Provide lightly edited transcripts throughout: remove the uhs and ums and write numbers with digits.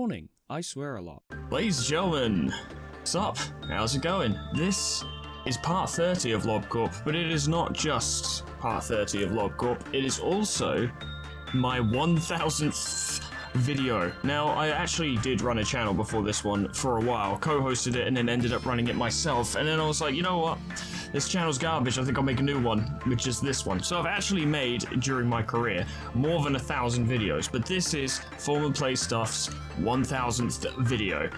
morning. I swear a lot. Ladies and gentlemen, what's up? How's it going? This is part 30 of LobCorp, but it is not just part 30 of LobCorp, it is also my 1000th video. Now, I actually did run a channel before this one for a while, co-hosted it, and then ended up running it myself, and then I was like, you know what? This channel's garbage, I think I'll make a new one, which is this one. So I've actually made, during my career, more than 1,000 videos, but this is Foreman Plays Stuff's 1000th video.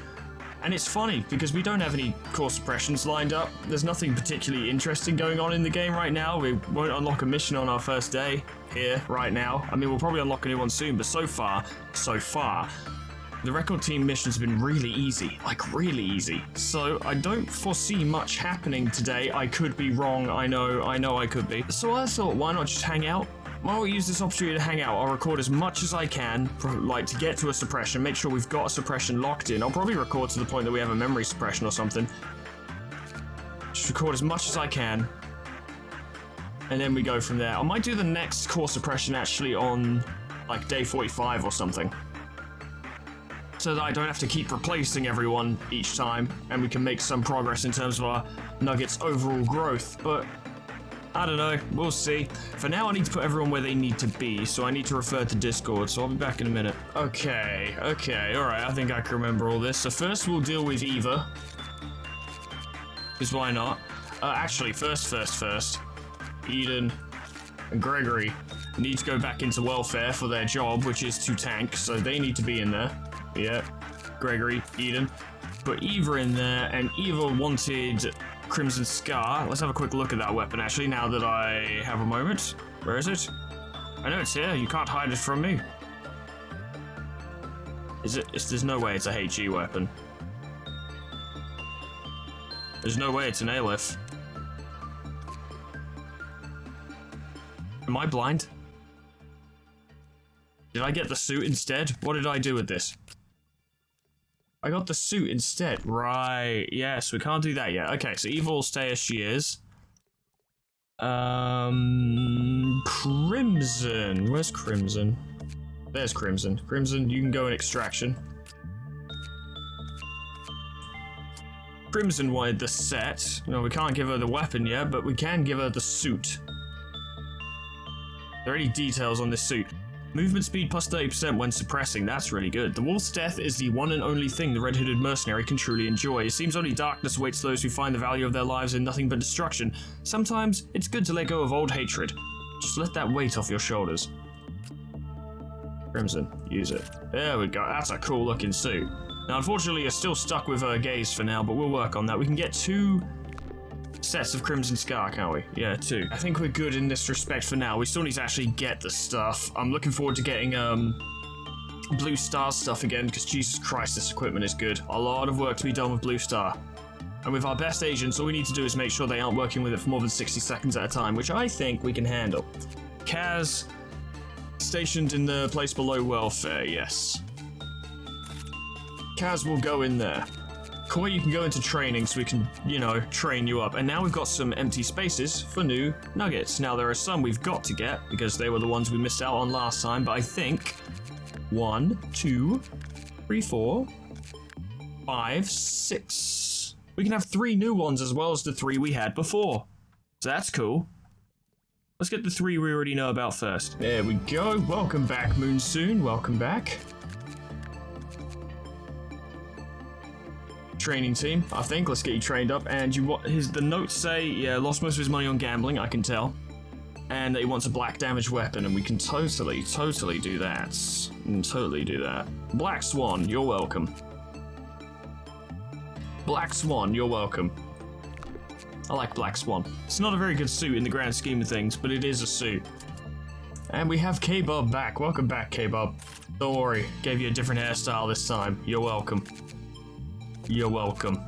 And it's funny, because we don't have any core suppressions lined up. There's nothing particularly interesting going on in the game right now. We won't unlock a mission on our first day here, right now. I mean, we'll probably unlock a new one soon, but so far, the record team mission's been really easy, like really easy. So I don't foresee much happening today. I could be wrong, I know I could be. So I thought, why not just hang out? Why don't we use this opportunity to hang out? I'll record as much as I can, like to get to a suppression, make sure we've got a suppression locked in. I'll probably record to the point that we have a memory suppression or something. Just record as much as I can. And then we go from there. I might do the next core suppression actually on like day 45 or something. So that I don't have to keep replacing everyone each time, and we can make some progress in terms of our Nuggets' overall growth, but I don't know, we'll see. For now, I need to put everyone where they need to be, so I need to refer to Discord, so I'll be back in a minute. Okay, alright, I think I can remember all this. So first we'll deal with Eva, because why not? Actually, first, Eden and Gregory need to go back into welfare for their job, which is to tank, so they need to be in there. Yeah, Gregory, Eden. Put Eva in there, and Eva wanted Crimson Scar. Let's have a quick look at that weapon, actually, now that I have a moment. Where is it? I know it's here. You can't hide it from me. Is it? There's no way it's a HE weapon. There's no way it's an Aleph. Am I blind? Did I get the suit instead? What did I do with this? I got the suit instead. Right. Yes, we can't do that yet. Okay, so Eva will stay as she is. Crimson. Where's Crimson? There's Crimson. Crimson, you can go in extraction. Crimson wanted the set. No, we can't give her the weapon yet, but we can give her the suit. Are there any details on this suit? Movement speed plus 30% when suppressing, that's really good. The wolf's death is the one and only thing the red-hooded mercenary can truly enjoy. It seems only darkness awaits those who find the value of their lives in nothing but destruction. Sometimes, it's good to let go of old hatred. Just let that weight off your shoulders. Crimson, use it. There we go, that's a cool looking suit. Now unfortunately you're still stuck with her gaze for now, but we'll work on that. We can get 2 sets of Crimson Scar, can't we? Yeah, 2. I think we're good in this respect for now. We still need to actually get the stuff. I'm looking forward to getting Blue Star stuff again, because Jesus Christ, this equipment is good. A lot of work to be done with Blue Star. And with our best agents, all we need to do is make sure they aren't working with it for more than 60 seconds at a time, which I think we can handle. Kaz, stationed in the place below welfare, yes. Kaz will go in there. Koi, you can go into training so we can, you know, train you up. And now we've got some empty spaces for new Nuggets. Now there are some we've got to get, because they were the ones we missed out on last time, but I think 1, 2, 3, 4, 5, 6. We can have 3 new ones as well as the 3 we had before. So that's cool. Let's get the 3 we already know about first. There we go. Welcome back, Moonsoon. Welcome back. Training team, I think. Let's get you trained up. And the notes say, yeah, lost most of his money on gambling, I can tell. And he wants a black damage weapon, and we can totally do that. Totally do that. Black Swan, you're welcome. Black Swan, you're welcome. I like Black Swan. It's not a very good suit in the grand scheme of things, but it is a suit. And we have K-Bub back. Welcome back, K-Bub. Don't worry, gave you a different hairstyle this time. You're welcome. You're welcome.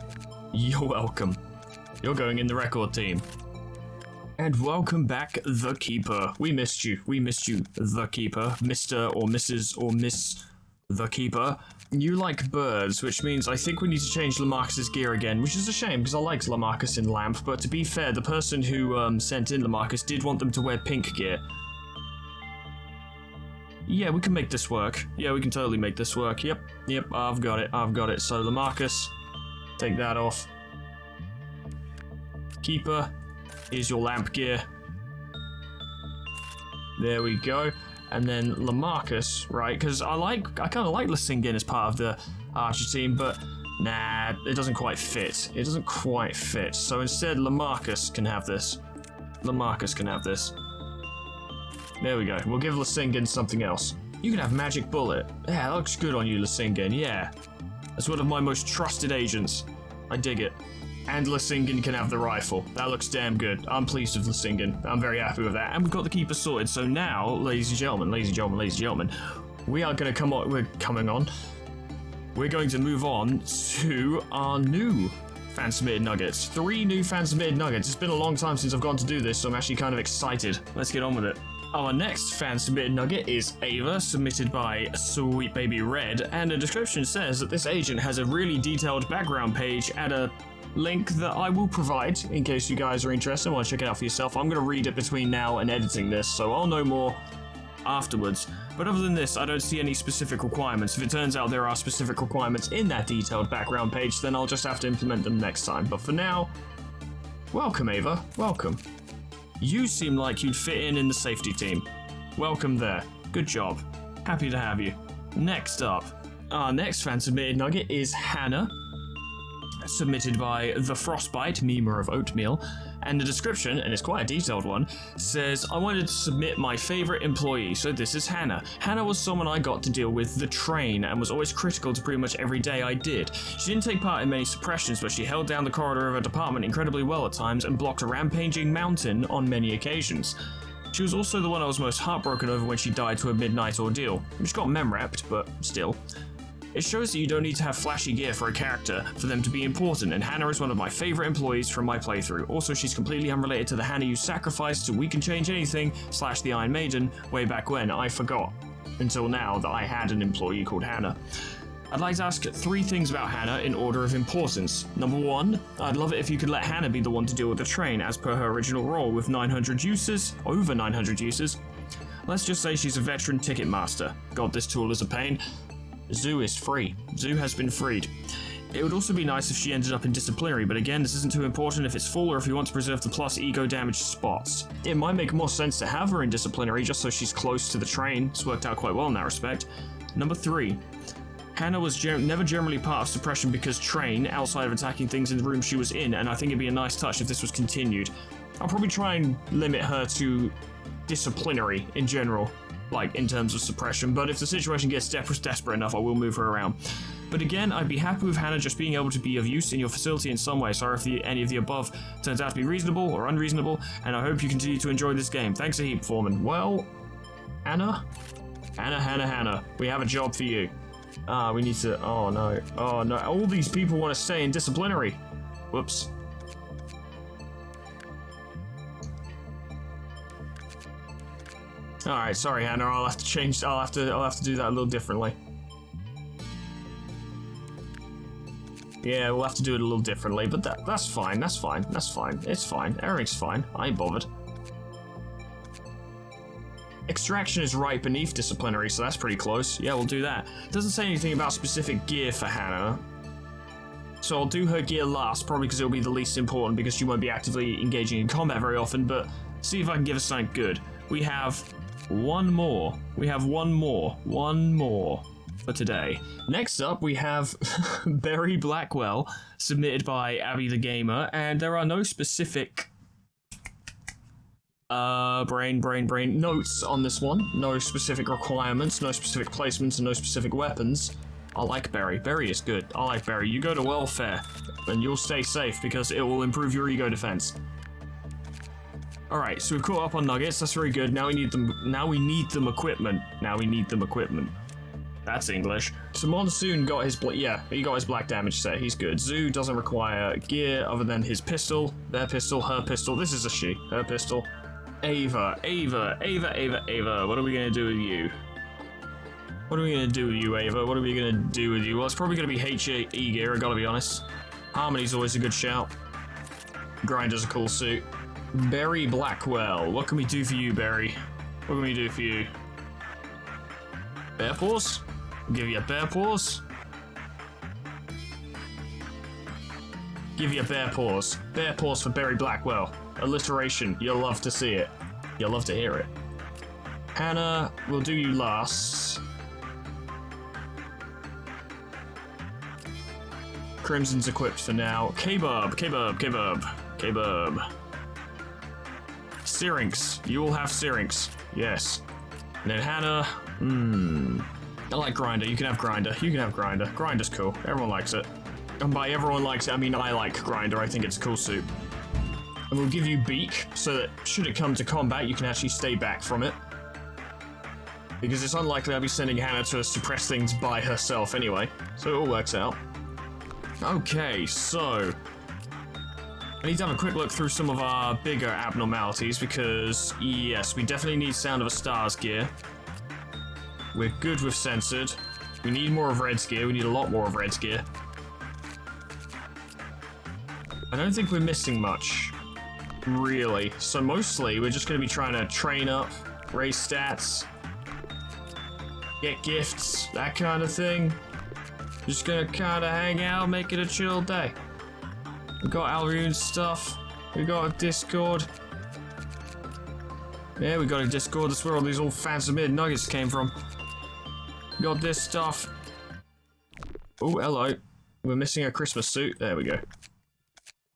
You're welcome. You're going in the record team. And welcome back, The Keeper. We missed you. We missed you, The Keeper. Mr. or Mrs. or Miss The Keeper. You like birds, which means I think we need to change Lamarcus's gear again, which is a shame, because I liked Lamarcus in Lamp, but to be fair, the person who sent in Lamarcus did want them to wear pink gear. Yeah, we can make this work. Yeah, we can totally make this work. Yep, I've got it. So, Lamarcus, take that off. Keeper, here's your lamp gear. There we go. And then Lamarcus, right? Because I kind of like Lasingen as part of the Archer team, but nah, it doesn't quite fit. So instead, Lamarcus can have this. There we go. We'll give Lasingen something else. You can have Magic Bullet. Yeah, that looks good on you, Lasingen. Yeah. That's one of my most trusted agents. I dig it. And Lasingen can have the rifle. That looks damn good. I'm pleased with Lasingen. I'm very happy with that. And we've got the Keeper sorted. So now, ladies and gentlemen, we are going to We're going to move on to our new fan-submitted nuggets. 3 new fan-submitted nuggets. It's been a long time since I've gone to do this, so I'm actually kind of excited. Let's get on with it. Our next fan-submitted nugget is Ava, submitted by Sweet Baby Red, and the description says that this agent has a really detailed background page at a link that I will provide in case you guys are interested and want to check it out for yourself. I'm going to read it between now and editing this, so I'll know more afterwards. But other than this, I don't see any specific requirements. If it turns out there are specific requirements in that detailed background page, then I'll just have to implement them next time. But for now, welcome Ava, welcome. You seem like you'd fit in the safety team. Welcome there. Good job. Happy to have you. Next up, our next fan-submitted nugget is Hannah, submitted by The Frostbite, memer of oatmeal, and the description, and it's quite a detailed one, says, I wanted to submit my favorite employee, so this is Hannah. Hannah was someone I got to deal with the train and was always critical to pretty much every day I did. She didn't take part in many suppressions, but she held down the corridor of her department incredibly well at times and blocked a rampaging mountain on many occasions. She was also the one I was most heartbroken over when she died to a midnight ordeal, which got mem-repped, but still. It shows that you don't need to have flashy gear for a character for them to be important, and Hannah is one of my favourite employees from my playthrough. Also, she's completely unrelated to the Hannah you sacrificed to We Can Change Anything / the Iron Maiden way back when. I forgot until now that I had an employee called Hannah. I'd like to ask 3 things about Hannah in order of importance. Number 1, I'd love it if you could let Hannah be the one to deal with the train as per her original role with over 900 uses. Let's just say she's a veteran ticket master. God, this tool is a pain. Zoo is free. Zoo has been freed. It would also be nice if she ended up in disciplinary, but again, this isn't too important if it's full or if you want to preserve the plus ego damage spots. It might make more sense to have her in disciplinary just so she's close to the train. It's worked out quite well in that respect. Number 3. Hannah was never generally part of suppression because train, outside of attacking things in the room she was in, and I think it'd be a nice touch if this was continued. I'll probably try and limit her to disciplinary in general, like in terms of suppression, but if the situation gets desperate enough, I will move her around. But again, I'd be happy with Hannah just being able to be of use in your facility in some way. Sorry if any of the above turns out to be reasonable or unreasonable, and I hope you continue to enjoy this game. Thanks a heap, Foreman. Well, Hannah, we have a job for you. We need to, oh no, all these people want to stay in disciplinary. Whoops. Alright, sorry Hannah, I'll have to do that a little differently. Yeah, we'll have to do it a little differently, but that's fine, it's fine. Everything's fine, I ain't bothered. Extraction is right beneath disciplinary, so that's pretty close. Yeah, we'll do that. It doesn't say anything about specific gear for Hannah, so I'll do her gear last, probably because it'll be the least important because she won't be actively engaging in combat very often, but see if I can give us something good. We have one more for today. Next up, we have Barry Blackwell, submitted by Abby the Gamer, and there are no specific brain notes on this one. No specific requirements, no specific placements, and no specific weapons. I like Barry. Barry is good. I like Barry. You go to welfare, and you'll stay safe because it will improve your ego defense. Alright, so we've caught up on nuggets, that's very good. Now we need them equipment. That's English. So Monsoon got his he got his black damage set, he's good. Zoo doesn't require gear other than his pistol, their pistol, her pistol. This is a she, her pistol. Ava, what are we gonna do with you? Ava? What are we gonna do with you? Well, it's probably gonna be HE gear, I gotta be honest. Harmony's always a good shout. Grinder's a cool suit. Barry Blackwell. What can we do for you, Barry? What can we do for you? Bear paws? Give you a bear paws. Give you a bear paws. Bear paws for Barry Blackwell. Alliteration. You'll love to see it. You'll love to hear it. Hannah, we'll do you last. Crimson's equipped for now. K-Bub, K-Bub, K-Bub, K-Bub. Syrinx. You will have Syrinx. Yes. And then Hannah, I like Grinder. You can have Grinder. You can have Grinder. Grinder's cool. Everyone likes it. And by everyone likes it, I mean I like Grinder. I think it's a cool suit. And we'll give you Beak, so that should it come to combat, you can actually stay back from it. Because it's unlikely I'll be sending Hannah to suppress things by herself anyway. So it all works out. Okay, so I need to have a quick look through some of our bigger abnormalities because, yes, we definitely need Sound of a Stars gear. We're good with Censored. We need more of Red's gear. We need a lot more of Red's gear. I don't think we're missing much, really. So mostly we're just going to be trying to train up, raise stats, get gifts, that kind of thing. Just gonna kind of hang out, make it a chill day. We got Alrune stuff. We got a Discord. Yeah, we got a Discord. That's where all these old fancy mid nuggets came from. We got this stuff. Oh, hello. We're missing a Christmas suit. There we go.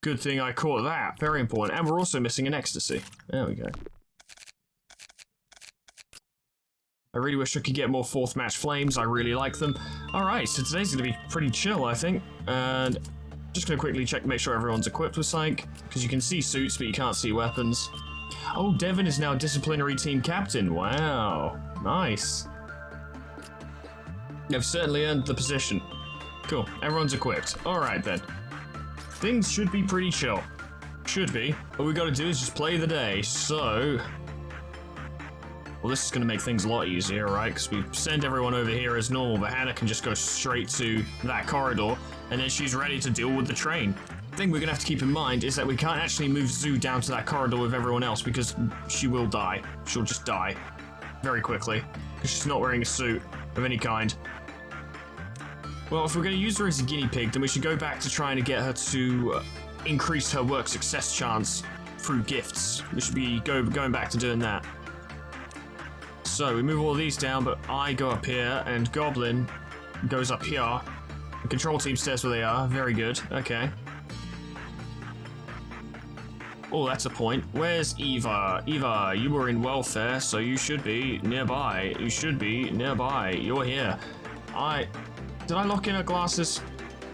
Good thing I caught that. Very important. And we're also missing an Ecstasy. There we go. I really wish I could get more fourth match flames. I really like them. Alright, so today's going to be pretty chill, I think. And just going to quickly check, make sure everyone's equipped with something. Because you can see suits, but you can't see weapons. Oh, Devin is now disciplinary team captain. Wow. Nice. You've certainly earned the position. Cool. Everyone's equipped. Alright then. Things should be pretty chill. Should be. All we got to do is just play the day. So... well, this is going to make things a lot easier, right? Because we send everyone over here as normal, but Hannah can just go straight to that corridor, and then she's ready to deal with the train. The thing we're going to have to keep in mind is that we can't actually move Zoo down to that corridor with everyone else, because she will die. She'll just die. Very quickly. Because she's not wearing a suit of any kind. Well, if we're going to use her as a guinea pig, then we should go back to trying to get her to increase her work success chance through gifts. We should be going back to doing that. So we move all of these down, but I go up here, and Goblin goes up here. The control team stays where they are. Very good. Okay. Oh, that's a point. Where's Eva? Eva, you were in welfare, so you should be nearby. You should be nearby. You're here. Did I lock in her glasses?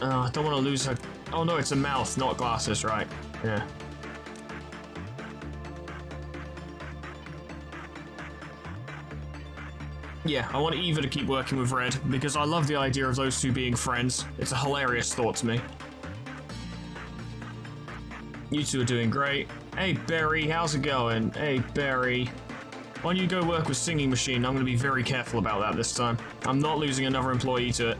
I don't want to lose her. Oh no, it's a mouth, not glasses, right? Yeah. Yeah, I want Eva to keep working with Red, because I love the idea of those two being friends. It's a hilarious thought to me. You two are doing great. Hey, Barry, how's it going? Hey, Barry. Why don't you go work with Singing Machine? I'm going to be very careful about that this time. I'm not losing another employee to it.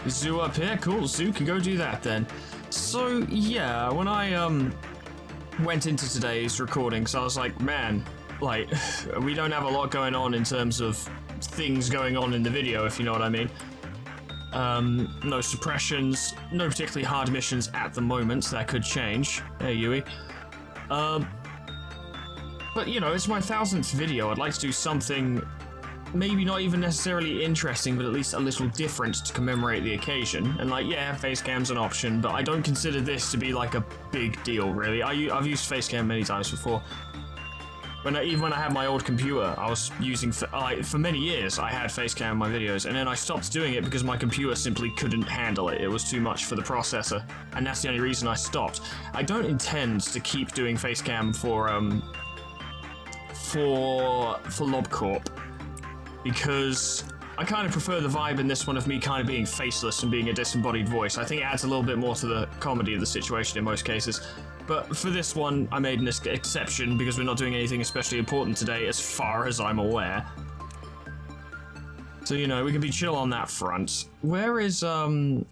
Zoo up here? Cool, Zoo can go do that then. So, yeah, when I, went into today's recording, so I was like, man, like, we don't have a lot going on in terms of things going on in the video, if you know what I mean. No suppressions, no particularly hard missions at the moment, that could change. Hey, Yui. But, you know, it's my 1000th video. I'd like to do something maybe not even necessarily interesting, but at least a little different to commemorate the occasion. And, like, yeah, facecam's an option, but I don't consider this to be, like, a big deal, really. I've used facecam many times before. Even when I had my old computer, I was using, for many years, I had facecam in my videos, and then I stopped doing it because my computer simply couldn't handle it. It was too much for the processor, and that's the only reason I stopped. I don't intend to keep doing facecam for LobCorp, because I kind of prefer the vibe in this one of me kind of being faceless and being a disembodied voice. I think it adds a little bit more to the comedy of the situation in most cases. But for this one, I made an exception because we're not doing anything especially important today as far as I'm aware. So, you know, we can be chill on that front. Where is the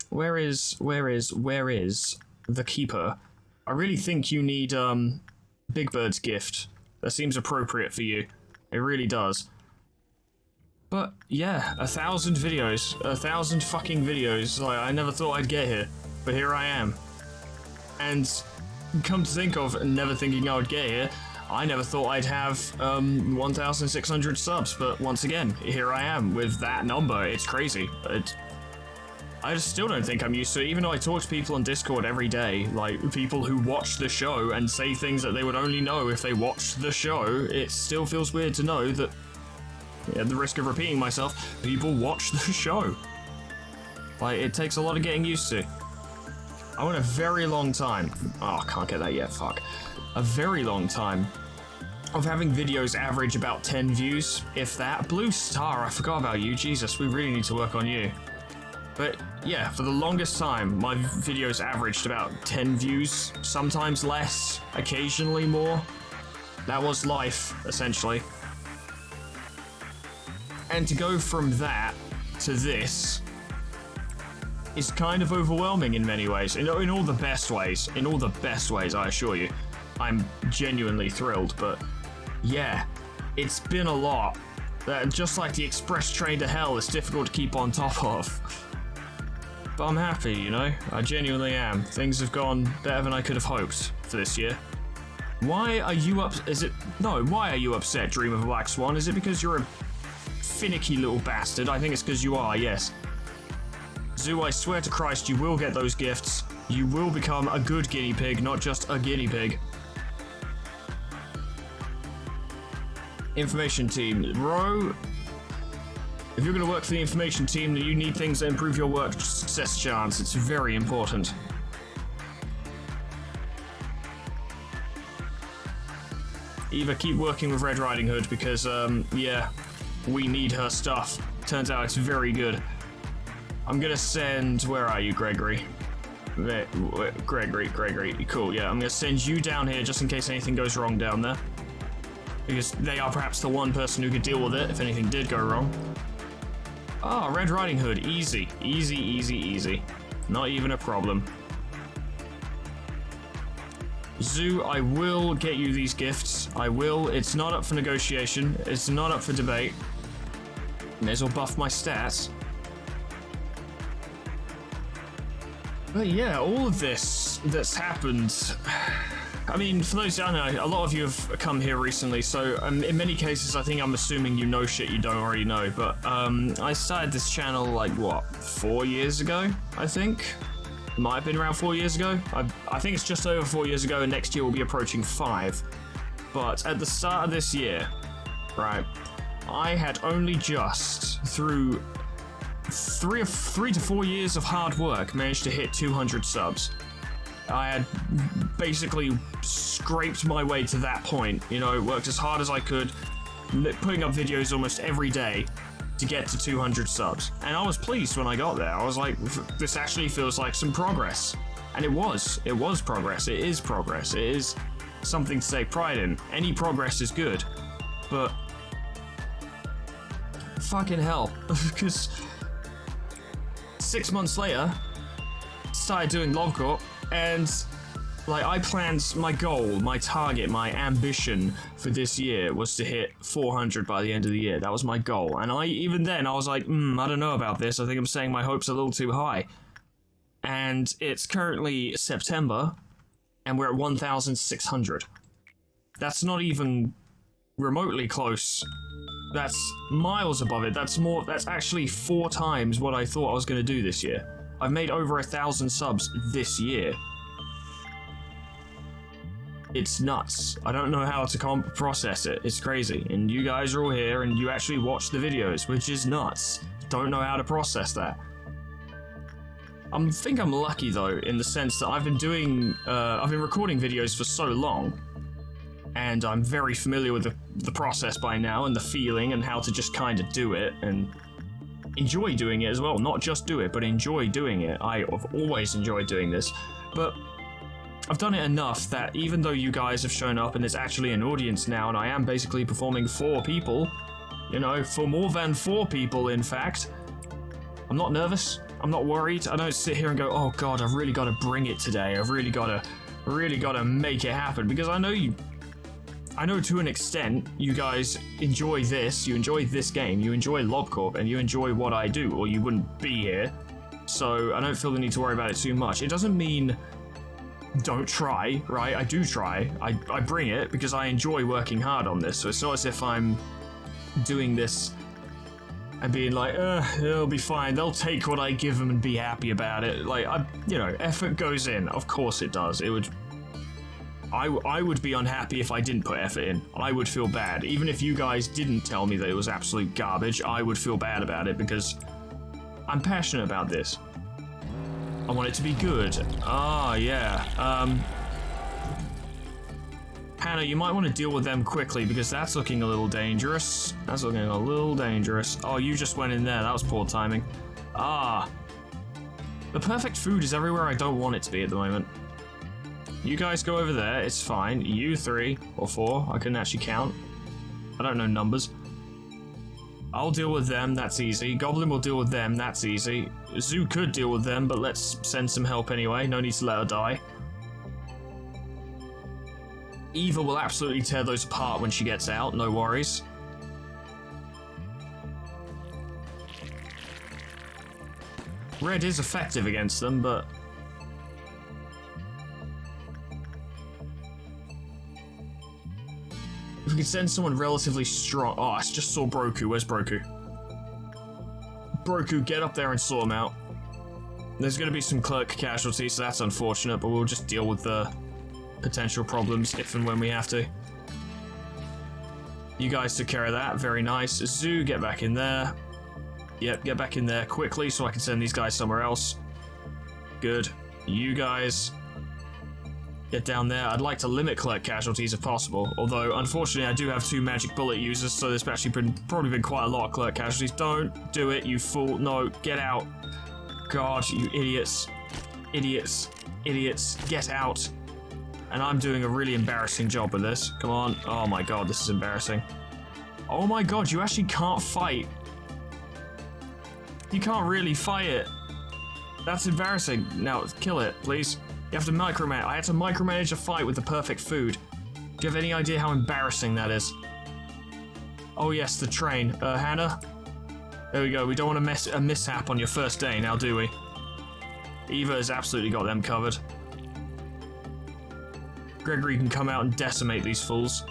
Keeper? I really think you need, Big Bird's gift. That seems appropriate for you. It really does. But yeah, 1,000 videos. 1,000 fucking videos. Like, I never thought I'd get here. But here I am. And come to think of never thinking I would get here, I never thought I'd have 1,600 subs. But once again, here I am with that number. It's crazy. I just still don't think I'm used to it, even though I talk to people on Discord every day, like people who watch the show and say things that they would only know if they watched the show. It still feels weird to know that, at the risk of repeating myself, people watch the show. Like, it takes a lot of getting used to. I went a very long time. Oh, I can't get that yet, fuck. A very long time of having videos average about 10 views, if that. Blue Star, I forgot about you. Jesus, we really need to work on you. But yeah, for the longest time, my videos averaged about 10 views, sometimes less, occasionally more. That was life, essentially. And to go from that to this is kind of overwhelming in many ways, in all the best ways. In all the best ways, I assure you. I'm genuinely thrilled, but yeah, it's been a lot. Just like the express train to hell, it's difficult to keep on top of. But I'm happy, you know? I genuinely am. Things have gone better than I could have hoped for this year. Why are you why are you upset, Dream of a Black Swan? Is it because you're a finicky little bastard? I think it's because you are, yes. Zoo, I swear to Christ, you will get those gifts. You will become a good guinea pig, not just a guinea pig. Information team. Bro, if you're going to work for the information team, then you need things that improve your work success chance. It's very important. Eva, keep working with Red Riding Hood because, yeah, we need her stuff. Turns out it's very good. I'm going to send... Where are you, Gregory? Gregory. Cool, yeah. I'm going to send you down here just in case anything goes wrong down there. Because they are perhaps the one person who could deal with it if anything did go wrong. Ah, Red Riding Hood. Easy. Easy. Not even a problem. Zoo, I will get you these gifts. I will. It's not up for negotiation. It's not up for debate. May as well buff my stats. But yeah, all of this that's happened... I mean, for those who don't know, a lot of you have come here recently, so in many cases I think I'm assuming you know shit you don't already know, but I started this channel like, what, 4 years ago, I think? Might have been around 4 years ago? I think it's just over 4 years ago, and next year we'll be approaching 5. But at the start of this year, right, I had only just, through 3 to 4 years of hard work, managed to hit 200 subs. I had basically scraped my way to that point, you know, worked as hard as I could, putting up videos almost every day to get to 200 subs. And I was pleased when I got there. I was like, this actually feels like some progress. And it was progress. It is progress. It is something to take pride in. Any progress is good. But fucking hell, because 6 months later, started doing Lobotomy, and like I planned my goal, my target, my ambition for this year was to hit 400 by the end of the year. That was my goal, and even then I was like, I don't know about this. I think I'm saying my hopes are a little too high. And it's currently September, and we're at 1,600. That's not even remotely close. That's miles above it. That's actually 4 times what I thought I was going to do this year. I've made over 1,000 subs this year. It's nuts. I don't know how to process it. It's crazy. And you guys are all here and you actually watch the videos, which is nuts. Don't know how to process that. I think I'm lucky though, in the sense that I've been recording videos for so long, and I'm very familiar with the process by now and the feeling and how to just kind of do it and enjoy doing it as well. Not just do it, but enjoy doing it. I've always enjoyed doing this, but I've done it enough that even though you guys have shown up and there's actually an audience now, and I am basically performing for people, you know, for more than 4 people in fact, I'm not nervous. I'm not worried. I don't sit here and go, oh god, I've really got to bring it today. I've really got to make it happen, because I know I know to an extent you guys enjoy this, you enjoy this game, you enjoy LobCorp, and you enjoy what I do, or you wouldn't be here. So I don't feel the need to worry about it too much. It doesn't mean don't try, right? I do try. I bring it because I enjoy working hard on this. So it's not as if I'm doing this and being like, it'll be fine. They'll take what I give them and be happy about it. Like, you know, effort goes in. Of course it does. It would... I would be unhappy if I didn't put effort in. I would feel bad. Even if you guys didn't tell me that it was absolute garbage, I would feel bad about it because I'm passionate about this. I want it to be good. Ah, yeah. Hannah, you might want to deal with them quickly because that's looking a little dangerous. That's looking a little dangerous. Oh, you just went in there. That was poor timing. Ah. The perfect food is everywhere I don't want it to be at the moment. You guys go over there, it's fine. You 3 or 4, I couldn't actually count. I don't know numbers. I'll deal with them, that's easy. Goblin will deal with them, that's easy. Zoo could deal with them, but let's send some help anyway. No need to let her die. Eva will absolutely tear those apart when she gets out, no worries. Red is effective against them, but... if we could send someone relatively strong... oh, I just saw Broku. Where's Broku? Broku, get up there and saw him out. There's going to be some clerk casualties, so that's unfortunate, but we'll just deal with the potential problems if and when we have to. You guys took care of that. Very nice. Zoo, get back in there. Yep, get back in there quickly so I can send these guys somewhere else. Good. You guys... get down there. I'd like to limit clerk casualties if possible, although unfortunately I do have 2 magic bullet users, so there's actually probably been quite a lot of clerk casualties. Don't do it, you fool. No, get out. God, you idiots. Idiots. Idiots. Get out. And I'm doing a really embarrassing job with this. Come on. Oh my god, this is embarrassing. Oh my god, you actually can't fight. You can't really fight it. That's embarrassing. Now, kill it, please. You have to micromanage. I had to micromanage a fight with the perfect food. Do you have any idea how embarrassing that is? Oh yes, the train. Hannah? There we go. We don't want to a mishap on your first day now, do we? Eva has absolutely got them covered. Gregory can come out and decimate these fools.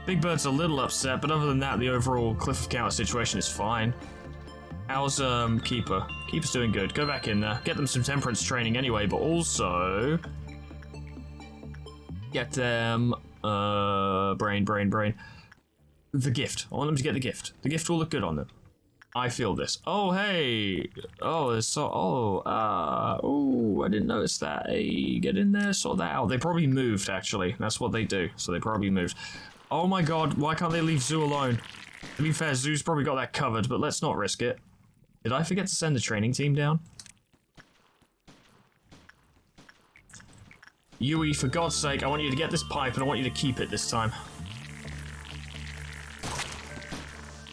Big Bird's a little upset, but other than that, the overall Cliff Counter situation is fine. How's Keeper? Keeper's doing good. Go back in there. Get them some temperance training anyway, but also get them brain. The gift. I want them to get the gift. The gift will look good on them. I feel this. Oh hey. Oh, there's oh, I didn't notice that. Hey, get in there, sort that out. They probably moved actually. That's what they do. So they probably moved. Oh my god, why can't they leave Zoo alone? To be fair, Zoo's probably got that covered, but let's not risk it. Did I forget to send the training team down? Yui, for God's sake, I want you to get this pipe and I want you to keep it this time.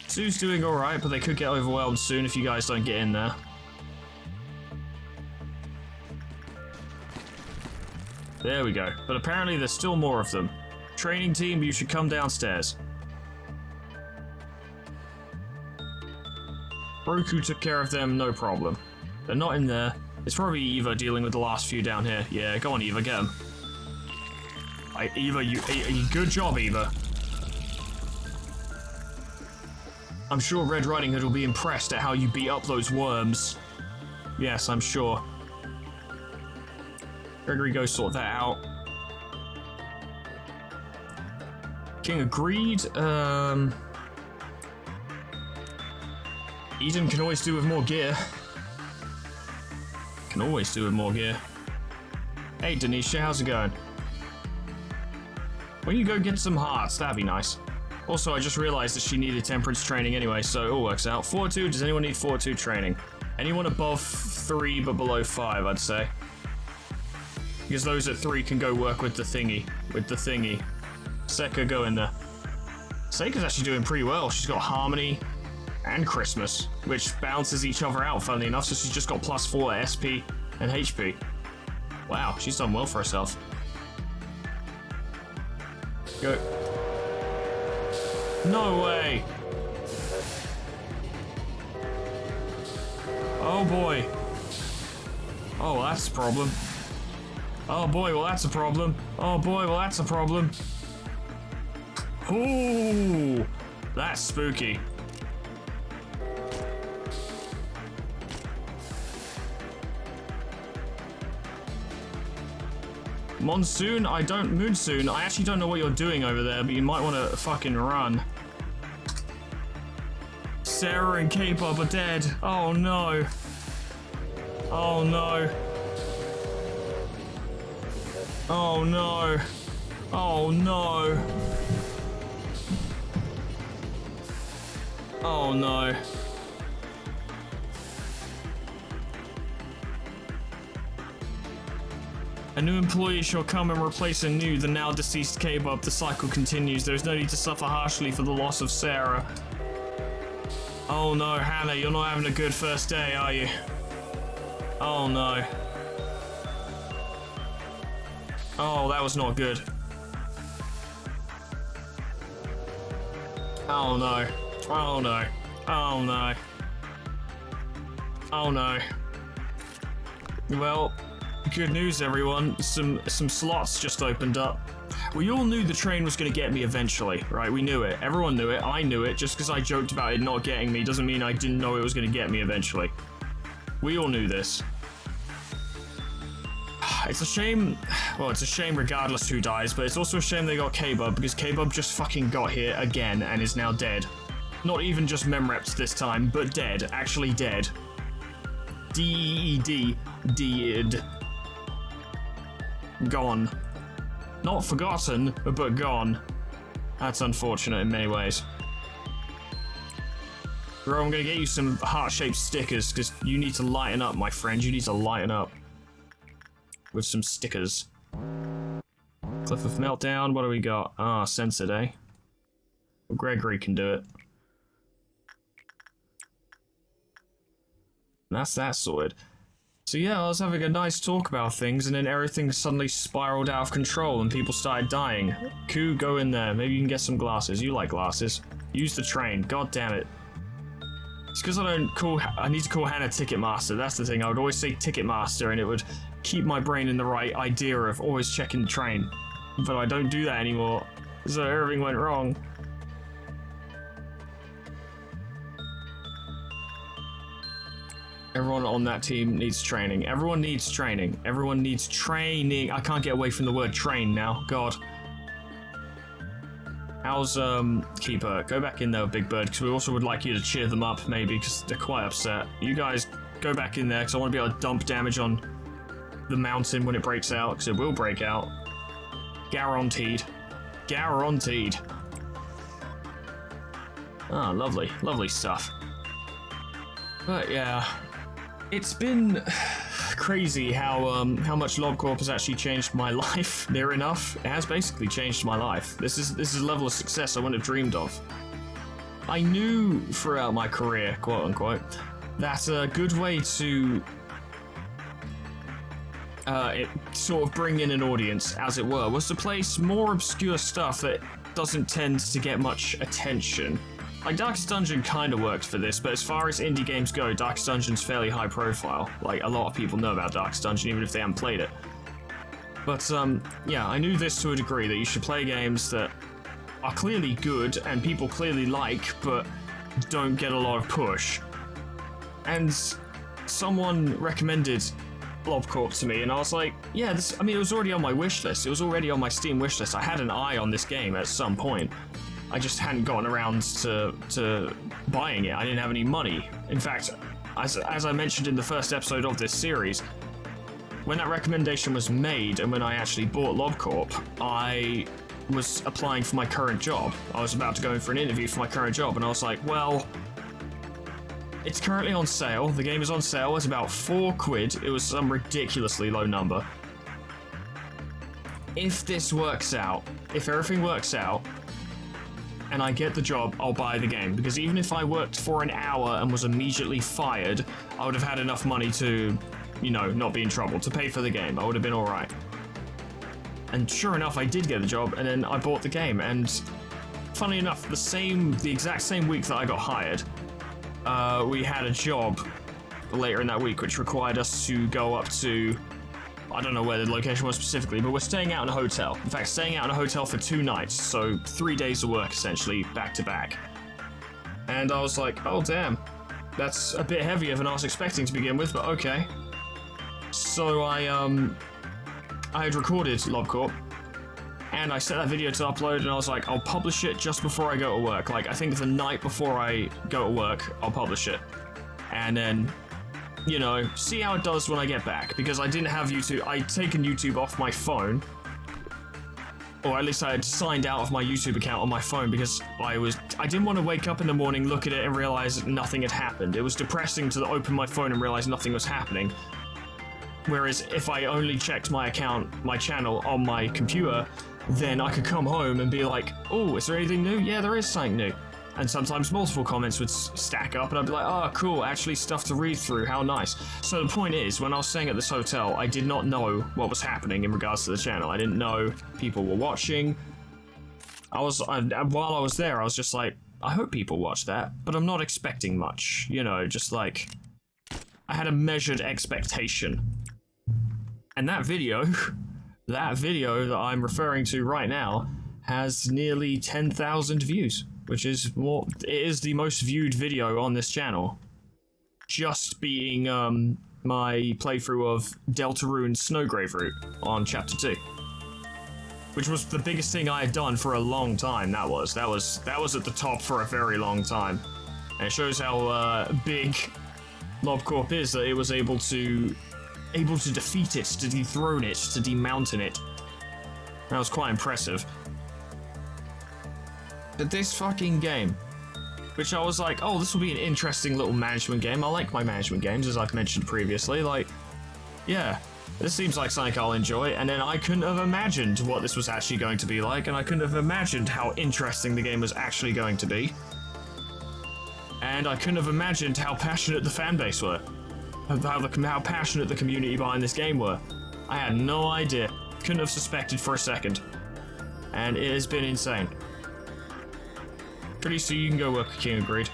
Zoo's doing alright, but they could get overwhelmed soon if you guys don't get in there. There we go. But apparently there's still more of them. Training team, you should come downstairs. Broku took care of them, no problem. They're not in there. It's probably Eva dealing with the last few down here. Yeah, go on, Eva, get them. Eva, good job, Eva. I'm sure Red Riding Hood will be impressed at how you beat up those worms. Yes, I'm sure. Gregory, go sort that out. King agreed. Eden can always do with more gear. Can always do with more gear. Hey, Denisha, how's it going? When you go get some hearts, that'd be nice. Also, I just realized that she needed temperance training anyway, so it all works out. Fortitude, does anyone need Fortitude training? Anyone above 3 but below 5, I'd say. Because those at 3 can go work with the thingy. Seka, go in there. Seka's actually doing pretty well. She's got Harmony and Christmas, which balances each other out, funnily enough, so she's just got +4 SP and HP. Wow, she's done well for herself. Go. No way. Oh boy. Oh, well, that's a problem. Oh boy, well that's a problem. Oh boy, well that's a problem. Ooh, that's spooky. Monsoon, Moonsoon, I actually don't know what you're doing over there, but you might want to fucking run. Sarah and K-Pop are dead. Oh no. Oh no. Oh no. Oh no. Oh no. A new employee shall come and replace the now deceased K-Bub. The cycle continues. There is no need to suffer harshly for the loss of Sarah. Oh no, Hannah, you're not having a good first day, are you? Oh no. Oh, that was not good. Oh no. Oh no. Oh no. Oh no. Well, good news everyone, some slots just opened up. We all knew the train was going to get me eventually, right? We knew it. Everyone knew it. I knew it. Just because I joked about it not getting me doesn't mean I didn't know it was going to get me eventually. We all knew this. It's a shame, well, it's a shame regardless who dies, but it's also a shame they got K-Bub, because K-Bub just fucking got here again and is now dead. Not even just memreps this time, but dead. Actually dead. D-E-E-D. Dead. Gone. Not forgotten, but gone. That's unfortunate in many ways. Bro, I'm gonna get you some heart-shaped stickers, because you need to lighten up, my friend. You need to lighten up. With some stickers. Cliff of Meltdown, what do we got? Ah, censored, eh? Well, Gregory can do it. And that's that sorted. So yeah, I was having a nice talk about things, and then everything suddenly spiraled out of control and people started dying. Koo, go in there. Maybe you can get some glasses. You like glasses. Use the train. God damn it. It's because I need to call Hannah Ticketmaster. That's the thing. I would always say Ticketmaster, and it would keep my brain in the right idea of always checking the train. But I don't do that anymore, so everything went wrong. Everyone on that team needs training. Everyone needs training. Everyone needs training. I can't get away from the word train now. God. How's, Keeper? Go back in there, Big Bird, because we also would like you to cheer them up, maybe, because they're quite upset. You guys, go back in there, because I want to be able to dump damage on the mountain when it breaks out, because it will break out. Guaranteed. Guaranteed. Ah, lovely. Lovely stuff. But, yeah. It's been crazy how much LobCorp has actually changed my life. Near enough. It has basically changed my life. This is a level of success I wouldn't have dreamed of. I knew throughout my career, quote unquote, that a good way to sort of bring in an audience, as it were, was to play more obscure stuff that doesn't tend to get much attention. Like, Darkest Dungeon kind of worked for this, but as far as indie games go, Darkest Dungeon's fairly high profile. Like, a lot of people know about Darkest Dungeon, even if they haven't played it. But, yeah, I knew this to a degree, that you should play games that are clearly good and people clearly like, but don't get a lot of push. And someone recommended LobCorp to me, and I was like, yeah, this, I mean, it was already on my wish list. It was already on my Steam wish list. I had an eye on this game at some point. I just hadn't gotten around to buying it. I didn't have any money. In fact, as I mentioned in the first episode of this series, when that recommendation was made and when I actually bought LobCorp, I was applying for my current job. I was about to go in for an interview for my current job, and I was like, well, it's currently on sale. The game is on sale. It's about £4. It was some ridiculously low number. If this works out, if everything works out, and I get the job, I'll buy the game. Because even if I worked for an hour and was immediately fired, I would have had enough money to, you know, not be in trouble, to pay for the game. I would have been alright. And sure enough, I did get the job, and then I bought the game. And funny enough, the exact same week that I got hired, we had a job later in that week which required us to go up to, I don't know where the location was specifically, but we're staying out in a hotel. In fact, staying out in a hotel for 2 nights, so 3 days of work essentially, back to back. And I was like, oh damn, that's a bit heavier than I was expecting to begin with, but okay. So I had recorded LobCorp, and I set that video to upload, and I was like, I'll publish it just before I go to work. Like, I think the night before I go to work, I'll publish it. And then, you know, see how it does when I get back, because I didn't have YouTube. I'd taken YouTube off my phone, or at least I had signed out of my YouTube account on my phone because I didn't want to wake up in the morning, look at it, and realize nothing had happened. It was depressing to open my phone and realize nothing was happening. Whereas if I only checked my account, my channel on my computer, then I could come home and be like, oh, is there anything new? Yeah, there is something new. And sometimes multiple comments would stack up, and I'd be like, oh, cool, actually stuff to read through, how nice. So the point is, when I was staying at this hotel, I did not know what was happening in regards to the channel. I didn't know people were watching. While I was there, I was just like, I hope people watch that, but I'm not expecting much. You know, just like, I had a measured expectation. And that video that I'm referring to right now, has nearly 10,000 views. Which is it is the most viewed video on this channel. Just being my playthrough of Deltarune Snowgrave Route on Chapter 2. Which was the biggest thing I had done for a long time, that was at the top for a very long time. And it shows how big LobCorp is, that it was able to defeat it, to dethrone it, to demountain it. That was quite impressive. But this fucking game, which I was like, oh, this will be an interesting little management game. I like my management games, as I've mentioned previously. Like, yeah, this seems like something I'll enjoy. And then I couldn't have imagined what this was actually going to be like, and I couldn't have imagined how interesting the game was actually going to be. And I couldn't have imagined how passionate the fan base were. How passionate the community behind this game were. I had no idea. Couldn't have suspected for a second. And it has been insane. Pretty soon you can go work at King of Greed.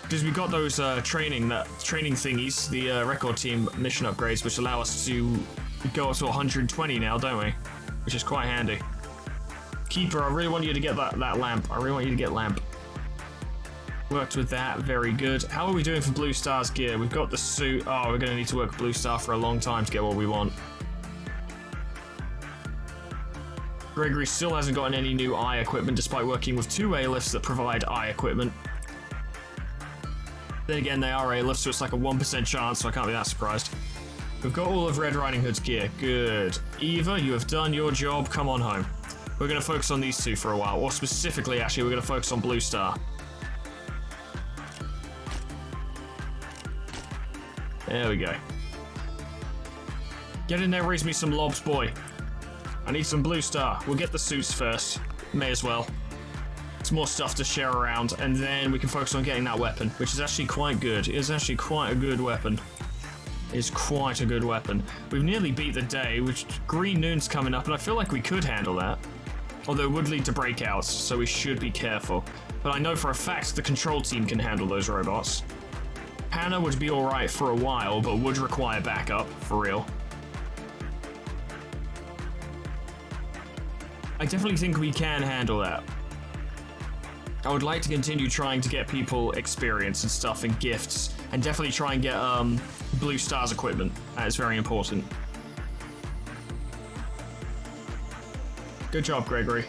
Because we got those training thingies, the record team mission upgrades, which allow us to go up to 120 now, don't we? Which is quite handy. Keeper, I really want you to get that lamp. I really want you to get lamp. Worked with that, very good. How are we doing for Blue Star's gear? We've got the suit. Oh, we're going to need to work Blue Star for a long time to get what we want. Gregory still hasn't gotten any new eye equipment despite working with 2 A-lifts that provide eye equipment. Then again, they are A-lifts, so it's like a 1% chance, so I can't be that surprised. We've got all of Red Riding Hood's gear. Good. Eva, you have done your job. Come on home. We're going to focus on these 2 for a while, or specifically, actually, we're going to focus on Blue Star. There we go. Get in there, raise me some lobs, boy. I need some Blue Star. We'll get the suits first. May as well. It's more stuff to share around, and then we can focus on getting that weapon, which is actually quite good. It is actually quite a good weapon. It's quite a good weapon. We've nearly beat the day, which Green Noon's coming up, and I feel like we could handle that. Although it would lead to breakouts, so we should be careful. But I know for a fact the control team can handle those robots. Hannah would be alright for a while, but would require backup, for real. I definitely think we can handle that. I would like to continue trying to get people experience and stuff and gifts, and definitely try and get Blue Star's equipment. That is very important. Good job, Gregory.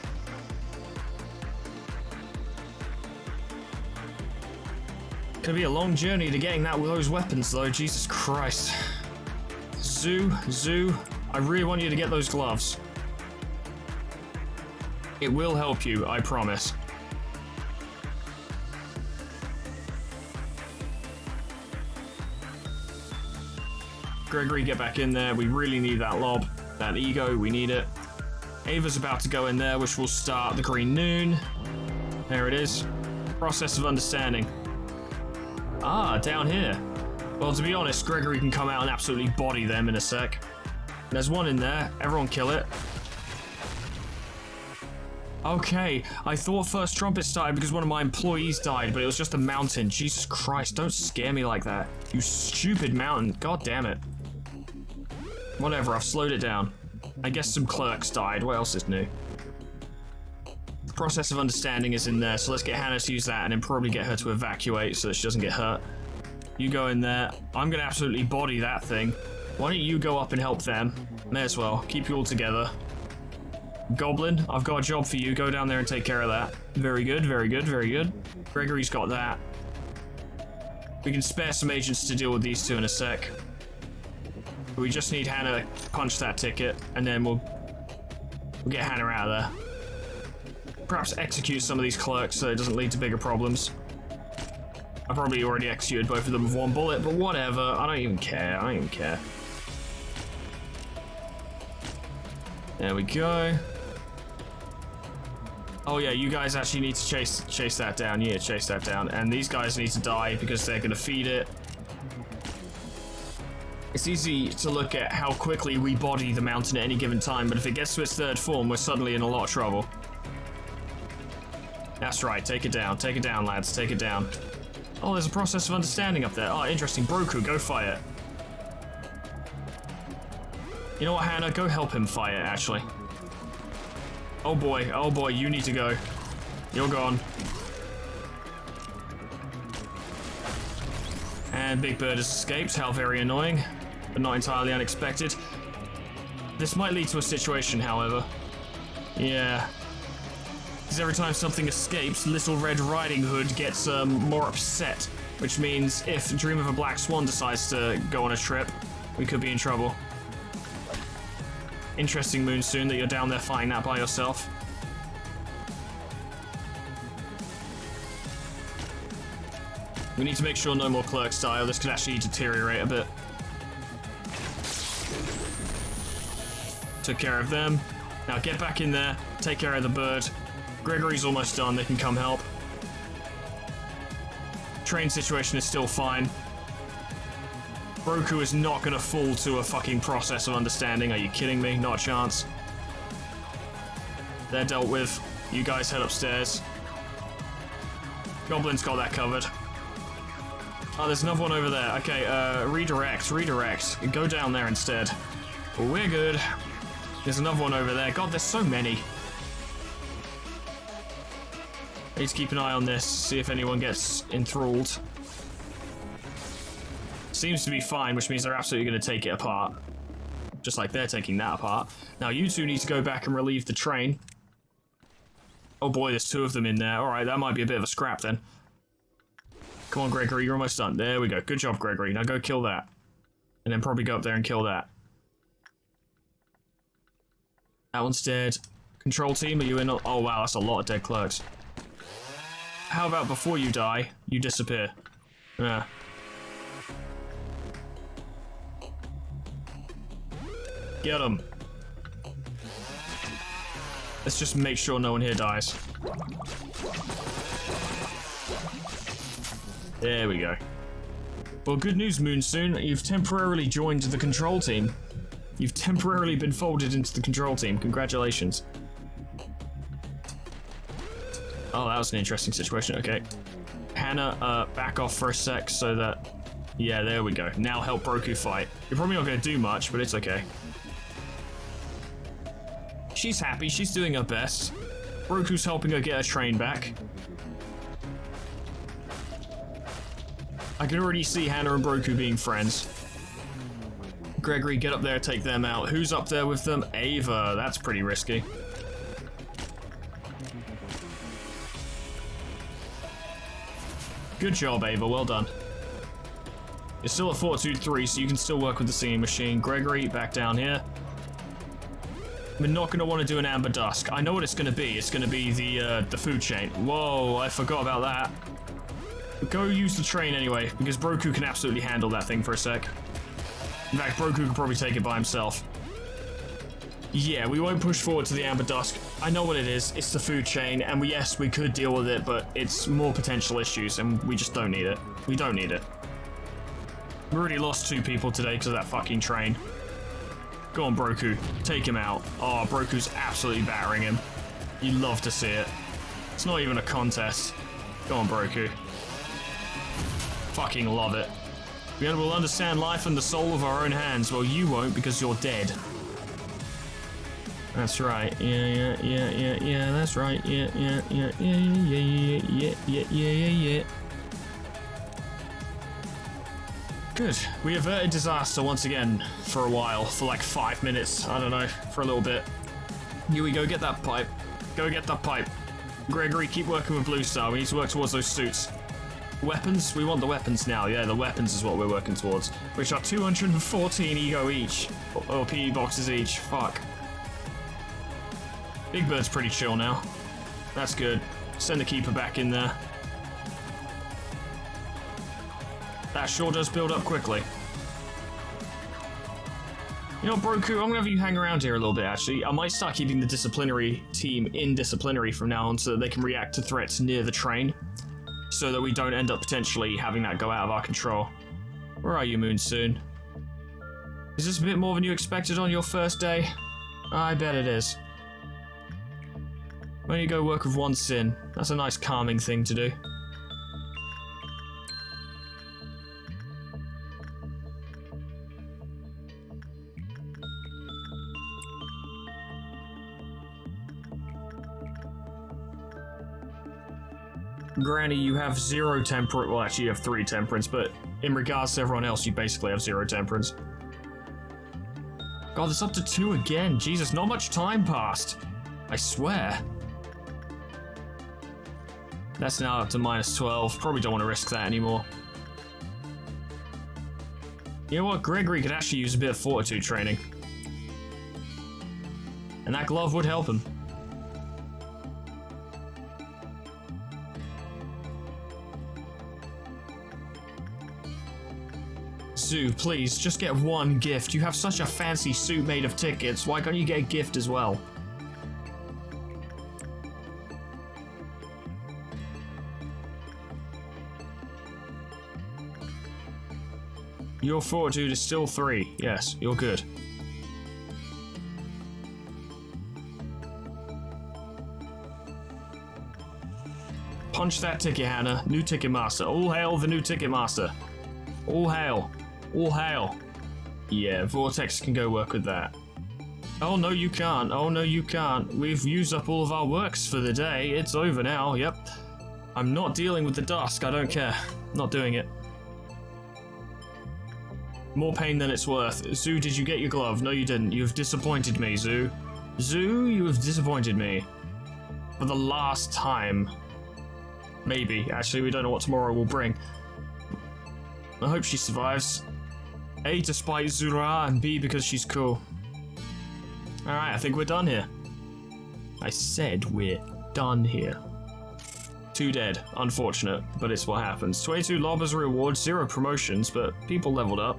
Gonna be a long journey to getting those weapons though, Jesus Christ. Zoo, I really want you to get those gloves. It will help you, I promise. Gregory, get back in there. We really need that lob, that ego, we need it. Ava's about to go in there, which will start the Green Noon. There it is. Process of understanding. Ah, down here. Well, to be honest, Gregory can come out and absolutely body them in a sec. There's one in there. Everyone kill it. Okay, I thought first trumpet started because one of my employees died, but it was just a mountain. Jesus Christ, don't scare me like that. You stupid mountain. God damn it. Whatever, I've slowed it down. I guess some clerks died. What else is new? The process of understanding is in there, so let's get Hannah to use that and then probably get her to evacuate so that she doesn't get hurt. You go in there. I'm gonna absolutely body that thing. Why don't you go up and help them? May as well. Keep you all together. Goblin, I've got a job for you. Go down there and take care of that. Very good, very good, very good. Gregory's got that. We can spare some agents to deal with these two in a sec. We just need Hannah to punch that ticket, and then we'll get Hannah out of there. Perhaps execute some of these clerks so it doesn't lead to bigger problems. I probably already executed both of them with one bullet, but whatever. I don't even care. I don't even care. There we go. Oh yeah, you guys actually need to chase that down. Yeah, chase that down. And these guys need to die because they're gonna feed it. It's easy to look at how quickly we body the mountain at any given time, but if it gets to its third form, we're suddenly in a lot of trouble. That's right, take it down, lads, take it down. Oh, there's a process of understanding up there. Oh, interesting. Broku, go fight it. You know what, Hannah? Go help him fight it, actually. Oh boy, you need to go. You're gone. And Big Bird has escaped. How very annoying, but not entirely unexpected. This might lead to a situation, however. Yeah. Because every time something escapes, Little Red Riding Hood gets more upset. Which means if Dream of a Black Swan decides to go on a trip, we could be in trouble. Interesting, Moonsoon, that you're down there fighting that by yourself. We need to make sure no more clerks die, or this could actually deteriorate a bit. Took care of them. Now get back in there, take care of the bird. Gregory's almost done, they can come help. Train situation is still fine. Broku is not gonna fall to a fucking process of understanding. Are you kidding me? Not a chance. They're dealt with. You guys head upstairs. Goblin's got that covered. Oh, there's another one over there. Okay, redirect. Go down there instead. We're good. There's another one over there. God, there's so many. I need to keep an eye on this, see if anyone gets enthralled. Seems to be fine, which means they're absolutely going to take it apart. Just like they're taking that apart. Now you two need to go back and relieve the train. Oh boy, there's two of them in there. Alright, that might be a bit of a scrap then. Come on, Gregory, you're almost done. There we go. Good job, Gregory. Now go kill that. And then probably go up there and kill that. That one's dead. Control team, are you in? Oh wow, that's a lot of dead clerks. How about before you die, you disappear? Yeah. Get him. Let's just make sure no one here dies. There we go. Well, good news, Moonsoon. You've temporarily joined the control team. You've temporarily been folded into the control team. Congratulations. Oh, that was an interesting situation. Okay. Hannah, back off for a sec so that... Yeah, there we go. Now help Broku fight. You're probably not going to do much, but it's okay. She's happy. She's doing her best. Broku's helping her get her train back. I can already see Hannah and Broku being friends. Gregory, get up there, take them out. Who's up there with them? Ava. That's pretty risky. Good job, Ava. Well done. You're still at Fortitude 3, so you can still work with the singing machine. Gregory, back down here. We're not going to want to do an Amber Dusk. I know what it's going to be. It's going to be the food chain. Whoa, I forgot about that. Go use the train anyway, because Broku can absolutely handle that thing for a sec. In fact, Broku could probably take it by himself. Yeah, we won't push forward to the Amber Dusk. I know what it is. It's the food chain, and yes, we could deal with it, but it's more potential issues, and we just don't need it. We don't need it. We already lost 2 people today because of that fucking train. Go on, Broku. Take him out. Oh, Broku's absolutely battering him. You love to see it. It's not even a contest. Go on, Broku. Fucking love it. We will understand life and the soul of our own hands. Well, you won't because you're dead. That's right. Yeah, that's right. Yeah. Good. We averted disaster once again for a while, for like 5 minutes. I don't know, for a little bit. Here we go, get that pipe. Go get that pipe. Gregory, keep working with Blue Star. We need to work towards those suits. Weapons? We want the weapons now. Yeah, the weapons is what we're working towards. Which are 214 ego each. Or PE boxes each. Fuck. Big Bird's pretty chill now. That's good. Send the Keeper back in there. That sure does build up quickly. You know what, Broku, I'm gonna have you hang around here a little bit, actually. I might start keeping the disciplinary team in disciplinary from now on so that they can react to threats near the train. So that we don't end up potentially having that go out of our control. Where are you, Moonsoon? Is this a bit more than you expected on your first day? I bet it is. Why don't you go work with one sin? That's a nice calming thing to do. Granny, you have 0 temperance. Well, actually, you have 3 temperance, but in regards to everyone else, you basically have 0 temperance. God, it's up to 2 again. Jesus, not much time passed. I swear. That's now up to -12. Probably don't want to risk that anymore. You know what? Gregory could actually use a bit of fortitude training. And that glove would help him. Zoo, please, just get one gift. You have such a fancy suit made of tickets. Why can't you get a gift as well? Your fortitude is still 3. Yes, you're good. Punch that ticket, Hannah. New ticket master. All hail the new ticket master. All hail. All hail. Yeah, Vortex can go work with that. Oh, no, you can't. Oh, no, you can't. We've used up all of our works for the day. It's over now. Yep. I'm not dealing with the dusk. I don't care. Not doing it. More pain than it's worth. Zoo, did you get your glove? No, you didn't. You've disappointed me, Zoo. Zoo, you have disappointed me. For the last time. Maybe. Actually, we don't know what tomorrow will bring. I hope she survives. A, to spite Zura, and B, because she's cool. Alright, I think we're done here. I said we're done here. 2 dead. Unfortunate, but it's what happens. 22 lobbers rewards, 0 promotions, but people leveled up.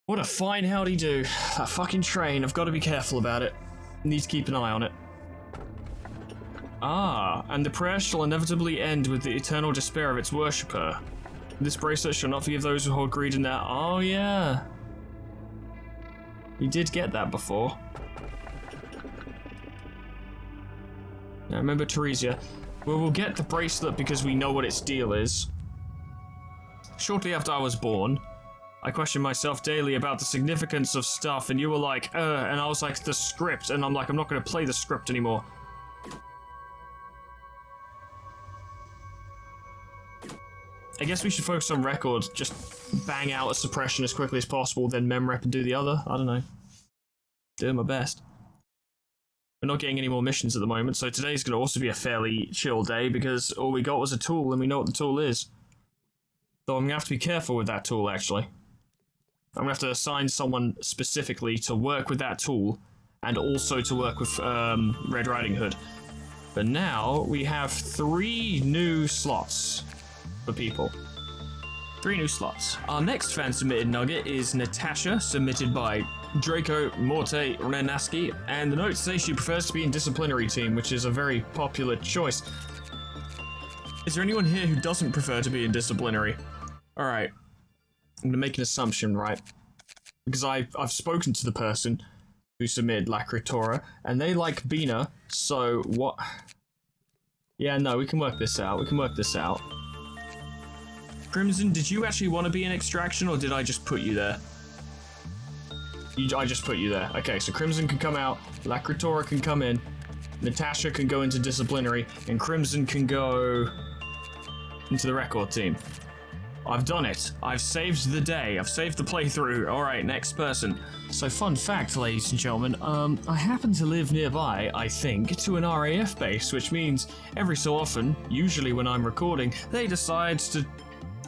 What a fine howdy do. That fucking train, I've got to be careful about it. Need to keep an eye on it. Ah, and the prayer shall inevitably end with the eternal despair of its worshipper. This bracelet shall not forgive those who hold greed in their... Oh, yeah. You did get that before. Now remember, Teresia. Well, we'll get the bracelet because we know what its deal is. Shortly after I was born, I questioned myself daily about the significance of stuff, and you were like, and I was like, the script, and I'm like, I'm not going to play the script anymore. I guess we should focus on records, just bang out a suppression as quickly as possible, then memrep and do the other. I don't know. Doing my best. We're not getting any more missions at the moment, so today's going to also be a fairly chill day because all we got was a tool and we know what the tool is. Though I'm going to have to be careful with that tool, actually. I'm going to have to assign someone specifically to work with that tool and also to work with Red Riding Hood. But now we have 3 new slots for people. 3 new slots. Our next fan-submitted nugget is Natasha, submitted by Draco Morte Renaski, and the notes say she prefers to be in disciplinary team, which is a very popular choice. Is there anyone here who doesn't prefer to be in disciplinary? Alright. I'm gonna make an assumption, right? because I've spoken to the person who submitted Lacratora, and they like Bina, so what... Yeah, no, we can work this out. Crimson, did you actually want to be in extraction, or did I just put you there? I just put you there. Okay, so Crimson can come out, Lacratora can come in, Natasha can go into disciplinary, and Crimson can go into the record team. I've done it. I've saved the day. I've saved the playthrough. Alright, next person. So fun fact, ladies and gentlemen, I happen to live nearby, I think, to an RAF base, which means every so often, usually when I'm recording, they decide to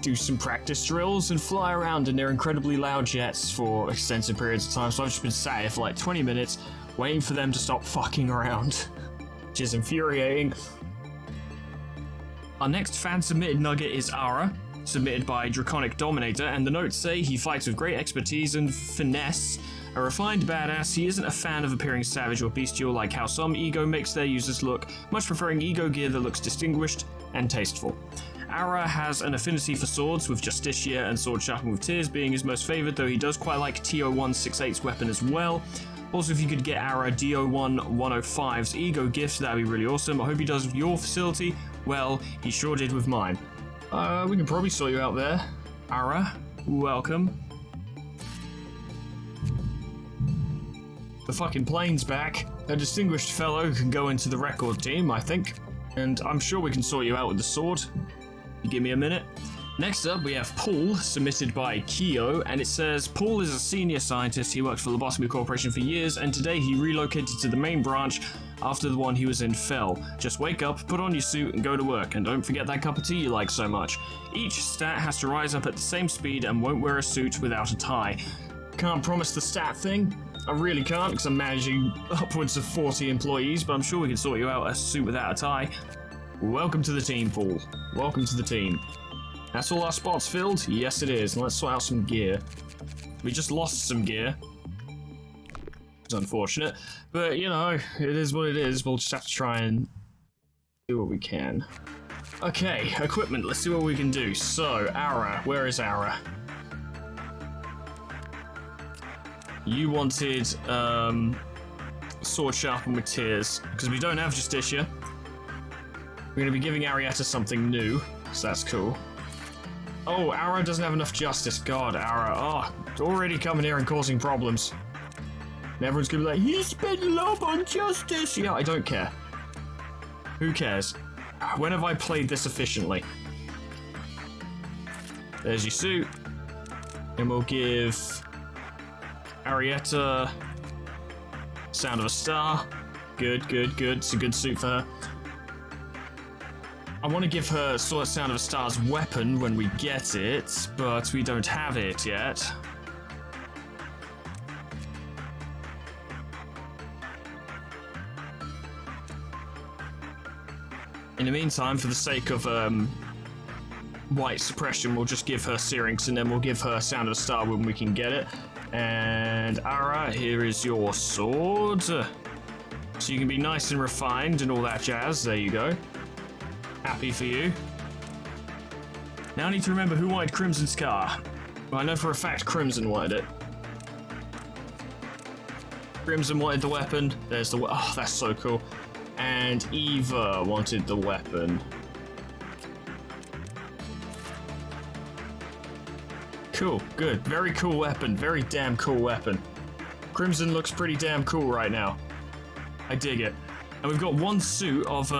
do some practice drills and fly around in their incredibly loud jets for extensive periods of time, so I've just been sat here for like 20 minutes waiting for them to stop fucking around, which is infuriating. Our next fan-submitted nugget is Ara, submitted by Draconic Dominator, and the notes say he fights with great expertise and finesse. A refined badass, he isn't a fan of appearing savage or bestial like how some ego makes their users look, much preferring ego gear that looks distinguished and tasteful. Ara has an affinity for swords, with Justicia and Sword Sharpened with Tears being his most favoured, though he does quite like TO168's weapon as well. Also, if you could get Ara DO1 105's ego gift, that'd be really awesome. I hope he does with your facility. Well, he sure did with mine. We can probably sort you out there. Ara, welcome. The fucking plane's back. A distinguished fellow can go into the record team, I think. And I'm sure we can sort you out with the sword. You give me a minute. Next up, we have Paul, submitted by Keo, and it says, Paul is a senior scientist. He worked for Lobotomy Corporation for years, and today he relocated to the main branch after the one he was in fell. Just wake up, put on your suit, and go to work, and don't forget that cup of tea you like so much. Each stat has to rise up at the same speed and won't wear a suit without a tie. Can't promise the stat thing. I really can't, because I'm managing upwards of 40 employees, but I'm sure we can sort you out a suit without a tie. Welcome to the team, Paul. Welcome to the team. That's all our spots filled? Yes, it is. Let's sort out some gear. We just lost some gear. It's unfortunate. But, you know, it is what it is. We'll just have to try and do what we can. Okay, equipment. Let's see what we can do. So, Ara. Where is Ara? You wanted, Sword Sharpened with Tears. Because we don't have Justicia. We're going to be giving Arietta something new. So that's cool. Oh, Ara doesn't have enough justice. God, Ara. Oh, already coming here and causing problems. And everyone's gonna be like, he spent love on justice. Yeah, I don't care. Who cares? When have I played this efficiently? There's your suit. And we'll give Arietta Sound of a Star. Good, good, good. It's a good suit for her. I want to give her Sound of a Star's weapon when we get it, but we don't have it yet. In the meantime, for the sake of white suppression, we'll just give her Syrinx, and then we'll give her Sound of a Star when we can get it. And Ara, here is your sword. So you can be nice and refined and all that jazz. There you go. Happy for you. Now I need to remember who wanted Crimson Scar. Well, I know for a fact Crimson wanted it. Crimson wanted the weapon. There's the... Oh, that's so cool. And Eva wanted the weapon. Cool, good. Very cool weapon. Very damn cool weapon. Crimson looks pretty damn cool right now. I dig it. And we've got one suit of,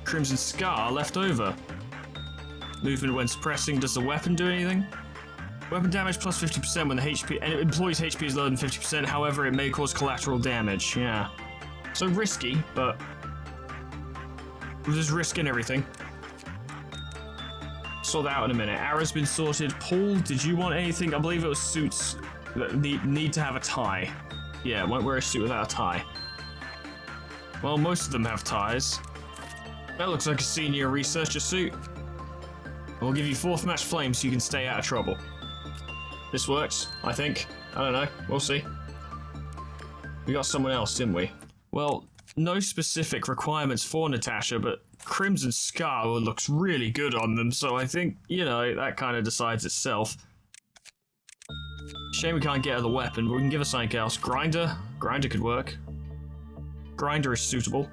Crimson Scar left over. Movement when suppressing. Does the weapon do anything? Weapon damage plus 50% when the HP... And employee's HP is lower than 50%, however, it may cause collateral damage. Yeah. So risky, but... There's risk in everything. Sort that out in a minute. Ara's been sorted. Paul, did you want anything? I believe it was suits that need to have a tie. Yeah, won't wear a suit without a tie. Well, most of them have ties. That looks like a senior researcher suit. We'll give you 4th match flame so you can stay out of trouble. This works, I think. I don't know. We'll see. We got someone else, didn't we? Well, no specific requirements for Natasha, but Crimson Scar looks really good on them, so I think, you know, that kind of decides itself. Shame we can't get her the weapon, but we can give her something else. Grinder? Grinder could work. Grinder is suitable.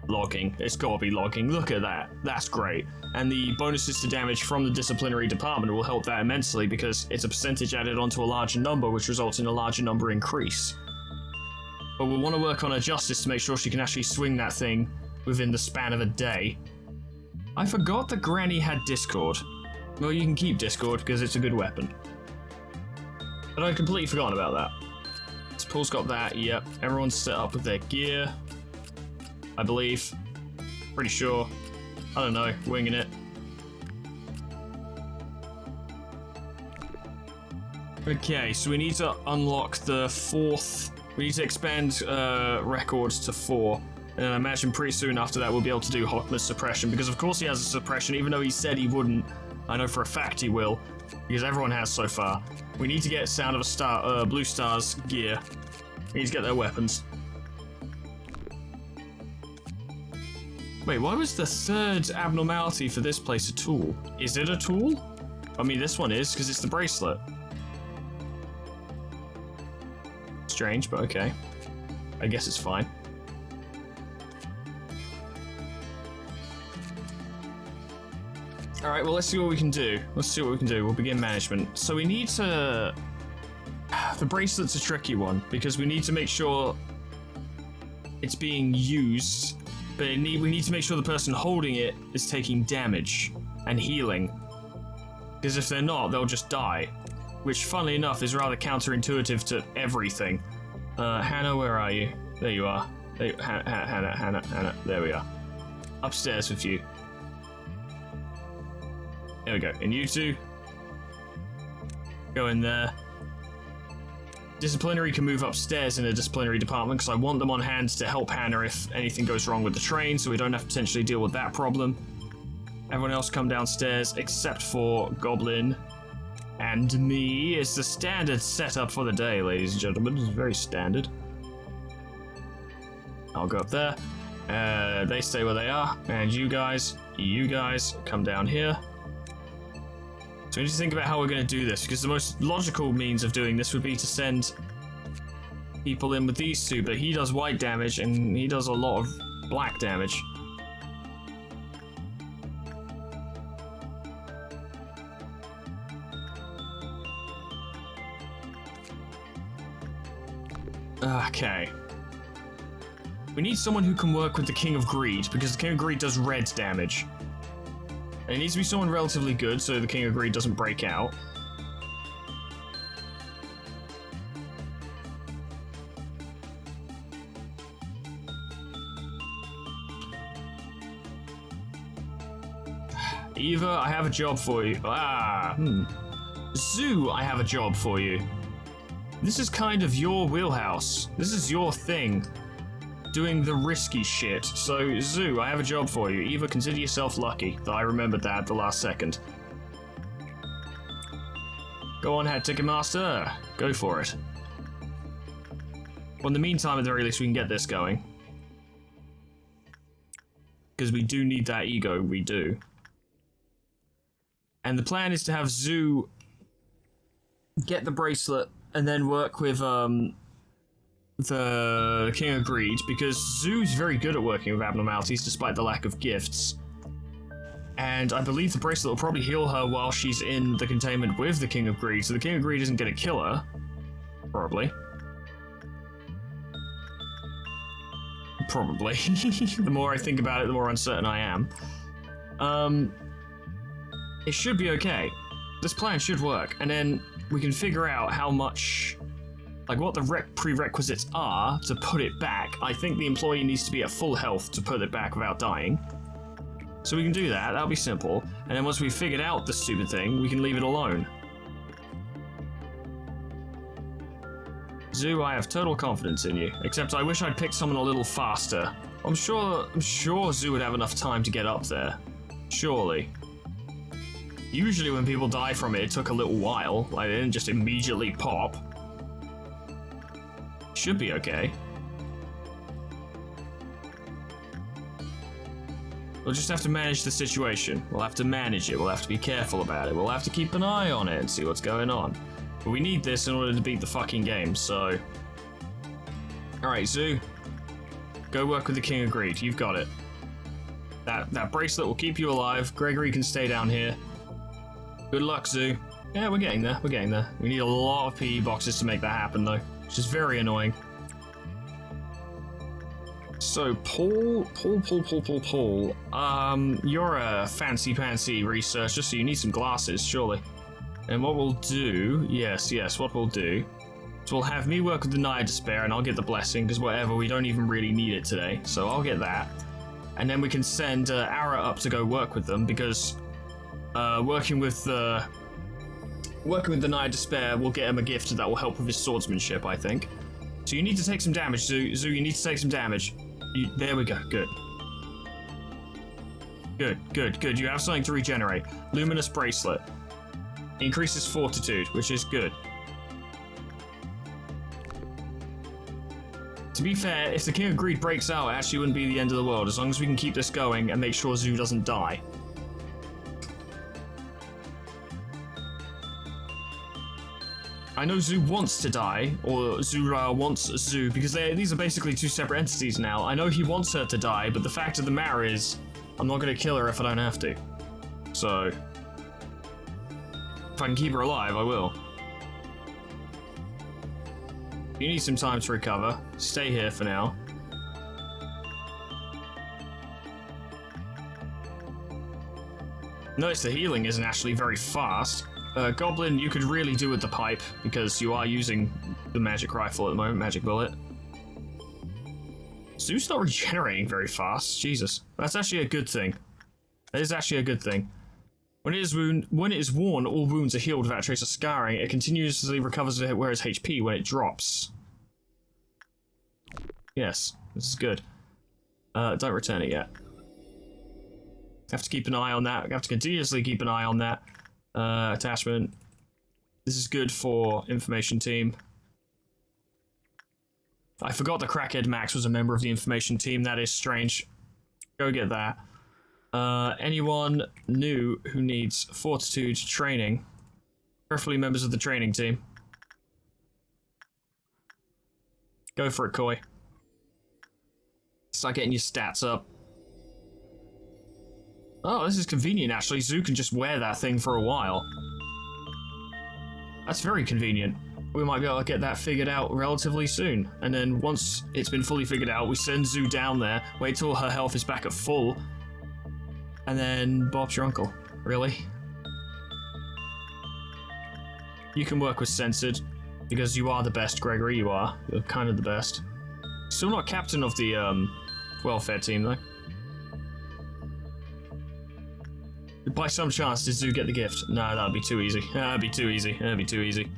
Logging. It's gotta be logging. Look at that. That's great. And the bonuses to damage from the disciplinary department will help that immensely because it's a percentage added onto a larger number, which results in a larger number increase. But we'll want to work on her justice to make sure she can actually swing that thing within the span of a day. I forgot that Granny had Discord. Well, you can keep Discord because it's a good weapon. But I'd completely forgotten about that. So Paul's got that, yep. Everyone's set up with their gear. I believe. Pretty sure. I don't know, winging it. Okay, so we need to unlock the 4th. We need to expand records to 4. And I imagine pretty soon after that we'll be able to do Hockman's suppression, because of course he has a suppression, even though he said he wouldn't. I know for a fact he will, because everyone has so far. We need to get Sound of a Star, Blue Star's gear. We need to get their weapons. Wait, why was the 3rd abnormality for this place a tool? Is it a tool? I mean, this one is, because it's the bracelet. Strange, but okay. I guess it's fine. Alright, well, let's see what we can do. Let's see what we can do. We'll begin management. So we need to... The bracelet's a tricky one, because we need to make sure it's being used, but we need to make sure the person holding it is taking damage and healing. Because if they're not, they'll just die. Which, funnily enough, is rather counterintuitive to everything. Hannah, where are you? There you are. There, Hannah. There we are. Upstairs with you. There we go. And you two, go in there. Disciplinary can move upstairs in the disciplinary department because I want them on hand to help Hannah if anything goes wrong with the train, so we don't have to potentially deal with that problem. Everyone else come downstairs except for Goblin and me. It's the standard setup for the day, ladies and gentlemen. It's very standard. I'll go up there. They stay where they are, and you guys come down here. So we need to think about how we're going to do this, because the most logical means of doing this would be to send people in with these two, but he does white damage and he does a lot of black damage. Okay. We need someone who can work with the King of Greed, because the King of Greed does red damage. And it needs to be someone relatively good so the King of Greed doesn't break out. Eva, I have a job for you. Zoo, I have a job for you. This is kind of your wheelhouse. This is your thing. Doing the risky shit. So, Zoo, I have a job for you. Eva, consider yourself lucky that I remembered that at the last second. Go on ahead, Ticketmaster. Go for it. Well, in the meantime, at the very least, we can get this going. Because we do need that ego, we do. And the plan is to have Zoo get the bracelet and then work with, the King of Greed, because Zoo's very good at working with abnormalities despite the lack of gifts. And I believe the bracelet will probably heal her while she's in the containment with the King of Greed, so the King of Greed isn't going to kill her. Probably. Probably. The more I think about it, the more uncertain I am. It should be okay. This plan should work, and then we can figure out how much... like what the prerequisites are to put it back. I think the employee needs to be at full health to put it back without dying. So we can do that, that'll be simple. And then once we've figured out the stupid thing, we can leave it alone. Zoo, I have total confidence in you. Except I wish I'd picked someone a little faster. I'm sure Zoo would have enough time to get up there. Surely. Usually when people die from it took a little while. Like, they didn't just immediately pop. Should be okay. We'll just have to manage the situation. We'll have to manage it. We'll have to be careful about it. We'll have to keep an eye on it and see what's going on. But we need this in order to beat the fucking game, so... Alright, Zoo. Go work with the King of Greed. You've got it. That bracelet will keep you alive. Gregory can stay down here. Good luck, Zoo. Yeah, we're getting there. We're getting there. We need a lot of PE boxes to make that happen, though. Which is very annoying. So, Paul. You're a fancy researcher, so you need some glasses, surely. And what we'll do, yes, what we'll do, is we'll have me work with the Night of Despair, and I'll get the Blessing, because whatever, we don't even really need it today, so I'll get that. And then we can send Ara up to go work with them, because working with the Night of Despair will get him a gift that will help with his swordsmanship, I think. So you need to take some damage, Zoo. Zoo, you need to take some damage. There we go, good. Good. You have something to regenerate. Luminous Bracelet. Increases Fortitude, which is good. To be fair, if the King of Greed breaks out, it actually wouldn't be the end of the world, as long as we can keep this going and make sure Zoo doesn't die. I know Zoo wants to die, or Zura wants Zoo, because these are basically two separate entities now. I know he wants her to die, but the fact of the matter is, I'm not going to kill her if I don't have to. So, if I can keep her alive, I will. You need some time to recover. Stay here for now. Notice the healing isn't actually very fast. Goblin, you could really do with the pipe, because you are using the magic rifle at the moment, magic bullet. Zoo's not regenerating very fast. Jesus. That's actually a good thing. That is actually a good thing. When it is worn, all wounds are healed without a trace of scarring. It continuously recovers where its HP when it drops. Yes, this is good. Don't return it yet. Have to keep an eye on that. Have to continuously keep an eye on that. Attachment. This is good for information team. I forgot that Crackhead Max was a member of the information team. That is strange. Go get that. Anyone new who needs fortitude training, preferably members of the training team. Go for it, Koi. Start getting your stats up. Oh, this is convenient, actually. Zoo can just wear that thing for a while. That's very convenient. We might be able to get that figured out relatively soon. And then once it's been fully figured out, we send Zoo down there, wait till her health is back at full, and then Bob's your uncle. Really? You can work with Censored, because you are the best, Gregory, you are. You're kind of the best. Still not captain of the, welfare team, though. By some chance, did Zoo get the gift? No, that'd be too easy. That'd be too easy. That'd be too easy.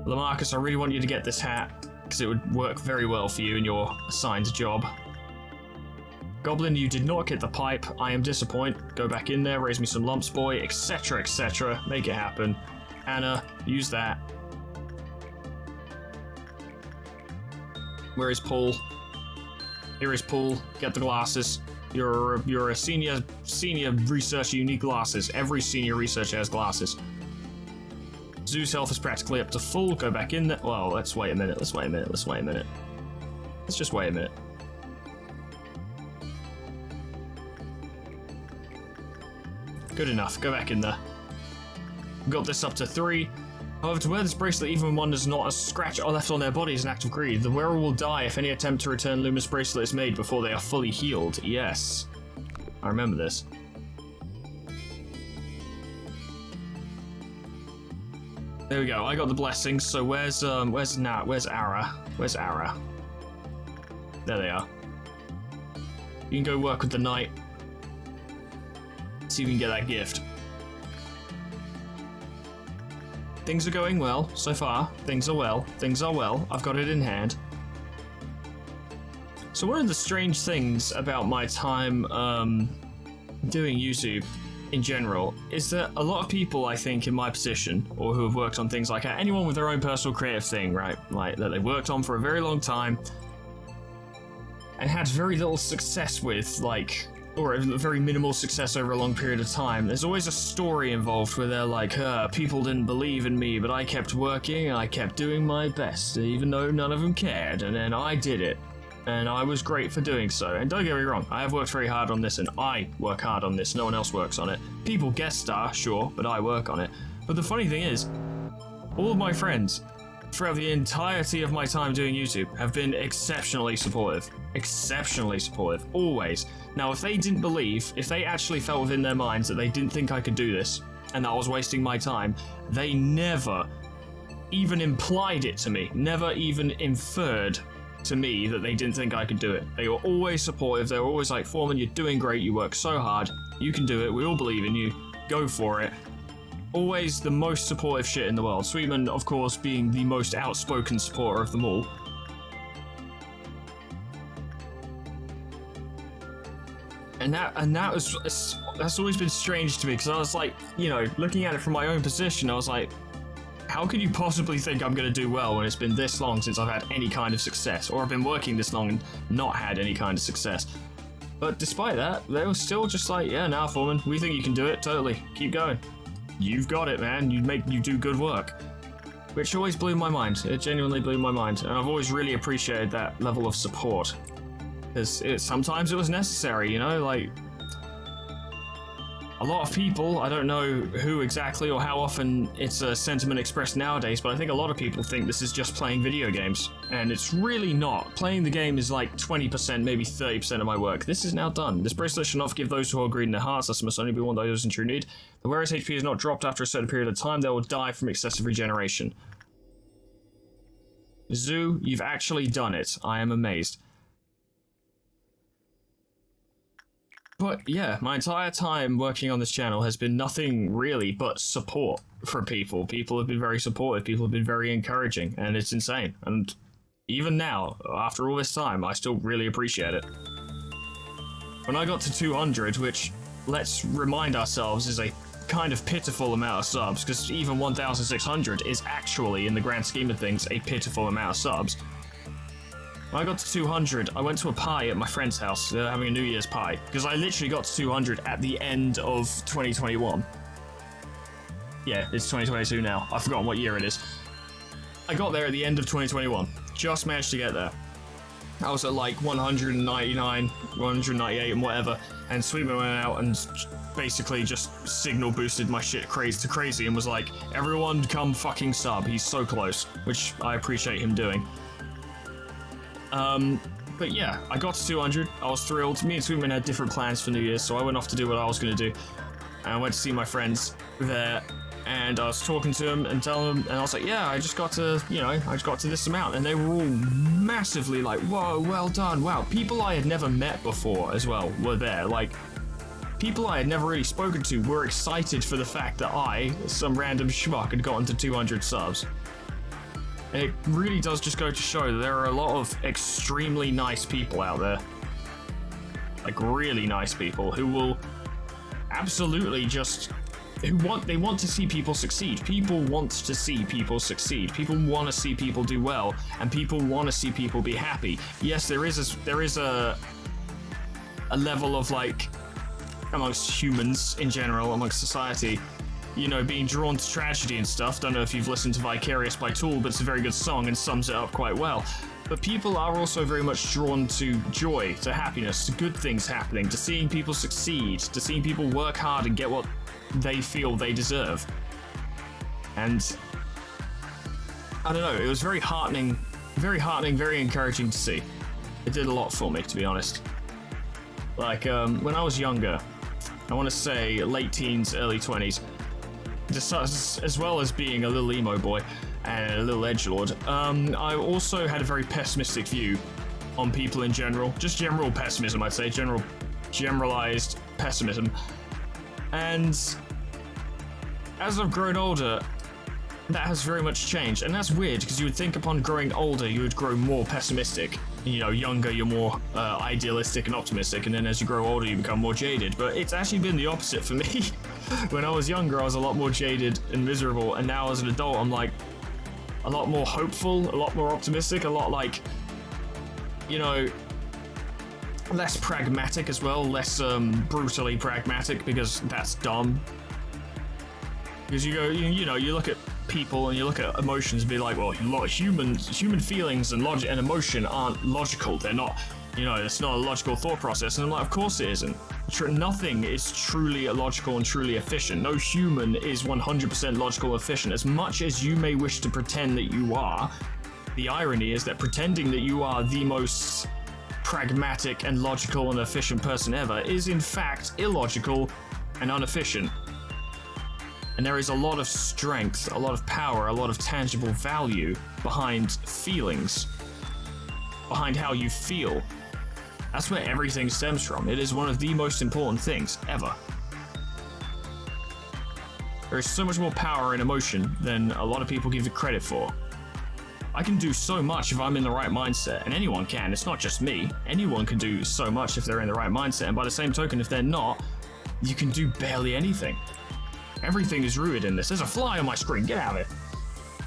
Lamarcus, I really want you to get this hat, because it would work very well for you in your assigned job. Goblin, you did not get the pipe. I am disappointed. Go back in there, raise me some lumps, boy, etc., etc. Make it happen. Anna, use that. Where is Paul? Here is Paul. Get the glasses. You're a senior researcher. You need glasses. Every senior researcher has glasses. Zoo's health is practically up to full. Go back in there. Well, let's wait a minute. Let's wait a minute. Let's wait a minute. Let's just wait a minute. Good enough. Go back in there. Got this up to 3. However, to wear this bracelet, even when one does not a scratch left on their body, is an act of greed. The wearer will die if any attempt to return Luminous Bracelet is made before they are fully healed. Yes. I remember this. There we go. I got the blessings. So where's Ara? Where's Ara? There they are. You can go work with the knight. See if you can get that gift. Things are going well so far. Things are well. Things are well. I've got it in hand. So one of the strange things about my time doing YouTube in general is that a lot of people, I think, in my position, or who have worked on things like that, anyone with their own personal creative thing, right, like that they worked on for a very long time and had very little success with, like or a very minimal success over a long period of time, there's always a story involved where they're like, people didn't believe in me, but I kept working, I kept doing my best, even though none of them cared, and then I did it. And I was great for doing so. And don't get me wrong, I have worked very hard on this, and I work hard on this, no one else works on it. People guest star, sure, but I work on it. But the funny thing is, all of my friends, throughout the entirety of my time doing YouTube, have been exceptionally supportive. Exceptionally supportive, always. Now, if they didn't believe, if they actually felt within their minds that they didn't think I could do this, and that I was wasting my time, they never even implied it to me, never even inferred to me that they didn't think I could do it. They were always supportive, they were always like, Foreman, you're doing great, you work so hard, you can do it, we all believe in you, go for it. Always the most supportive shit in the world. Sweetman, of course, being the most outspoken supporter of them all. And that's always been strange to me, because I was like, you know, looking at it from my own position, I was like, how could you possibly think I'm going to do well when it's been this long since I've had any kind of success, or I've been working this long and not had any kind of success? But despite that, they were still just like, yeah, nah, Foreman, we think you can do it, totally, keep going. You've got it, man, you do good work. Which always blew my mind, it genuinely blew my mind, and I've always really appreciated that level of support. Because sometimes it was necessary, you know, like, a lot of people, I don't know who exactly or how often it's a sentiment expressed nowadays, but I think a lot of people think this is just playing video games, and it's really not. Playing the game is like 20%, maybe 30% of my work. This is now done. This bracelet should not give those who are greedy in their hearts, thus must only be worn by those in true need. The wearer's HP is not dropped after a certain period of time, they will die from excessive regeneration. Zoo, you've actually done it. I am amazed. But yeah, my entire time working on this channel has been nothing really but support from people. People have been very supportive, people have been very encouraging, and it's insane. And even now, after all this time, I still really appreciate it. When I got to 200, which, let's remind ourselves, is a kind of pitiful amount of subs, because even 1,600 is actually, in the grand scheme of things, a pitiful amount of subs. When I got to 200, I went to a pie at my friend's house. They're having a New Year's pie, because I literally got to 200 at the end of 2021. Yeah, it's 2022 now. I've forgotten what year it is. I got there at the end of 2021. Just managed to get there. I was at like 199, 198 and whatever, and Sweetman went out and basically just signal boosted my shit crazy and was like, everyone come fucking sub, he's so close, which I appreciate him doing. But yeah, I got to 200, I was thrilled. Me and Sweetman had different plans for New Year's, so I went off to do what I was going to do. And I went to see my friends there, and I was talking to them and telling them, and I was like, yeah, I just got to, you know, I just got to this amount. And they were all massively like, whoa, well done, wow. People I had never met before as well were there. Like, people I had never really spoken to were excited for the fact that I, some random schmuck, had gotten to 200 subs. It really does just go to show that there are a lot of extremely nice people out there. Like, really nice people who will absolutely just... they want to see people succeed. People want to see people succeed. People want to see people do well, and people want to see people be happy. Yes, there is a level of, like, amongst humans in general, amongst society, you know, being drawn to tragedy and stuff. Don't know if you've listened to Vicarious by Tool, but it's a very good song and sums it up quite well. But people are also very much drawn to joy, to happiness, to good things happening, to seeing people succeed, to seeing people work hard and get what they feel they deserve. And I don't know, it was very heartening, very encouraging to see. It did a lot for me, to be honest. Like, when I was younger, I want to say late teens, early 20s, as well as being a little emo boy and a little edgelord, I also had a very pessimistic view on people in general. Just general pessimism, I'd say. Generalized pessimism. And as I've grown older, that has very much changed. And that's weird, because you would think upon growing older, you would grow more pessimistic. You know, younger, you're more idealistic and optimistic, and then as you grow older, you become more jaded. But it's actually been the opposite for me. When I was younger, I was a lot more jaded and miserable, and now as an adult, I'm like a lot more hopeful, a lot more optimistic, a lot like, you know, less pragmatic as well, less brutally pragmatic, because that's dumb. Because you go, you know, you look at people and you look at emotions and be like, well, human feelings and logic and emotion aren't logical. They're not, you know, it's not a logical thought process. And I'm like, of course it isn't. Nothing is truly logical and truly efficient. No human is 100% logical and efficient. As much as you may wish to pretend that you are, the irony is that pretending that you are the most pragmatic and logical and efficient person ever is in fact illogical and inefficient. And there is a lot of strength, a lot of power, a lot of tangible value behind feelings, behind how you feel. That's where everything stems from. It is one of the most important things ever. There is so much more power in emotion than a lot of people give it credit for. I can do so much if I'm in the right mindset, and anyone can. It's not just me. Anyone can do so much if they're in the right mindset, and by the same token, if they're not, you can do barely anything. Everything is rooted in this. There's a fly on my screen, get out of it.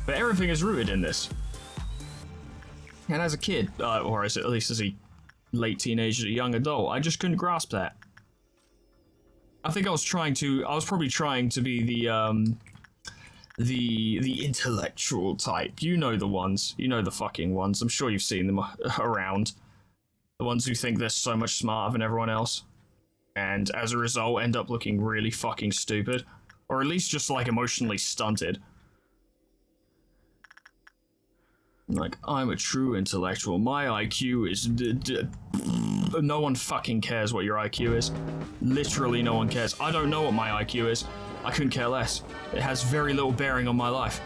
But everything is rooted in this. And as a kid, or at least as a late teenager, young adult, I just couldn't grasp that. I think I was probably trying to be the intellectual type. You know the ones. You know the fucking ones. I'm sure you've seen them around. The ones who think they're so much smarter than everyone else. And as a result, end up looking really fucking stupid. Or at least just, like, emotionally stunted. Like, I'm a true intellectual. My IQ is... No one fucking cares what your IQ is. Literally no one cares. I don't know what my IQ is. I couldn't care less. It has very little bearing on my life.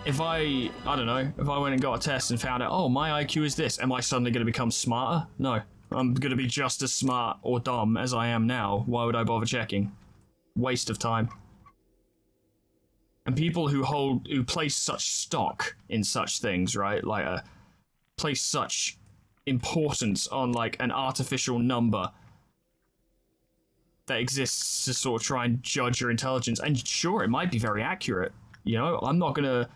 If I don't know, if I went and got a test and found out, oh, my IQ is this, am I suddenly going to become smarter? No. I'm going to be just as smart or dumb as I am now. Why would I bother checking? Waste of time. And people who place such stock in such things, right? Like, place such importance on, like, an artificial number that exists to sort of try and judge your intelligence. And sure, it might be very accurate. You know, I'm not going to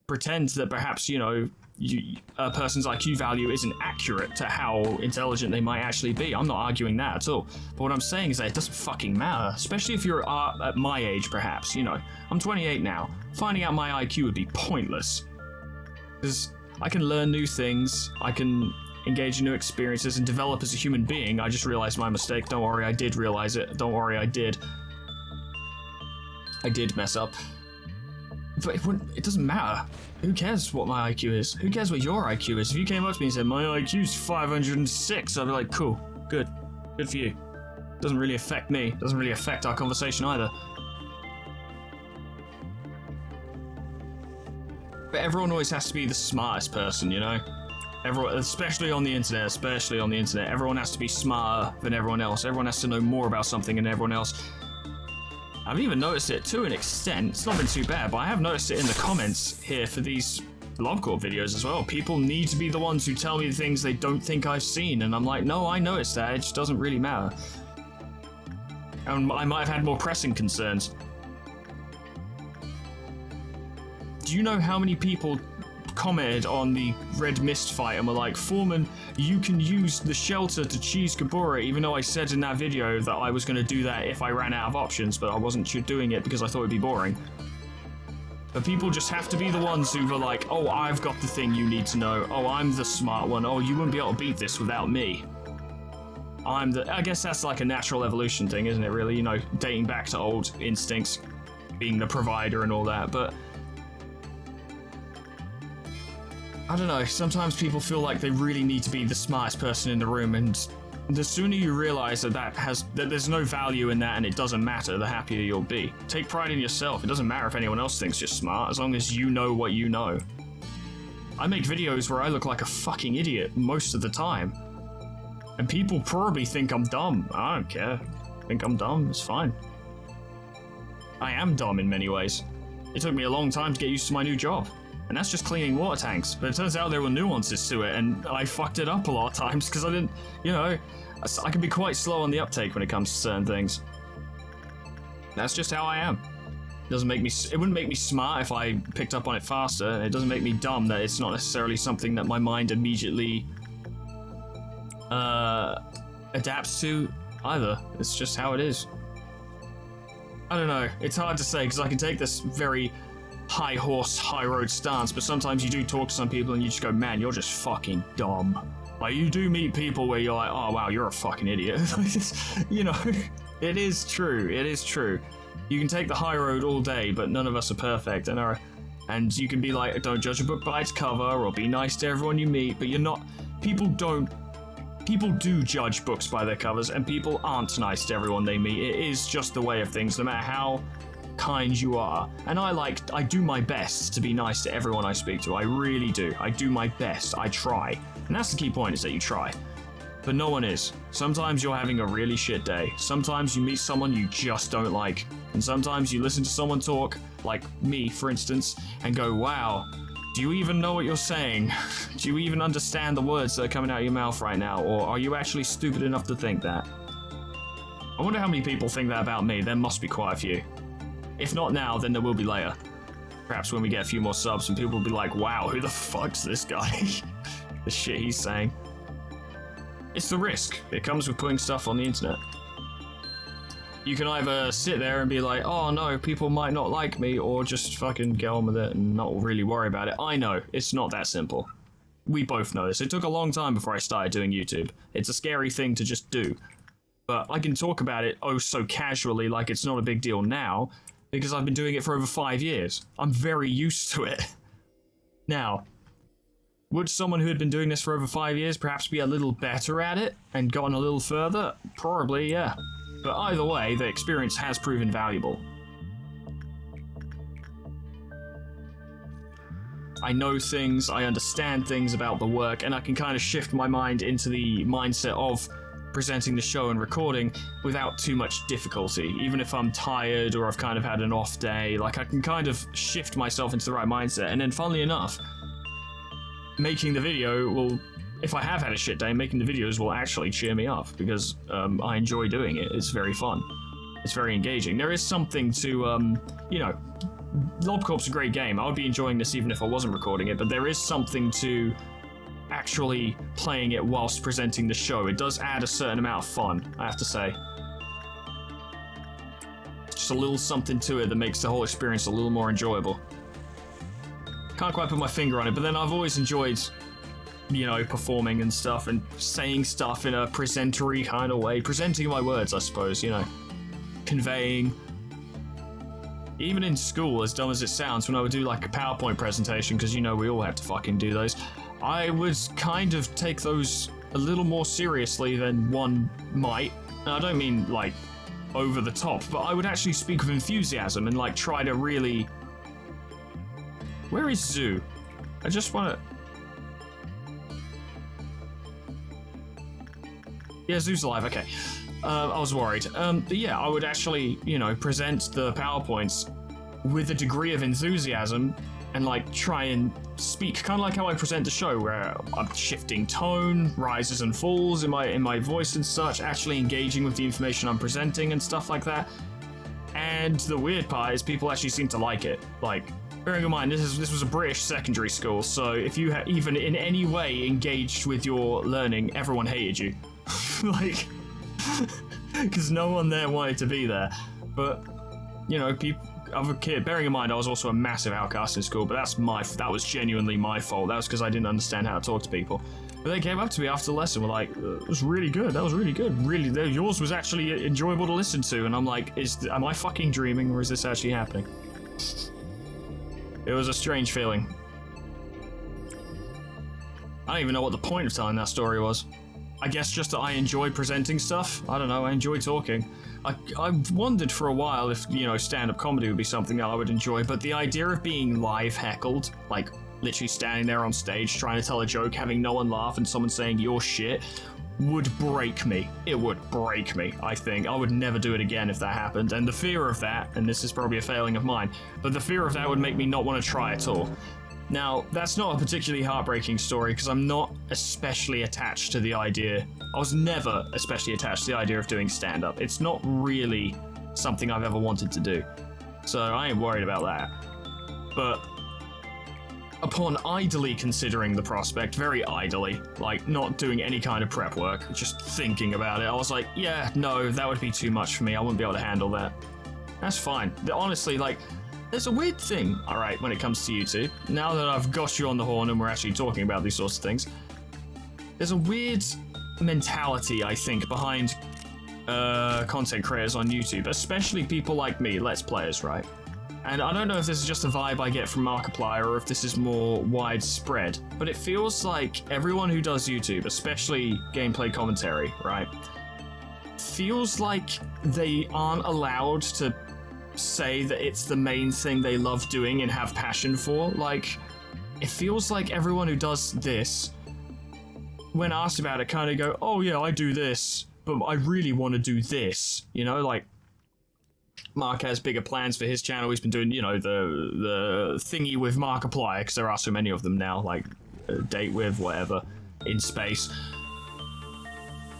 pretend that perhaps, you know, a person's IQ value isn't accurate to how intelligent they might actually be. I'm not arguing that at all. But what I'm saying is that it doesn't fucking matter, especially if you're at my age, perhaps. You know, I'm 28 now. Finding out my IQ would be pointless. Because I can learn new things, I can engage in new experiences and develop as a human being. I just realized my mistake. Don't worry, I did realize it. Don't worry, I did. I did mess up. But it doesn't matter. Who cares what my IQ is? Who cares what your IQ is? If you came up to me and said, my IQ's 506, I'd be like, cool, good for you. Doesn't really affect me. Doesn't really affect our conversation either. But everyone always has to be the smartest person, you know? Everyone, especially on the internet, everyone has to be smarter than everyone else. Everyone has to know more about something than everyone else. I've even noticed it to an extent. It's not been too bad, but I have noticed it in the comments here for these Lobcorp videos as well. People need to be the ones who tell me the things they don't think I've seen, and I'm like, no, I noticed that. It just doesn't really matter. And I might have had more pressing concerns. Do you know how many people commented on the Red Mist fight and were like, Foreman, you can use the shelter to cheese Kabura, even though I said in that video that I was going to do that if I ran out of options, but I wasn't doing it because I thought it'd be boring. But people just have to be the ones who were like, oh, I've got the thing you need to know. Oh, I'm the smart one. Oh, you wouldn't be able to beat this without me. I guess that's like a natural evolution thing, isn't it, really? You know, dating back to old instincts, being the provider and all that, but I don't know, sometimes people feel like they really need to be the smartest person in the room, and the sooner you realize that there's no value in that and it doesn't matter, the happier you'll be. Take pride in yourself. It doesn't matter if anyone else thinks you're smart, as long as you know what you know. I make videos where I look like a fucking idiot most of the time. And people probably think I'm dumb. I don't care. Think I'm dumb, it's fine. I am dumb in many ways. It took me a long time to get used to my new job. And that's just cleaning water tanks. But it turns out there were nuances to it, and I fucked it up a lot of times because I didn't, you know, I can be quite slow on the uptake when it comes to certain things. That's just how I am. It wouldn't make me smart if I picked up on it faster. It doesn't make me dumb that it's not necessarily something that my mind immediately adapts to either. It's just how it is. I don't know. It's hard to say because I can take this very high horse, high road stance, but sometimes you do talk to some people and you just go, man, you're just fucking dumb. Like, you do meet people where you're like, oh, wow, you're a fucking idiot. You know, it is true. It is true. You can take the high road all day, but none of us are perfect. And you can be like, don't judge a book by its cover, or be nice to everyone you meet, but you're not... People do judge books by their covers, and people aren't nice to everyone they meet. It is just the way of things, no matter how kind you are. And I do my best to be nice to everyone I speak to. I really do. I do my best. I try. And that's the key point, is that you try. But no one is. Sometimes you're having a really shit day. Sometimes you meet someone you just don't like. And sometimes you listen to someone talk, like me, for instance, and go, wow, do you even know what you're saying? Do you even understand the words that are coming out of your mouth right now? Or are you actually stupid enough to think that? I wonder how many people think that about me. There must be quite a few. If not now, then there will be later. Perhaps when we get a few more subs and people will be like, wow, who the fuck's this guy? The shit he's saying. It's the risk. It comes with putting stuff on the internet. You can either sit there and be like, oh no, people might not like me, or just fucking get on with it and not really worry about it. I know, it's not that simple. We both know this. It took a long time before I started doing YouTube. It's a scary thing to just do. But I can talk about it oh so casually like it's not a big deal now, because I've been doing it for over 5 years. I'm very used to it. Now, would someone who had been doing this for over 5 years perhaps be a little better at it and gotten a little further? Probably, yeah. But either way, the experience has proven valuable. I know things, I understand things about the work, and I can kind of shift my mind into the mindset of presenting the show and recording without too much difficulty. Even if I'm tired or I've kind of had an off day, like I can kind of shift myself into the right mindset. And then funnily enough, making the video will, if I have had a shit day, making the videos will actually cheer me up because I enjoy doing it. It's very fun. It's very engaging. There is something to, you know, LobCorp's a great game. I would be enjoying this even if I wasn't recording it, but there is something to actually playing it whilst presenting the show. It does add a certain amount of fun, I have to say. Just a little something to it that makes the whole experience a little more enjoyable. Can't quite put my finger on it, but then I've always enjoyed, you know, performing and stuff and saying stuff in a presentery kind of way. Presenting my words, I suppose, you know. Conveying. Even in school, as dumb as it sounds, when I would do like a PowerPoint presentation, because you know we all have to fucking do those, I would kind of take those a little more seriously than one might. And I don't mean like over the top, but I would actually speak with enthusiasm and like try to really... Where is Zoo? I just want to... Yeah, Zoo's alive, okay. I was worried. But yeah, I would actually, you know, present the PowerPoints with a degree of enthusiasm and like try and speak kind of like how I present the show, where I'm shifting tone, rises and falls in my voice and such, actually engaging with the information I'm presenting and stuff like that. And the weird part is people actually seem to like it. Like, bearing in mind, this was a British secondary school, so if you had even in any way engaged with your learning, everyone hated you. Like, because no one there wanted to be there. But, you know, other kid, bearing in mind I was also a massive outcast in school, but that was genuinely my fault. That was because I didn't understand how to talk to people. But they came up to me after the lesson, were like, "It was really good. That was really good. Really, yours was actually enjoyable to listen to." And I'm like, am I fucking dreaming, or is this actually happening? It was a strange feeling. I don't even know what the point of telling that story was. I guess just that I enjoy presenting stuff. I don't know, I enjoy talking. I've wondered for a while if, you know, stand-up comedy would be something that I would enjoy, but the idea of being live heckled, like literally standing there on stage trying to tell a joke, having no one laugh and someone saying you're shit, would break me. It would break me, I think. I would never do it again if that happened. And the fear of that, and this is probably a failing of mine, but the fear of that would make me not want to try at all. Now, that's not a particularly heartbreaking story because I'm not especially attached to the idea. I was never especially attached to the idea of doing stand-up. It's not really something I've ever wanted to do. So I ain't worried about that. But upon idly considering the prospect, very idly, like not doing any kind of prep work, just thinking about it, I was like, yeah, no, that would be too much for me. I wouldn't be able to handle that. That's fine. Honestly, like, there's a weird thing, alright, when it comes to YouTube. Now that I've got you on the horn and we're actually talking about these sorts of things, there's a weird mentality, I think, behind content creators on YouTube, especially people like me, Let's Players, right? And I don't know if this is just a vibe I get from Markiplier or if this is more widespread, but it feels like everyone who does YouTube, especially gameplay commentary, right, feels like they aren't allowed to say that it's the main thing they love doing and have passion for. Like, it feels like everyone who does this, when asked about it, kind of go, oh yeah, I do this, but I really want to do this, you know, like, Mark has bigger plans for his channel. He's been doing, you know, the thingy with Markiplier, because there are so many of them now, like, date with, whatever, in space.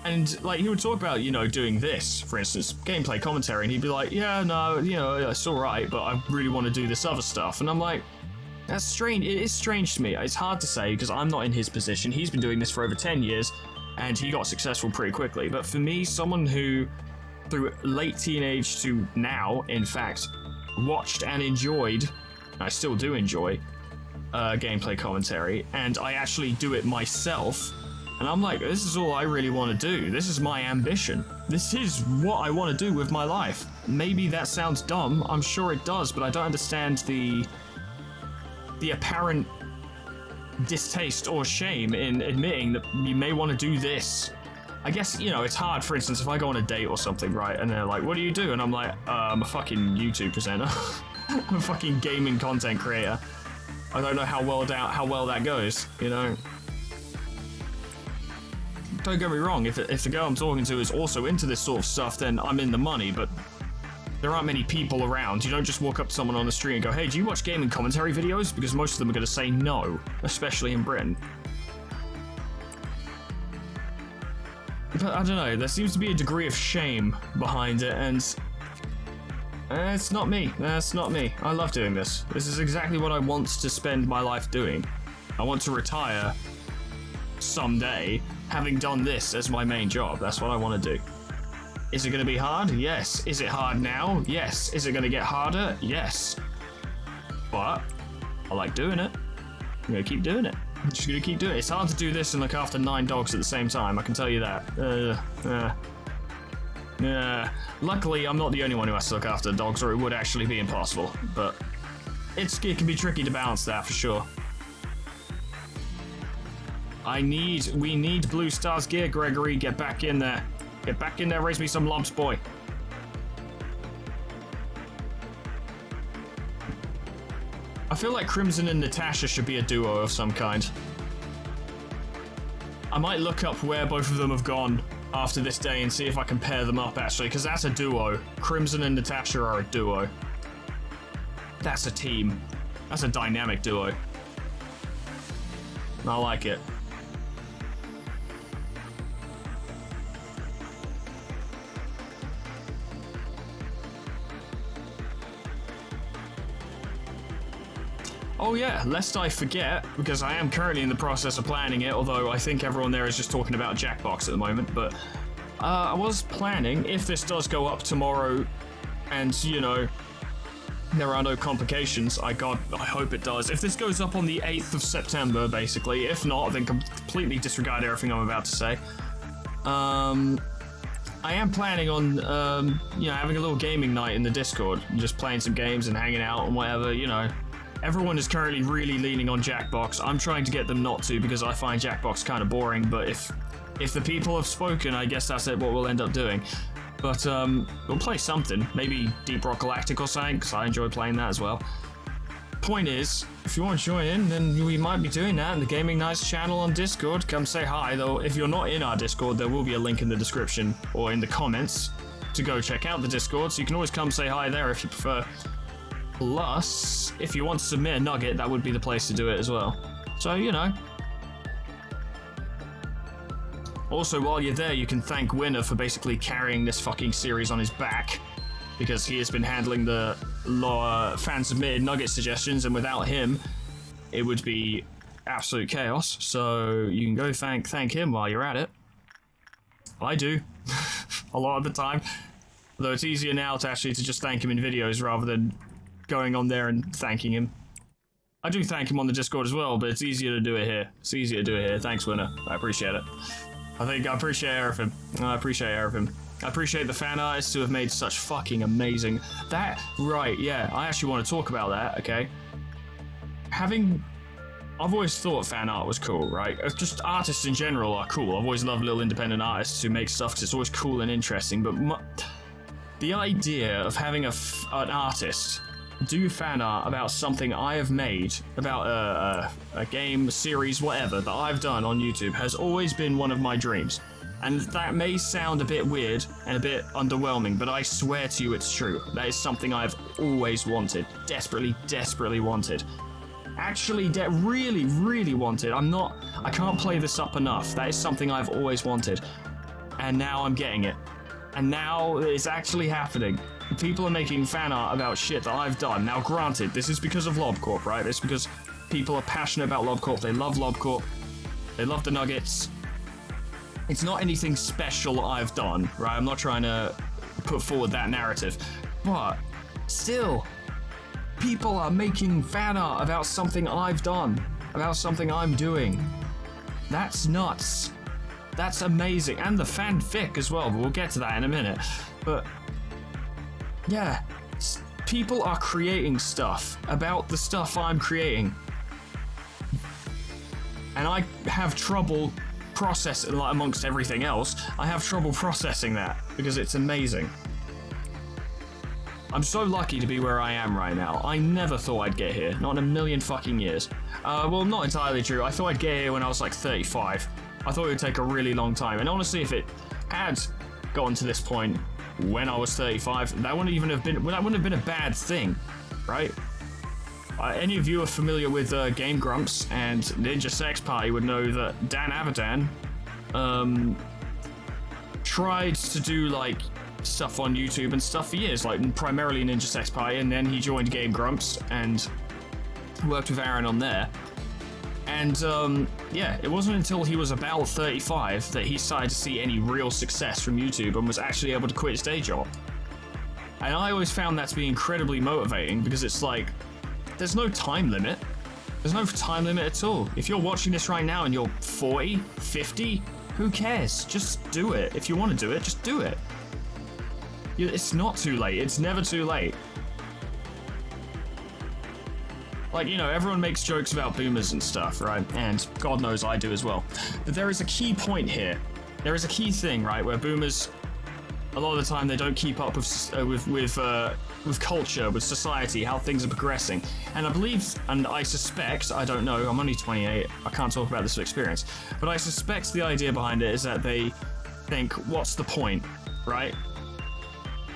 And, like, he would talk about, you know, doing this, for instance, gameplay commentary, and he'd be like, yeah, no, you know, it's alright, but I really want to do this other stuff. And I'm like, that's strange. It is strange to me. It's hard to say, because I'm not in his position. He's been doing this for over 10 years, and he got successful pretty quickly. But for me, someone who, through late teenage to now, in fact, watched and enjoyed, and I still do enjoy, gameplay commentary, and I actually do it myself, and I'm like, this is all I really want to do. This is my ambition. This is what I want to do with my life. Maybe that sounds dumb, I'm sure it does, but I don't understand the apparent distaste or shame in admitting that you may want to do this. I guess, you know, it's hard, for instance, if I go on a date or something, right, and they're like, what do you do? And I'm like, I'm a fucking YouTube presenter. I'm a fucking gaming content creator. I don't know how well that goes, you know? Don't get me wrong, if the girl I'm talking to is also into this sort of stuff, then I'm in the money, but there aren't many people around. You don't just walk up to someone on the street and go, hey, do you watch gaming commentary videos? Because most of them are going to say no, especially in Britain. But I don't know, there seems to be a degree of shame behind it, and it's not me. That's not me. I love doing this. This is exactly what I want to spend my life doing. I want to retire someday, having done this as my main job. That's what I want to do. Is it going to be hard? Yes. Is it hard now? Yes. Is it going to get harder? Yes. But I like doing it. I'm going to keep doing it. I'm just going to keep doing it. It's hard to do this and look after 9 dogs at the same time, I can tell you that. Luckily, I'm not the only one who has to look after dogs, or it would actually be impossible. But it can be tricky to balance that, for sure. We need Blue Star's gear, Gregory. Get back in there. Get back in there, raise me some lumps, boy. I feel like Crimson and Natasha should be a duo of some kind. I might look up where both of them have gone after this day and see if I can pair them up, actually, because that's a duo. Crimson and Natasha are a duo. That's a team. That's a dynamic duo. I like it. Oh yeah, lest I forget, because I am currently in the process of planning it, although I think everyone there is just talking about Jackbox at the moment, but I was planning, if this does go up tomorrow, and, you know, there are no complications, I hope it does. If this goes up on the 8th of September, basically, if not, then completely disregard everything I'm about to say. I am planning on, you know, having a little gaming night in the Discord, just playing some games and hanging out and whatever, you know. Everyone is currently really leaning on Jackbox. I'm trying to get them not to, because I find Jackbox kind of boring, but if the people have spoken, I guess that's what we'll end up doing. But we'll play something, maybe Deep Rock Galactic or something, because I enjoy playing that as well. Point is, if you want to join in, then we might be doing that in the Gaming Nights channel on Discord. Come say hi, though. If you're not in our Discord, there will be a link in the description or in the comments to go check out the Discord, so you can always come say hi there if you prefer. Plus, if you want to submit a nugget, that would be the place to do it as well. So, you know. Also, while you're there, you can thank Winner for basically carrying this fucking series on his back, because he has been handling the fan-submitted nugget suggestions, and without him, it would be absolute chaos. So you can go thank him while you're at it. I do a lot of the time, though it's easier now to just thank him in videos rather than going on there and thanking him. I do thank him on the Discord as well, but it's easier to do it here. It's easier to do it here. Thanks, Winner. I appreciate it. I appreciate everything. I appreciate everything. I appreciate the fan artists who have made such fucking amazing... Right, yeah, I actually want to talk about that, okay? I've always thought fan art was cool, right? Just artists in general are cool. I've always loved little independent artists who make stuff because it's always cool and interesting, but the idea of having an artist do fan art about something I have made, about a game, a series, whatever, that I've done on YouTube has always been one of my dreams. And that may sound a bit weird and a bit underwhelming, but I swear to you it's true. That is something I've always wanted. Desperately, desperately wanted. Actually, really, really wanted. I can't play this up enough. That is something I've always wanted. And now I'm getting it. And now it's actually happening. People are making fan art about shit that I've done. Now, granted, this is because of LobCorp, right? It's because people are passionate about LobCorp. They love LobCorp. They love the Nuggets. It's not anything special I've done, right? I'm not trying to put forward that narrative. But still, people are making fan art about something I've done, about something I'm doing. That's nuts. That's amazing. And the fanfic as well, but we'll get to that in a minute. But yeah, people are creating stuff about the stuff I'm creating. And I have trouble processing, like amongst everything else, I have trouble processing that because it's amazing. I'm so lucky to be where I am right now. I never thought I'd get here, not in a million fucking years. Well, not entirely true. I thought I'd get here when I was like 35. I thought it would take a really long time. And honestly, if it had gotten to this point when I was 35, that wouldn't have been a bad thing, right? Any of you are familiar with Game Grumps and Ninja Sex Party would know that Dan Avidan tried to do like stuff on YouTube and stuff for years, like primarily Ninja Sex Party, and then he joined Game Grumps and worked with Aaron on there. And yeah, it wasn't until he was about 35 that he started to see any real success from YouTube and was actually able to quit his day job. And I always found that to be incredibly motivating because it's like, there's no time limit. There's no time limit at all. If you're watching this right now and you're 40, 50, who cares? Just do it. If you want to do it, just do it. It's not too late. It's never too late. Like, you know, everyone makes jokes about boomers and stuff, right? And God knows I do as well. But there is a key point here. There is a key thing, right, where boomers, a lot of the time, they don't keep up with culture, with society, how things are progressing. And I believe, and I suspect, I don't know, I'm only 28, I can't talk about this with experience, but I suspect the idea behind it is that they think, what's the point, right?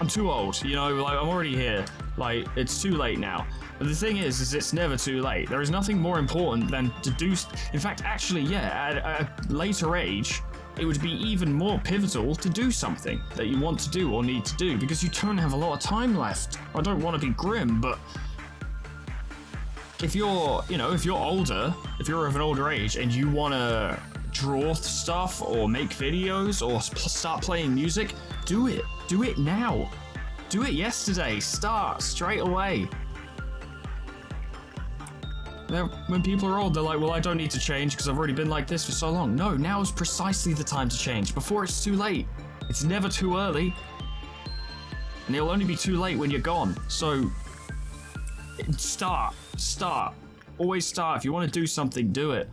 I'm too old, you know, like, I'm already here. Like, it's too late now. But the thing is it's never too late. There is nothing more important than to do... In fact, actually, yeah, at a later age, it would be even more pivotal to do something that you want to do or need to do, because you don't have a lot of time left. I don't want to be grim, but if you're, you know, if you're older, if you're of an older age and you want to draw stuff or make videos or start playing music, do it. Do it now. Do it yesterday. Start straight away. When people are old, they're like, well, I don't need to change because I've already been like this for so long. No, now is precisely the time to change, before it's too late. It's never too early. And it'll only be too late when you're gone. So, start. Always start. If you want to do something, do it.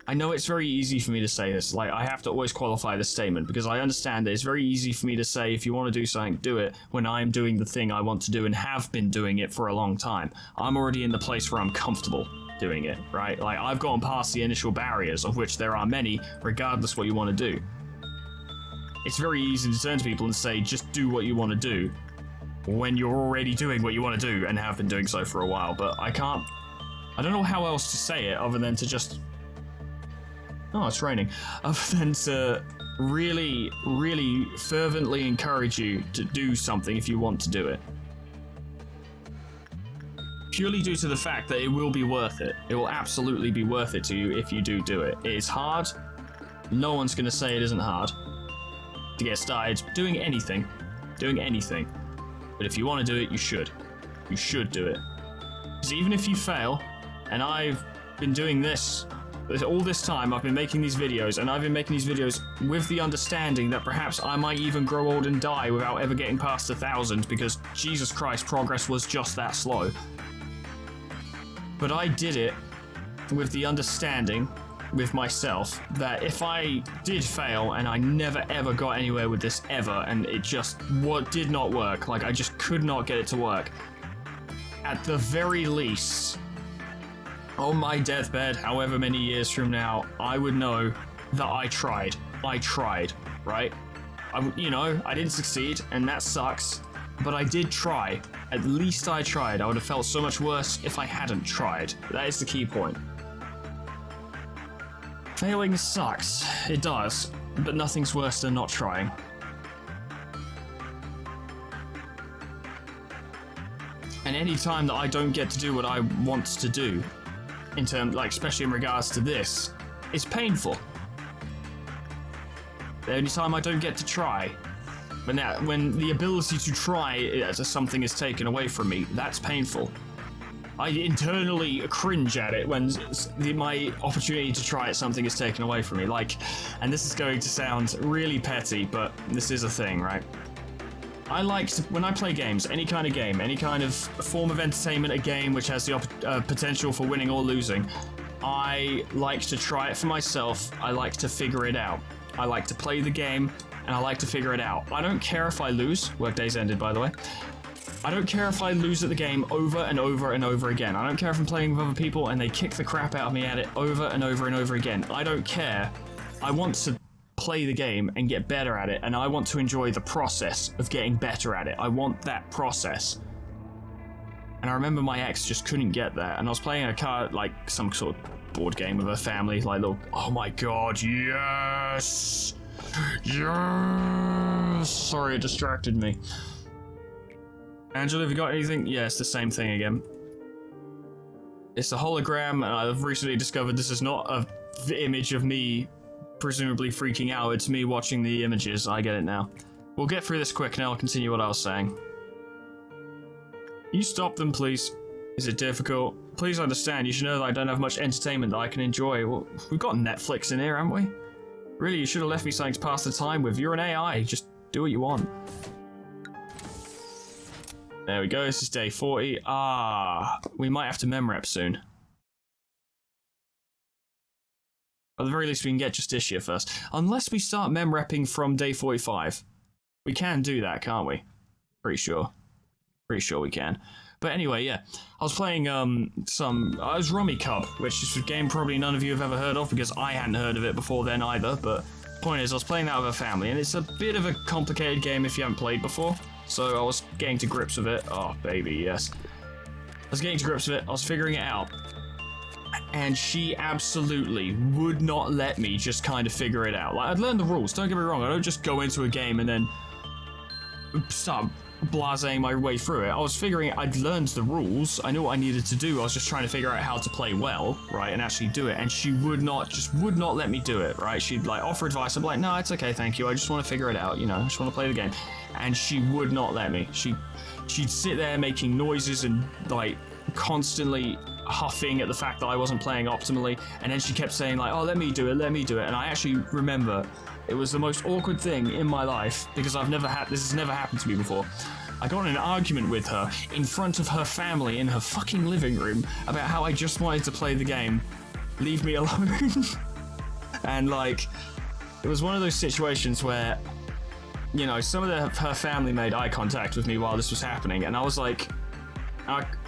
I know it's very easy for me to say this. Like, I have to always qualify this statement because I understand that it's very easy for me to say, if you want to do something, do it, when I'm doing the thing I want to do and have been doing it for a long time. I'm already in the place where I'm comfortable doing it, right? Like, I've gotten past the initial barriers, of which there are many, regardless what you want to do. It's very easy to turn to people and say, just do what you want to do, when you're already doing what you want to do and have been doing so for a while. But I don't know how else to say it other than to just... Oh, it's raining. Other than to really, really fervently encourage you to do something if you want to do it. purely due to the fact that it will be worth it. It will absolutely be worth it to you if you do it. It is hard. No one's going to say it isn't hard to get started doing anything. But if you want to do it, you should. You should do it. Because even if you fail, and I've been doing this all this time, I've been making these videos, and I've been making these videos with the understanding that perhaps I might even grow old and die without ever getting past 1,000, because Jesus Christ, progress was just that slow. But I did it with the understanding with myself that if I did fail and I never ever got anywhere with this ever, and it just did not work, like I just could not get it to work, at the very least, on my deathbed, however many years from now, I would know that I tried. I tried, right? I didn't succeed, and that sucks, but I did try. At least I tried. I would have felt so much worse if I hadn't tried. That is the key point. Failing sucks. It does, but nothing's worse than not trying. And any time that I don't get to do what I want to do, especially in regards to this, it's painful. The only time I don't get to try, when the ability to try something is taken away from me, that's painful. I internally cringe at it when my opportunity to try at something is taken away from me. And this is going to sound really petty, but this is a thing, right? I like to, when I play games, any kind of game, any kind of form of entertainment, a game which has the potential for winning or losing, I like to try it for myself. I like to figure it out. I like to play the game, and I like to figure it out. I don't care if I lose. Workday's ended, by the way. I don't care if I lose at the game over and over and over again. I don't care if I'm playing with other people and they kick the crap out of me at it over and over and over again. I don't care. I want to play the game and get better at it, and I want to enjoy the process of getting better at it. I want that process. And I remember my ex just couldn't get that, and I was playing a card, some sort of board game with her family, oh my god, yes! Yes! Sorry, it distracted me. Angela, have you got anything? Yeah, it's the same thing again. It's a hologram, and I've recently discovered this is not an image of me presumably freaking out. It's me watching the images. I get it now. We'll get through this quick, and I'll continue what I was saying. You stop them, please. Is it difficult? Please understand, you should know that I don't have much entertainment that I can enjoy. Well, we've got Netflix in here, haven't we? Really, you should have left me something to pass the time with. You're an AI. Just do what you want. There we go. This is day 40. We might have to memrep soon. At the very least, we can get Justicia first. Unless we start memrepping from day 45. We can do that, can't we? Pretty sure. Pretty sure we can. But anyway, yeah. I was playing it was Rummy Cub, which is a game probably none of you have ever heard of, because I hadn't heard of it before then either. But the point is, I was playing that with a family, and it's a bit of a complicated game if you haven't played before. So I was getting to grips with it. Oh, baby, yes. I was getting to grips with it. I was figuring it out. And she absolutely would not let me just kind of figure it out. I'd learned the rules, don't get me wrong. I don't just go into a game and then start blasting my way through it. I was figuring I'd learned the rules. I knew what I needed to do. I was just trying to figure out how to play well, right, and actually do it. And she would not let me do it, right? She'd offer advice. I'm like, no, it's okay, thank you. I just want to figure it out, I just want to play the game. And she would not let me. She'd sit there making noises and constantly huffing at the fact that I wasn't playing optimally, and then she kept saying oh, let me do it, and I actually remember it was the most awkward thing in my life, because this has never happened to me before. I got in an argument with her in front of her family in her fucking living room about how I just wanted to play the game. Leave me alone. And it was one of those situations where some of her family made eye contact with me while this was happening, and I was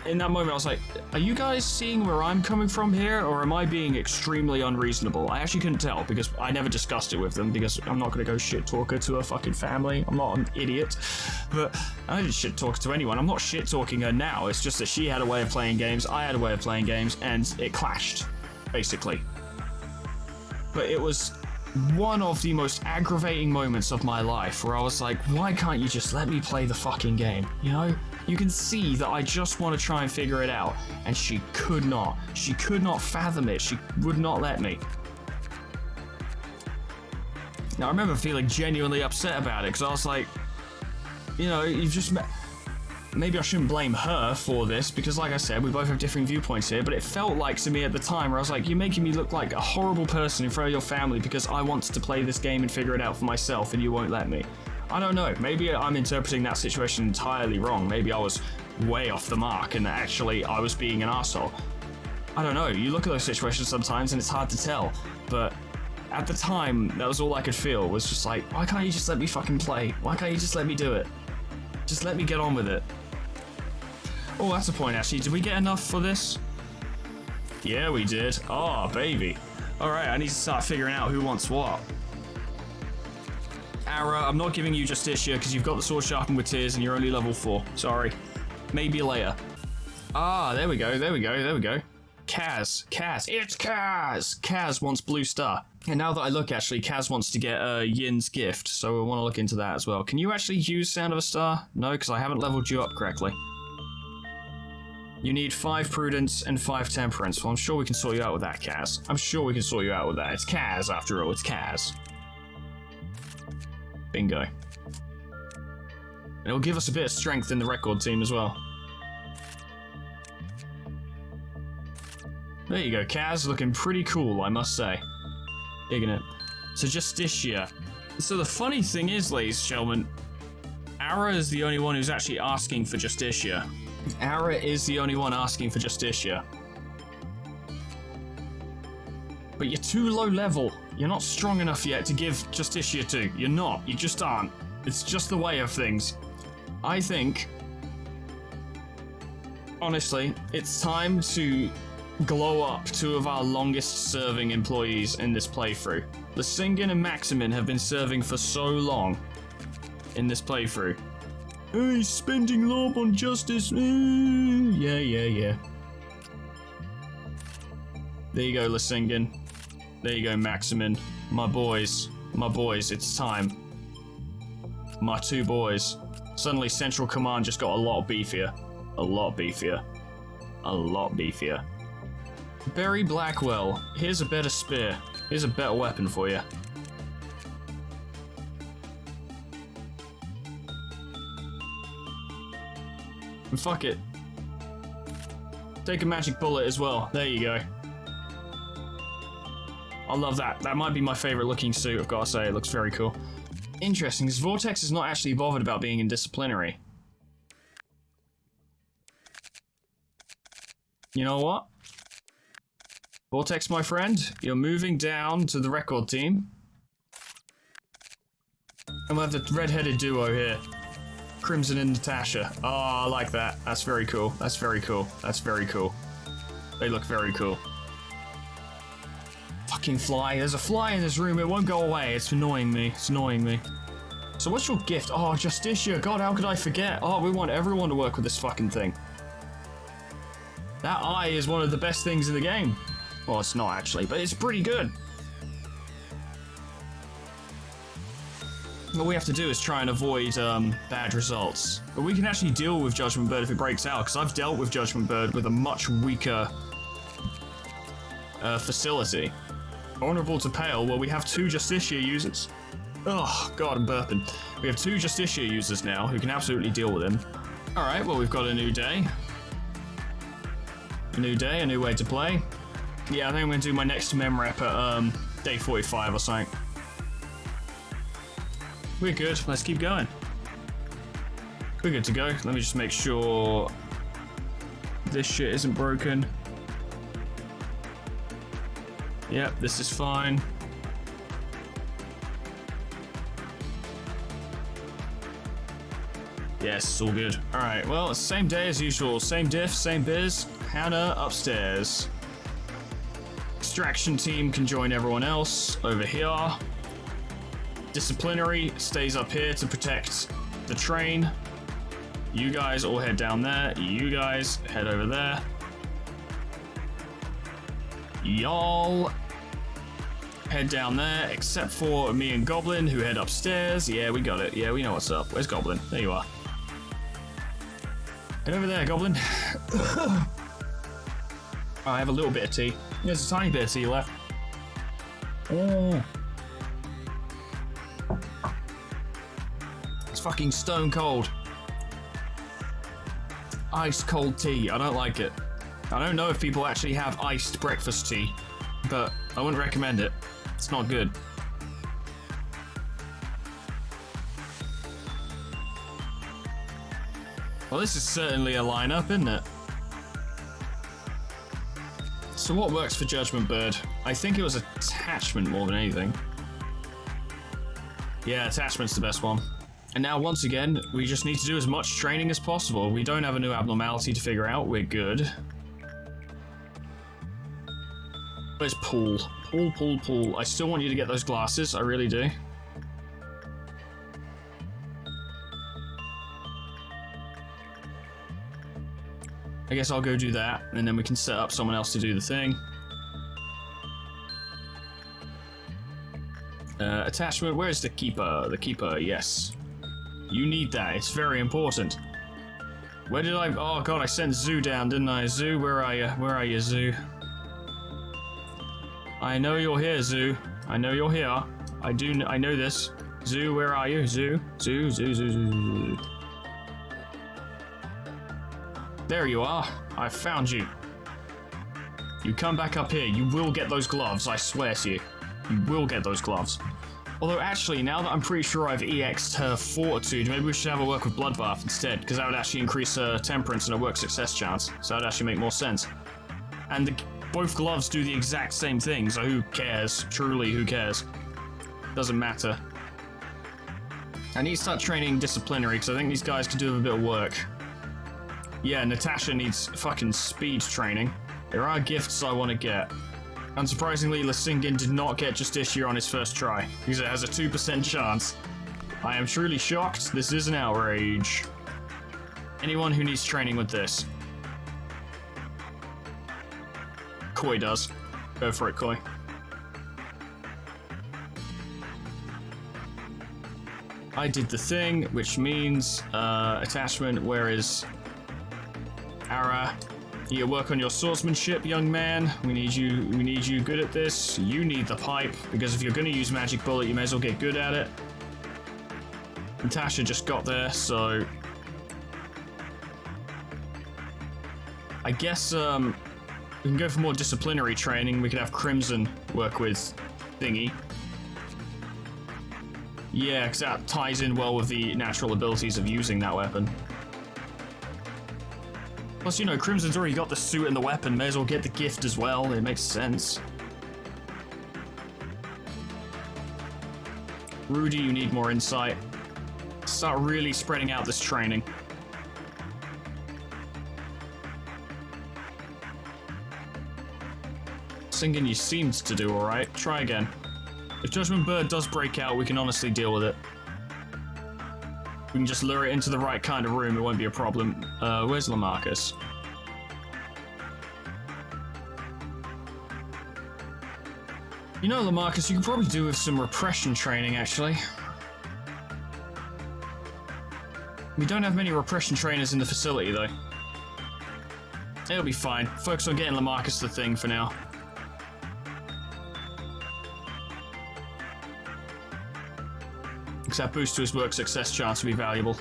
in that moment I was like, are you guys seeing where I'm coming from here, or am I being extremely unreasonable? I actually couldn't tell, because I never discussed it with them, because I'm not going to go shit talker to her fucking family. I'm not an idiot. But I didn't shit talk to anyone. I'm not shit talking her now. It's just that she had a way of playing games, I had a way of playing games, and it clashed, basically. But it was one of the most aggravating moments of my life where I was like, why can't you just let me play the fucking game? You know? You can see that I just want to try and figure it out. And she could not. She could not fathom it. She would not let me. Now, I remember feeling genuinely upset about it because I was like, you know, you've just met. Maybe I shouldn't blame her for this because, like I said, we both have different viewpoints here, but it felt like to me at the time where I was like, you're making me look like a horrible person in front of your family because I wanted to play this game and figure it out for myself and you won't let me. I don't know. Maybe I'm interpreting that situation entirely wrong. Maybe I was way off the mark and actually I was being an asshole. I don't know. You look at those situations sometimes and it's hard to tell, but at the time, that was all I could feel, was just like, why can't you just let me fucking play? Why can't you just let me do it? Just let me get on with it. Oh, that's a point, actually. Did we get enough for this? Yeah, we did. Oh, baby. Alright, I need to start figuring out who wants what. Ara, I'm not giving you Justicia because you've got the sword sharpened with tears and you're only level 4. Sorry. Maybe later. Ah, there we go, there we go, there we go. Kaz, it's Kaz! Kaz wants Blue Star. And now that I look, actually, Kaz wants to get Yin's gift, so I want to look into that as well. Can you actually use Sound of a Star? No, because I haven't leveled you up correctly. You need 5 Prudence and 5 Temperance. Well, I'm sure we can sort you out with that, Kaz. I'm sure we can sort you out with that. It's Kaz, after all. It's Kaz. Bingo. And it'll give us a bit of strength in the record team as well. There you go, Kaz. Looking pretty cool, I must say. Digging it. So, Justicia. So the funny thing is, ladies and gentlemen, Ara is the only one who's actually asking for Justicia. Ara is the only one asking for Justicia. But you're too low level. You're not strong enough yet to give Justicia to. You're not. You just aren't. It's just the way of things. I think, honestly, it's time to glow up 2 of our longest serving employees in this playthrough. Lusingen and Maximin have been serving for so long in this playthrough. Hey, spending lob on justice. Yeah. There you go, Lusingen. There you go, Maximin. My boys, it's time. My 2 boys. Suddenly Central Command just got a lot beefier. A lot beefier. A lot beefier. Barry Blackwell, here's a better spear. Here's a better weapon for you. And fuck it. Take a magic bullet as well. There you go. I love that. That might be my favorite looking suit, I've got to say. It looks very cool. Interesting, because Vortex is not actually bothered about being in disciplinary. You know what? Vortex, my friend, you're moving down to the record team. And we'll have the red-headed duo here. Crimson and Natasha. Oh, I like that. That's very cool. That's very cool. That's very cool. They look very cool. Fucking fly. There's a fly in this room. It won't go away. It's annoying me. It's annoying me. So what's your gift? Oh, Justicia. God, how could I forget? Oh, we want everyone to work with this fucking thing. That eye is one of the best things in the game. Well, it's not actually, but it's pretty good. What we have to do is try and avoid bad results. But we can actually deal with Judgment Bird if it breaks out, because I've dealt with Judgment Bird with a much weaker facility. Vulnerable to Pale, well, we have 2 Justicia users. Oh, God, I'm burping. We have 2 Justicia users now who can absolutely deal with him. Alright, well, we've got a new day. A new day, a new way to play. Yeah, I think I'm going to do my next mem rep at day 45 or something. We're good. Let's keep going. We're good to go. Let me just make sure this shit isn't broken. Yep, this is fine. Yes, it's all good. Alright, well, it's the same day as usual. Same diff, same biz. Hannah upstairs. Extraction team can join everyone else over here. Disciplinary stays up here to protect the train. You guys all head down there. You guys head over there. Y'all head down there, except for me and Goblin, who head upstairs. Yeah, we got it. Yeah, we know what's up. Where's Goblin? There you are. Head over there, Goblin. I have a little bit of tea. There's a tiny bit of tea left. Oh. It's fucking stone cold. Ice cold tea. I don't like it. I don't know if people actually have iced breakfast tea, but I wouldn't recommend it. It's not good. Well, this is certainly a lineup, isn't it? So what works for Judgment Bird? I think it was attachment more than anything. Yeah, attachment's the best one. And now, once again, we just need to do as much training as possible. We don't have a new abnormality to figure out. We're good. Where's Pool? Pool. I still want you to get those glasses. I really do. I guess I'll go do that, and then we can set up someone else to do the thing. Attachment, where's the Keeper? The Keeper, yes. You need that, it's very important. Where did I... Oh god, I sent Zoo down, didn't I? Zoo, where are you? Where are you, Zoo? I know you're here, Zoo. I know you're here. I know this. Zoo, where are you? Zoo. There you are. I found you. You come back up here. You will get those gloves, I swear to you. You will get those gloves. Although, actually, now that I'm pretty sure I've EX'd her Fortitude, maybe we should have her work with Bloodbath instead, because that would actually increase her Temperance and her work success chance. So that would actually make more sense. And both gloves do the exact same thing, so who cares? Truly, who cares? Doesn't matter. I need to start training disciplinary, because I think these guys can do a bit of work. Yeah, Natasha needs fucking speed training. There are gifts I want to get. Unsurprisingly, Lasingin did not get Justicia on his first try, because it has a 2% chance. I am truly shocked. This is an outrage. Anyone who needs training with this. Koi does. Go for it, Koi. I did the thing, which means, attachment, where is... Ara, you work on your swordsmanship, young man. We need you good at this. You need the pipe, because if you're going to use Magic Bullet, you may as well get good at it. Natasha just got there, so... I guess, we can go for more disciplinary training. We could have Crimson work with Thingy. Yeah, because that ties in well with the natural abilities of using that weapon. Plus, you know, Crimson's already got the suit and the weapon, may as well get the gift as well, it makes sense. Rudy, you need more insight. Start really spreading out this training. Singing, you seemed to do alright. Try again. If Judgment Bird does break out, we can honestly deal with it. We can just lure it into the right kind of room, it won't be a problem. Where's Lamarcus? You know, Lamarcus, you could probably do with some repression training, actually. We don't have many repression trainers in the facility, though. It'll be fine. Focus on getting Lamarcus the thing for now. Because that boost to his work success chance will be valuable.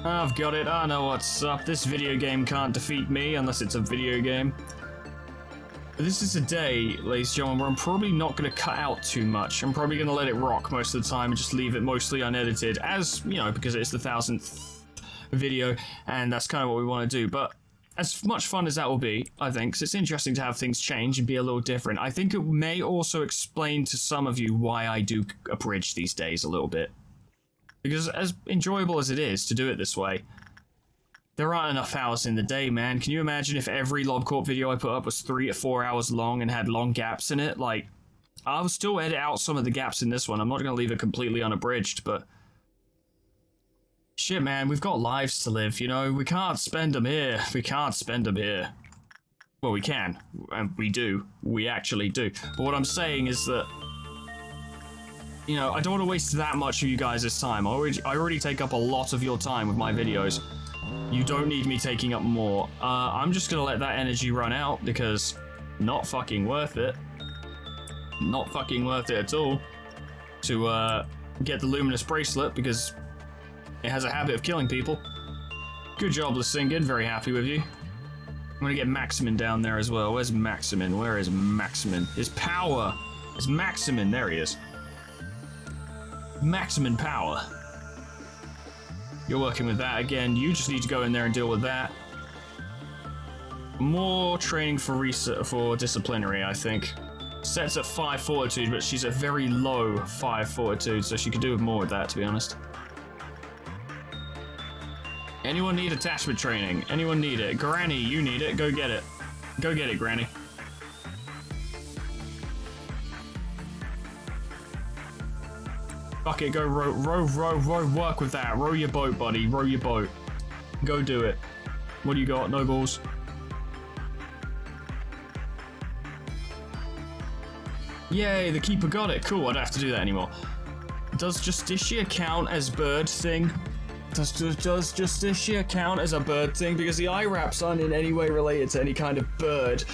I've got it, I know what's up. This video game can't defeat me unless it's a video game. But this is a day, ladies and gentlemen, where I'm probably not going to cut out too much. I'm probably going to let it rock most of the time and just leave it mostly unedited, as, you know, because it's the 1000th video, and that's kind of what we want to do. But as much fun as that will be, I think, 'cause it's interesting to have things change and be a little different. I think it may also explain to some of you why I do abridge these days a little bit. Because as enjoyable as it is to do it this way, there aren't enough hours in the day, man. Can you imagine if every LobCorp video I put up was 3 to 4 hours long and had long gaps in it? Like, I'll still edit out some of the gaps in this one. I'm not going to leave it completely unabridged, but... Shit, man, we've got lives to live, you know? We can't spend them here. We can't spend them here. Well, we can, and we do. We actually do. But what I'm saying is that, you know, I don't want to waste that much of you guys' time. I already take up a lot of your time with my videos. You don't need me taking up more. I'm just gonna let that energy run out because not fucking worth it. Not fucking worth it at all to get the luminous bracelet because it has a habit of killing people. Good job, Lasingen. Very happy with you. I'm gonna get Maximin down there as well. Where's Maximin? Where is Maximin? His power is Maximin. There he is. Maximin power. You're working with that again. You just need to go in there and deal with that. More training for disciplinary, I think. Set's at 5 fortitude, but she's at very low 5 fortitude, so she could do with more with that, to be honest. Anyone need attachment training? Anyone need it? Granny, you need it. Go get it. Go get it, Granny. Fuck it, go row, work with that. Row your boat, buddy. Row your boat. Go do it. What do you got? No balls. Yay, the keeper got it. Cool, I don't have to do that anymore. Does Justitia count as bird thing? Does Justitia count as a bird thing? Because the eye wraps aren't in any way related to any kind of bird.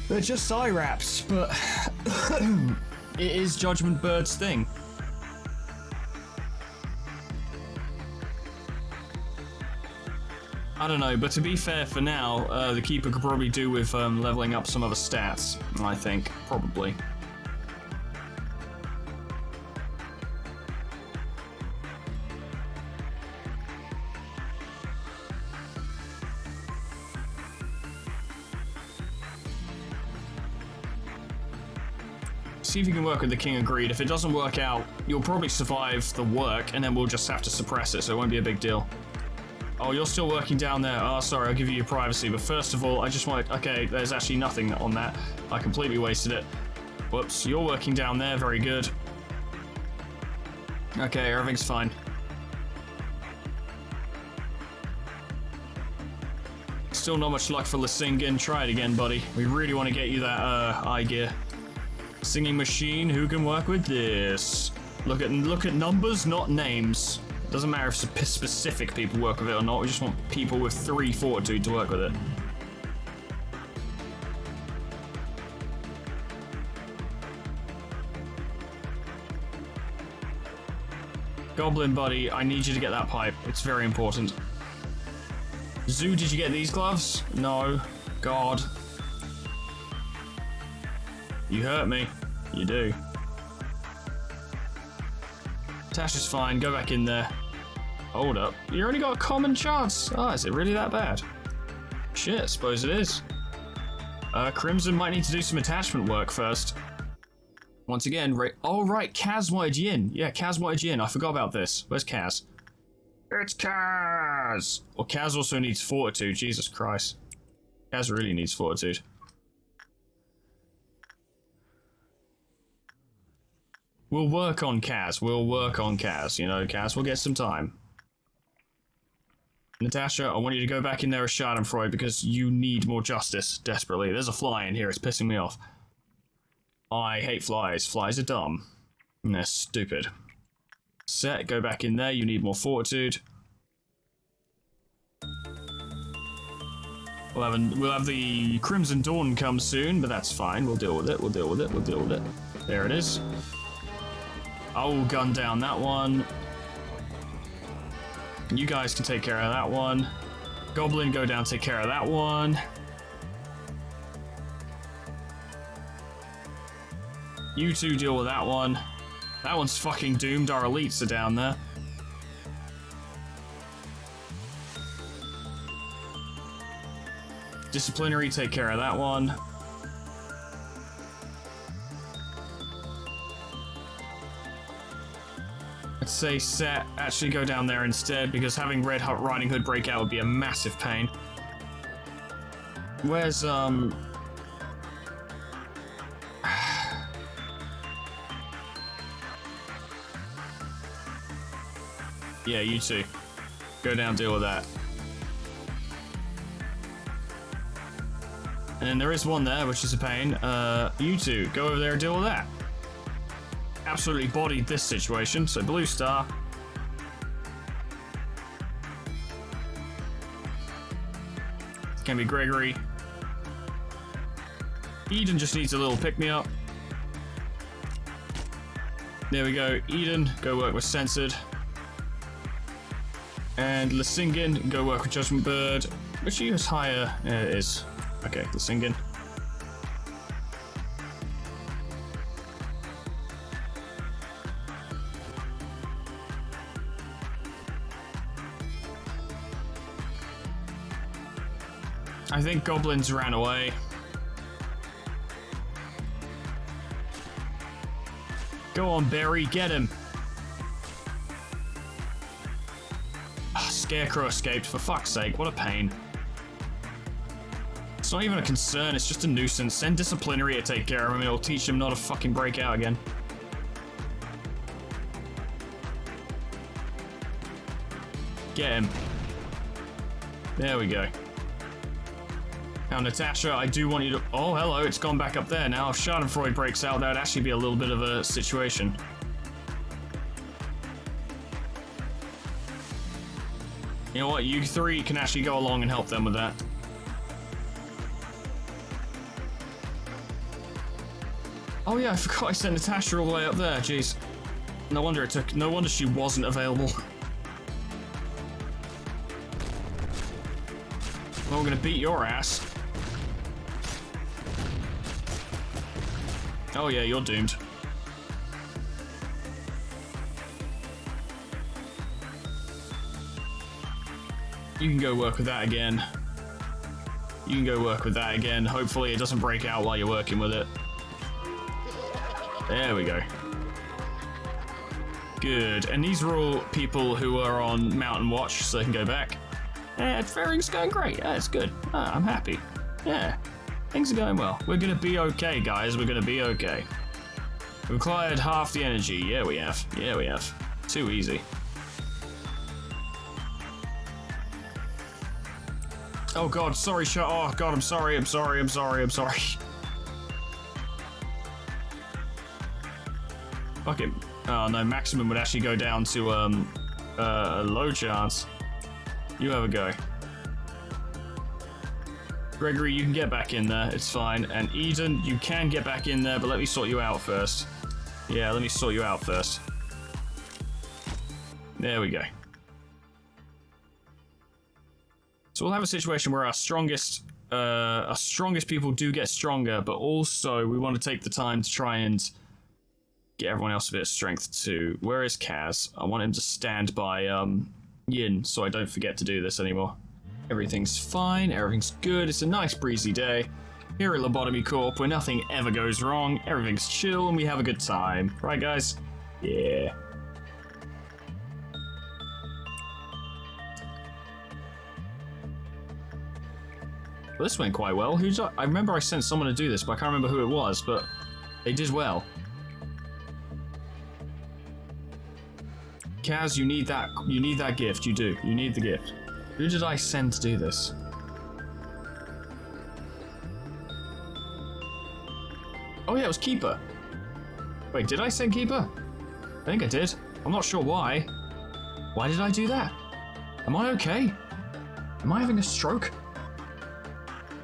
They're just eye wraps, but it is Judgment Bird's thing. I don't know, but to be fair for now, the keeper could probably do with leveling up some other stats, I think, probably. See if you can work with the King of Greed. If it doesn't work out, you'll probably survive the work, and then we'll just have to suppress it, so it won't be a big deal. Oh, you're still working down there. Oh, sorry, I'll give you your privacy. But first of all, I just wanted... Okay, there's actually nothing on that. I completely wasted it. Whoops, you're working down there. Very good. Okay, everything's fine. Still not much luck for Lasingen. Try it again, buddy. We really want to get you that eye gear. Singing machine, who can work with this? Look at numbers, not names. Doesn't matter if specific people work with it or not, we just want people with 3 fortitude to work with it. Goblin buddy, I need you to get that pipe. It's very important. Zoo, did you get these gloves? No. God. You hurt me. You do. Tasha's fine, go back in there. Hold up, you only got a common chance. Oh, is it really that bad? Shit, I suppose it is. Crimson might need to do some attachment work first. Once again, oh right, Kaz wanted Yin. Yeah, Kaz wanted Yin, I forgot about this. Where's Kaz? It's Kaz! Well, Kaz also needs fortitude, Jesus Christ. Kaz really needs fortitude. We'll work on Kaz, you know, Kaz will get some time. Natasha, I want you to go back in there with Schadenfreude because you need more justice, desperately. There's a fly in here, it's pissing me off. I hate flies, flies are dumb. And they're stupid. Set, go back in there, you need more fortitude. We'll have the Crimson Dawn come soon, but that's fine, we'll deal with it, we'll deal with it. There it is. I'll gun down that one. You guys can take care of that one. Goblin, go down, take care of that one. You two deal with that one. That one's fucking doomed, our elites are down there. Disciplinary, take care of that one. I'd say Set, actually go down there instead, because having Red Riding Hood break out would be a massive pain. Where's, yeah, you two. Go down, deal with that. And then there is one there, which is a pain. You two, go over there and deal with that. Absolutely bodied this situation, so blue star. Can be Gregory. Eden just needs a little pick-me-up. There we go. Eden, go work with Censored. And Lesingin, go work with Judgment Bird. Which you is higher? It is. Okay, Lesingin. I think goblins ran away. Go on, Barry, get him. Scarecrow escaped, for fuck's sake, what a pain. It's not even a concern, it's just a nuisance. Send disciplinary to take care of him and it'll teach him not to fucking break out again. Get him. There we go. Now, Natasha, I do want you to... Oh, hello, it's gone back up there now. If Schadenfreude breaks out, that would actually be a little bit of a situation. You know what? You three can actually go along and help them with that. Oh yeah, I forgot I sent Natasha all the way up there. Jeez. No wonder it took... No wonder she wasn't available. Well, we're gonna beat your ass. Oh yeah, you're doomed. You can go work with that again. You can go work with that again. Hopefully it doesn't break out while you're working with it. There we go. Good. And these are all people who are on Mountain Watch, so they can go back. Yeah, everything's going great. Yeah, it's good. I'm happy. Yeah. Things are going well. We're gonna be okay, guys. We're gonna be okay. We've acquired half the energy. Yeah, we have. Yeah, we have. Too easy. Oh god, sorry, oh god, I'm sorry. Fuck it. Oh no, maximum would actually go down to a low chance. You have a go. Gregory, you can get back in there, it's fine. And Eden, you can get back in there, but let me sort you out first. Yeah, let me sort you out first. There we go. So we'll have a situation where our strongest people do get stronger, but also we want to take the time to try and get everyone else a bit of strength too. Where is Kaz? I want him to stand by Yin, so I don't forget to do this anymore. Everything's fine, everything's good, it's a nice breezy day. Here at Lobotomy Corp, where nothing ever goes wrong, everything's chill and we have a good time. Right, guys? Yeah. Well, this went quite well. I remember I sent someone to do this, but I can't remember who it was, but they did well. Kaz, you need that gift, you do. You need the gift. Who did I send to do this? Oh yeah, it was Keeper. Wait, did I send Keeper? I think I did. I'm not sure why. Why did I do that? Am I okay? Am I having a stroke?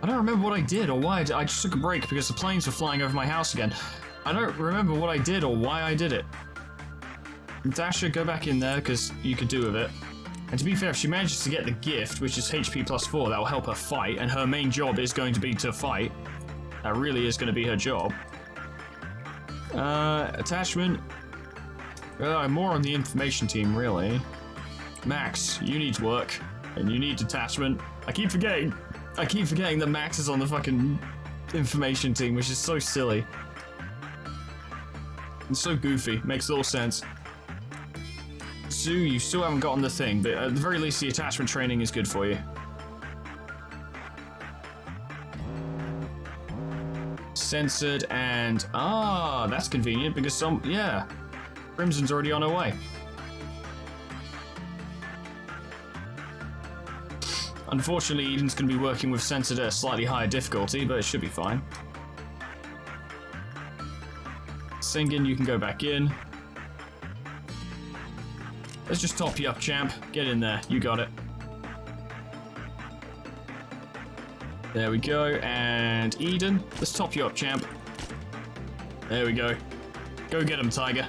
I don't remember what I did or why I just took a break because the planes were flying over my house again. I don't remember what I did or why I did it. Dasha, go back in there because you could do with it. And to be fair, if she manages to get the gift, which is HP +4, that will help her fight, and her main job is going to be to fight. That really is going to be her job. Attachment. More on the information team, really. Max, you need work, and you need detachment. I keep forgetting that Max is on the fucking information team, which is so silly. It's so goofy, makes little sense. Sue, you still haven't gotten the thing, but at the very least the attachment training is good for you. Censored and... Ah, that's convenient because yeah. Crimson's already on her way. Unfortunately, Eden's going to be working with censored at a slightly higher difficulty, but it should be fine. Singin, you can go back in. Let's just top you up, champ. Get in there. You got it. There we go. And Eden, let's top you up, champ. There we go. Go get him, Tiger.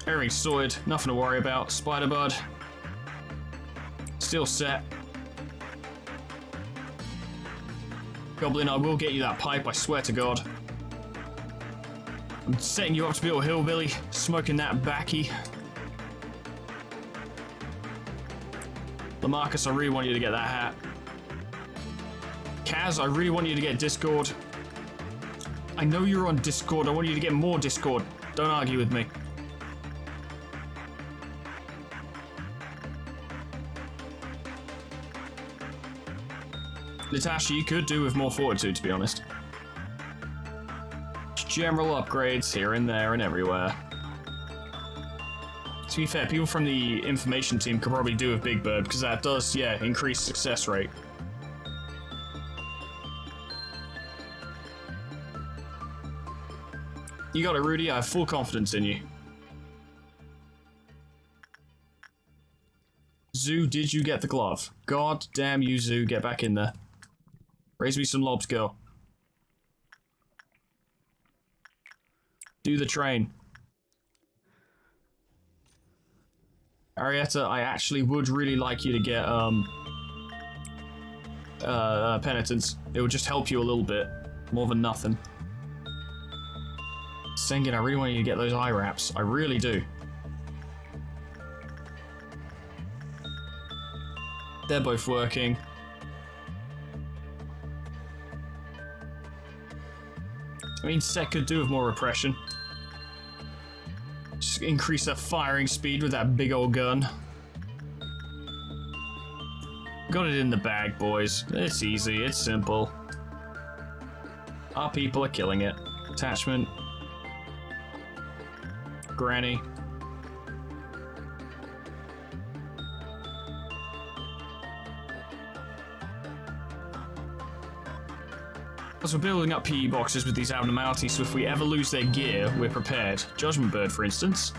Everything's sorted. Nothing to worry about. Spider-Bud. Still set. Goblin, I will get you that pipe, I swear to God. I'm setting you up to be a hillbilly, smoking that backy. Lamarcus, I really want you to get that hat. Kaz, I really want you to get Discord. I know you're on Discord, I want you to get more Discord. Don't argue with me. Natasha, you could do with more fortitude, to be honest. General upgrades here and there and everywhere. To be fair, people from the information team could probably do with Big Bird, because that does, yeah, increase success rate. You got it, Rudy. I have full confidence in you. Zoo, did you get the glove? God damn you, Zoo. Get back in there. Raise me some lobs, girl. Do the train. Arietta, I actually would really like you to get, penitence. It would just help you a little bit. More than nothing. Sengen, I really want you to get those eye wraps. I really do. They're both working. I mean, Set could do with more repression. Just increase their firing speed with that big old gun. Got it in the bag, boys. It's easy, it's simple. Our people are killing it. Attachment. Granny. As we're building up PE boxes with these abnormalities, so if we ever lose their gear, we're prepared. Judgment Bird, for instance.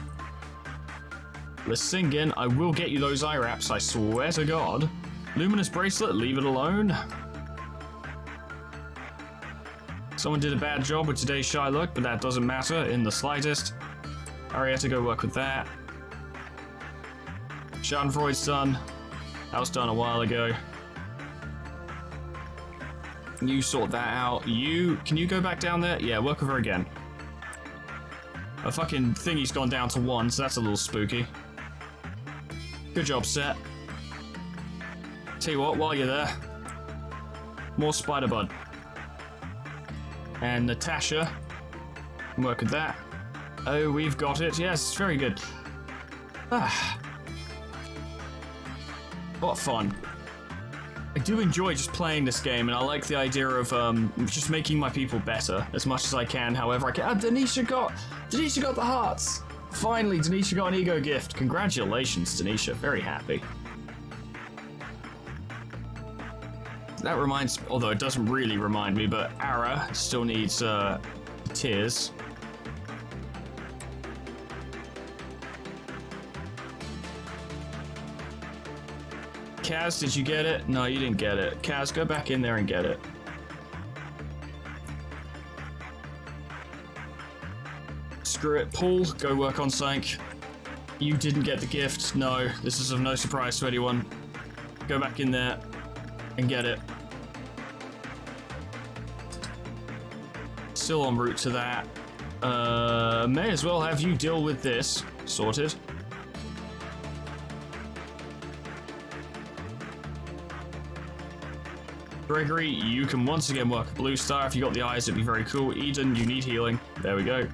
Let's sing in. I will get you those eye wraps, I swear to God. Luminous Bracelet, leave it alone. Someone did a bad job with today's Shylock, but that doesn't matter in the slightest. Arietta, go work with that. Schadenfreude's done. That was done a while ago. You sort that out. Can you go back down there? Yeah, work with her again. A fucking thingy's gone down to 1, so that's a little spooky. Good job, Set. Tell you what, while you're there, more Spider-Bud. And Natasha, work with that. Oh, we've got it. Yes, very good. Ah. What fun. I do enjoy just playing this game, and I like the idea of just making my people better as much as I can, however I can. Ah, Denisha got the hearts! Finally, Denisha got an ego gift. Congratulations, Denisha. Very happy. That reminds, although it doesn't really remind me, but Ara still needs tears. Kaz, did you get it? No, you didn't get it. Kaz, go back in there and get it. Screw it. Paul, go work on Sank. You didn't get the gift. No, this is of no surprise to anyone. Go back in there and get it. Still en route to that. May as well have you deal with this. Sorted. Gregory, you can once again work a blue star. If you got the eyes, it'd be very cool. Eden, you need healing. There we go.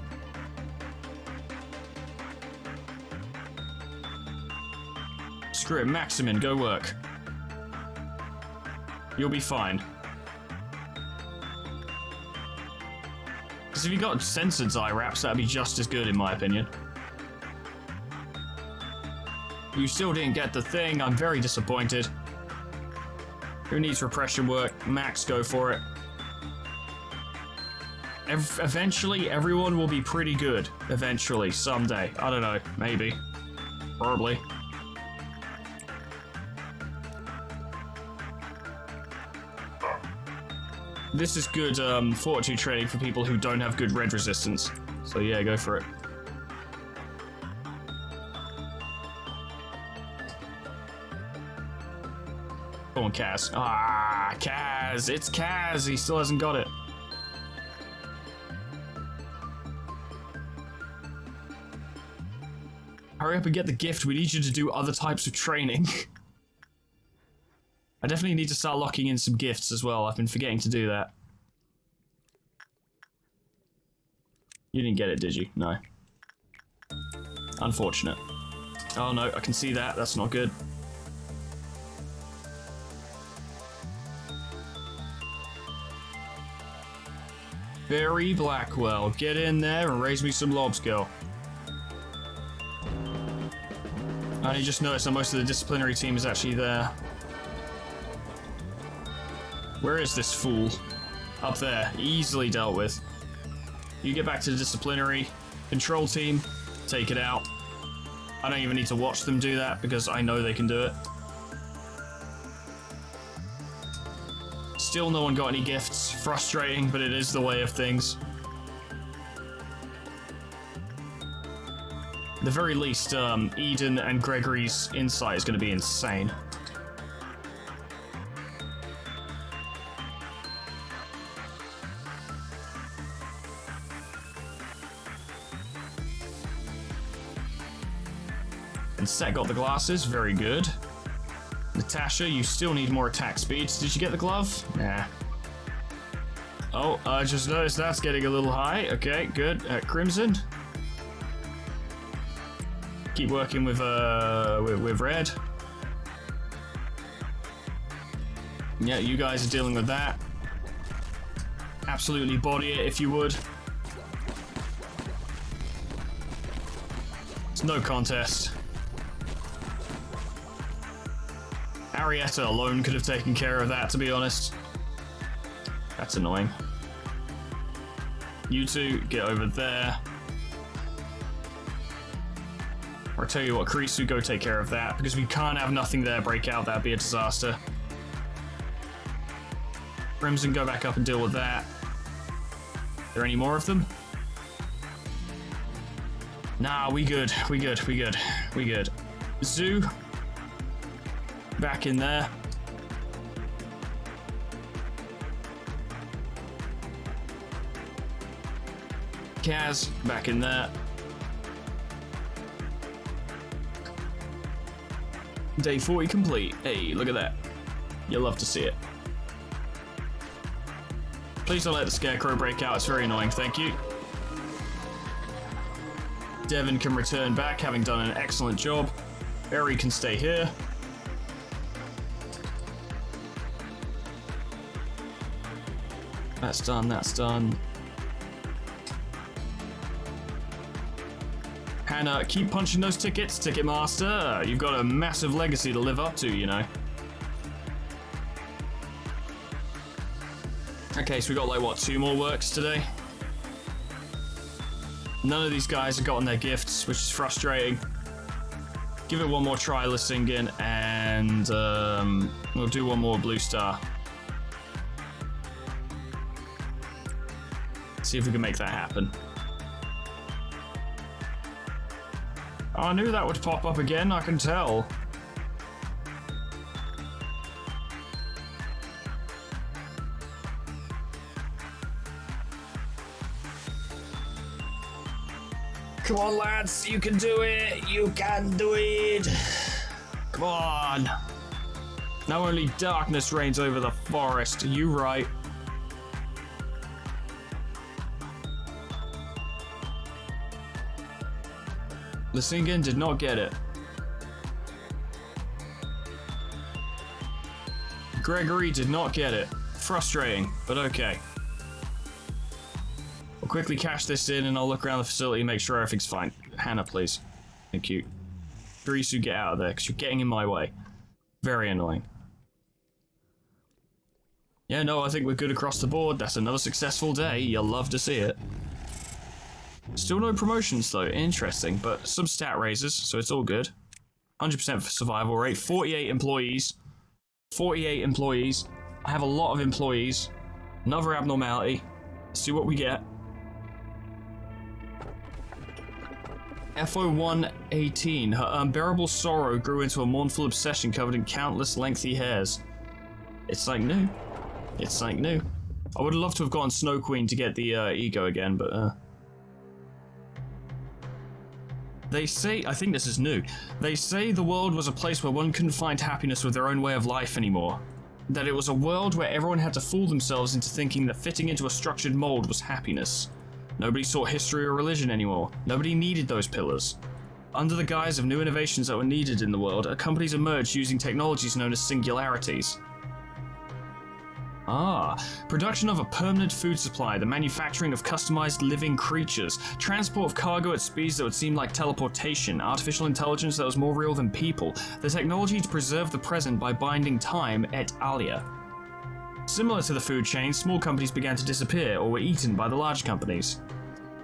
Screw it, Maximin, go work. You'll be fine. Because if you got censored eye wraps, that'd be just as good in my opinion. You still didn't get the thing. I'm very disappointed. Who needs repression work? Max, go for it. Eventually, everyone will be pretty good. Eventually, someday. I don't know. Maybe. Probably. This is good fortitude training for people who don't have good red resistance. So yeah, go for it. Come on, Kaz. Ah, Kaz. It's Kaz. He still hasn't got it. Hurry up and get the gift. We need you to do other types of training. I definitely need to start locking in some gifts as well. I've been forgetting to do that. You didn't get it, did you? No. Unfortunate. Oh no, I can see that. That's not good. Barry Blackwell, get in there and raise me some lobs, girl. I only just noticed that most of the disciplinary team is actually there. Where is this fool? Up there, easily dealt with. You get back to the disciplinary control team, take it out. I don't even need to watch them do that because I know they can do it. Still no one got any gifts. Frustrating, but it is the way of things. At the very least, Eden and Gregory's insight is going to be insane. And Set got the glasses, very good. Natasha, you still need more attack speed. Did you get the glove? Nah. Oh, I just noticed that's getting a little high. Okay, good. Crimson. Keep working with Red. Yeah, you guys are dealing with that. Absolutely body it if you would. It's no contest. Arietta alone could have taken care of that, to be honest. That's annoying. You two, get over there. Or I'll tell you what, Kurisu, go take care of that, because we can't have nothing there break out. That'd be a disaster. Crimson, go back up and deal with that. Are there any more of them? Nah, we good. We good. We good. We good. Zoo. Back in there. Kaz, back in there. Day 40 complete. Hey, look at that. You'll love to see it. Please don't let the Scarecrow break out. It's very annoying. Thank you. Devin can return back, having done an excellent job. Barry can stay here. That's done, that's done. Hannah, keep punching those tickets, Ticketmaster. You've got a massive legacy to live up to, you know. Okay, so we got like, what, 2 more works today? None of these guys have gotten their gifts, which is frustrating. Give it one more try, Lissingen, and we'll do one more Blue Star. See if we can make that happen. Oh, I knew that would pop up again, I can tell. Come on, lads, you can do it! You can do it! Come on! Now only darkness reigns over the forest, you right. Lissingen did not get it. Gregory did not get it. Frustrating, but okay. I'll quickly cash this in and I'll look around the facility and make sure everything's fine. Hannah, please. Thank you. Dreesu, get out of there, because you're getting in my way. Very annoying. Yeah, no, I think we're good across the board. That's another successful day. You'll love to see it. Still no promotions, though. Interesting, but some stat raises, so it's all good. 100% survival rate. 48 employees. 48 employees. I have a lot of employees. Another abnormality. Let's see what we get. FO118. Her unbearable sorrow grew into a mournful obsession covered in countless lengthy hairs. It's like new. It's like new. I would love to have gotten Snow Queen to get the ego again, but They say, I think this is new, they say the world was a place where one couldn't find happiness with their own way of life anymore. That it was a world where everyone had to fool themselves into thinking that fitting into a structured mold was happiness. Nobody sought history or religion anymore. Nobody needed those pillars. Under the guise of new innovations that were needed in the world, companies emerged using technologies known as singularities. Production of a permanent food supply, the manufacturing of customized living creatures, transport of cargo at speeds that would seem like teleportation, artificial intelligence that was more real than people, the technology to preserve the present by binding time et alia. Similar to the food chain, small companies began to disappear or were eaten by the large companies.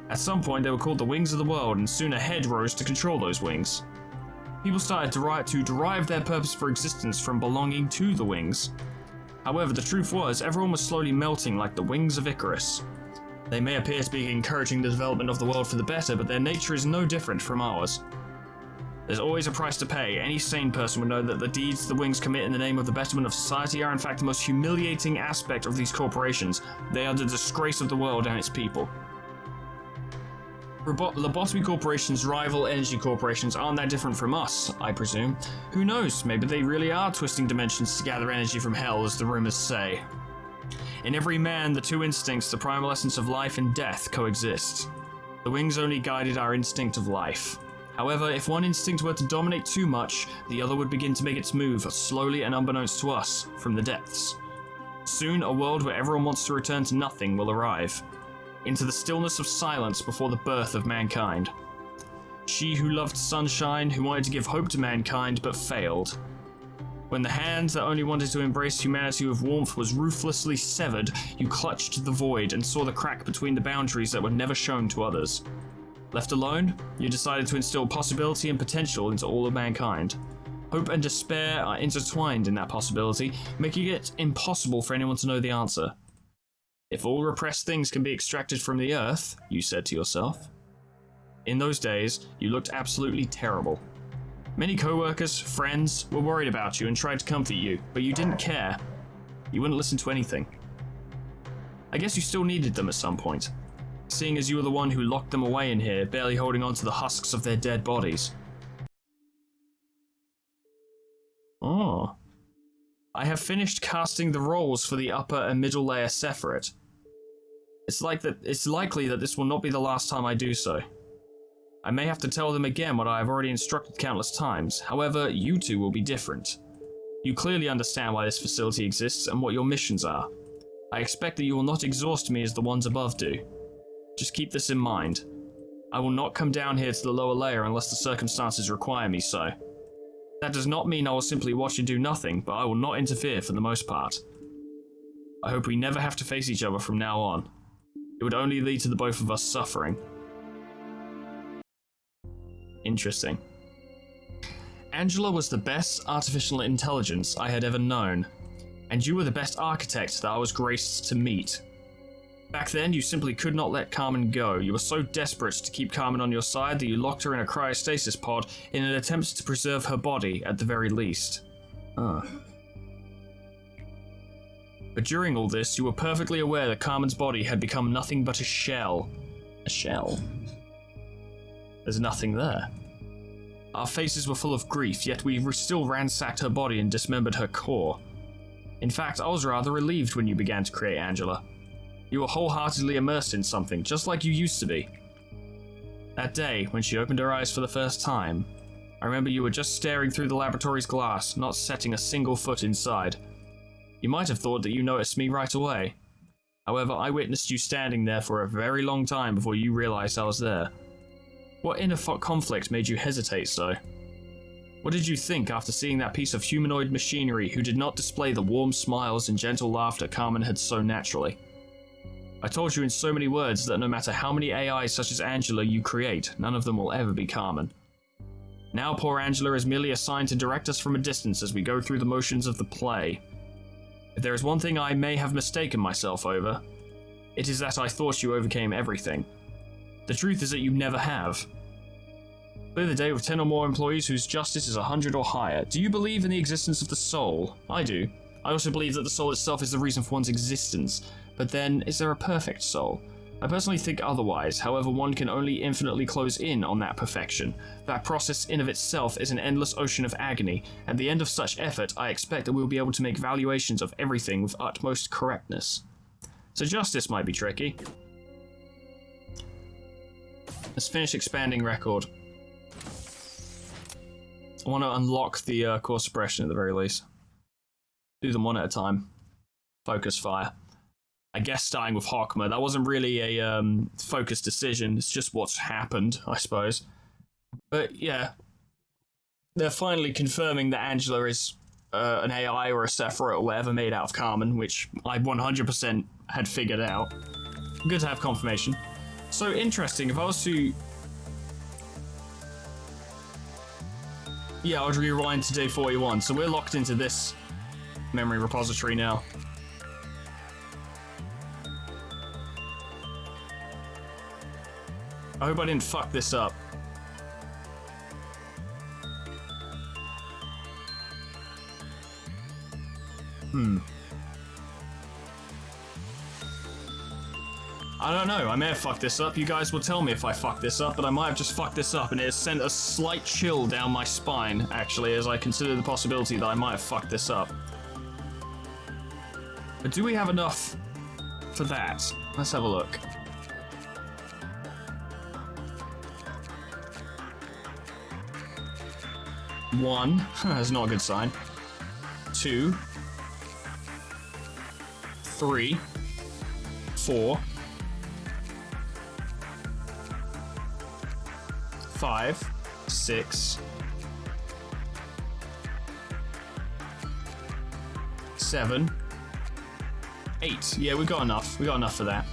At some point they were called the wings of the world, and soon a head rose to control those wings. People started to derive their purpose for existence from belonging to the wings. However, the truth was, everyone was slowly melting like the wings of Icarus. They may appear to be encouraging the development of the world for the better, but their nature is no different from ours. There's always a price to pay. Any sane person would know that the deeds the wings commit in the name of the betterment of society are in fact the most humiliating aspect of these corporations. They are the disgrace of the world and its people. Lobotomy Corporation's rival energy corporations aren't that different from us, I presume. Who knows, maybe they really are twisting dimensions to gather energy from hell, as the rumors say. In every man, the two instincts, the primal essence of life and death, coexist. The wings only guided our instinct of life. However, if one instinct were to dominate too much, the other would begin to make its move, slowly and unbeknownst to us, from the depths. Soon, a world where everyone wants to return to nothing will arrive. Into the stillness of silence before the birth of mankind. She who loved sunshine, who wanted to give hope to mankind, but failed. When the hand that only wanted to embrace humanity with warmth was ruthlessly severed, you clutched the void and saw the crack between the boundaries that were never shown to others. Left alone, you decided to instill possibility and potential into all of mankind. Hope and despair are intertwined in that possibility, making it impossible for anyone to know the answer. If all repressed things can be extracted from the earth, you said to yourself. In those days, you looked absolutely terrible. Many co-workers, friends, were worried about you and tried to comfort you, but you didn't care. You wouldn't listen to anything. I guess you still needed them at some point, seeing as you were the one who locked them away in here, barely holding on to the husks of their dead bodies. Oh. I have finished casting the rolls for the upper and middle layer Sephiroth. It's likely that this will not be the last time I do so. I may have to tell them again what I have already instructed countless times. However, you two will be different. You clearly understand why this facility exists and what your missions are. I expect that you will not exhaust me as the ones above do. Just keep this in mind. I will not come down here to the lower layer unless the circumstances require me so. That does not mean I will simply watch and do nothing, but I will not interfere for the most part. I hope we never have to face each other from now on. It would only lead to the both of us suffering. Interesting. Angela was the best artificial intelligence I had ever known, and you were the best architect that I was graced to meet. Back then, you simply could not let Carmen go. You were so desperate to keep Carmen on your side that you locked her in a cryostasis pod in an attempt to preserve her body, at the very least. But during all this, you were perfectly aware that Carmen's body had become nothing but a shell. A shell? There's nothing there. Our faces were full of grief, yet we still ransacked her body and dismembered her core. In fact, I was rather relieved when you began to create Angela. You were wholeheartedly immersed in something, just like you used to be. That day, when she opened her eyes for the first time, I remember you were just staring through the laboratory's glass, not setting a single foot inside. You might have thought that you noticed me right away. However, I witnessed you standing there for a very long time before you realized I was there. What inner conflict made you hesitate so? What did you think after seeing that piece of humanoid machinery who did not display the warm smiles and gentle laughter Carmen had so naturally? I told you in so many words that no matter how many AIs such as Angela you create, none of them will ever be Carmen. Now poor Angela is merely assigned to direct us from a distance as we go through the motions of the play. If there is one thing I may have mistaken myself over, it is that I thought you overcame everything. The truth is that you never have. Clear the day with 10 or more employees whose justice is 100 or higher. Do you believe in the existence of the soul? I do. I also believe that the soul itself is the reason for one's existence. But then, is there a perfect soul? I personally think otherwise, however one can only infinitely close in on that perfection. That process in of itself is an endless ocean of agony. At the end of such effort, I expect that we will be able to make valuations of everything with utmost correctness. So justice might be tricky. Let's finish expanding record. I want to unlock the core suppression at the very least. Do them one at a time. Focus fire. I guess starting with Hockmer, that wasn't really a focused decision, it's just what's happened, I suppose. But yeah, they're finally confirming that Angela is an AI or a Sephiroth or whatever made out of Carmen, which I 100% had figured out. Good to have confirmation. So interesting, if I was to... Yeah, I would rewind to day 41, so we're locked into this memory repository now. I hope I didn't fuck this up. I don't know, I may have fucked this up. You guys will tell me if I fuck this up, but I might have just fucked this up and it has sent a slight chill down my spine, actually, as I consider the possibility that I might have fucked this up. But do we have enough for that? Let's have a look. One, that's not a good sign. 2, 3, 4, 5, 6, 7, 8. Yeah, we got enough. We got enough for that.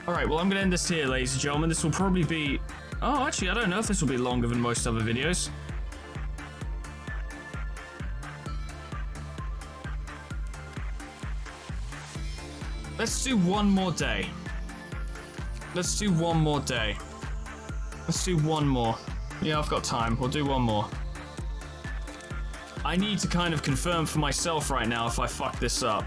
Alright, well I'm gonna end this here, ladies and gentlemen. This will probably be... Oh, actually, I don't know if this will be longer than most other videos. Let's do one more day. Let's do one more day. Let's do one more. Yeah, I've got time. We'll do one more. I need to kind of confirm for myself right now if I fuck this up.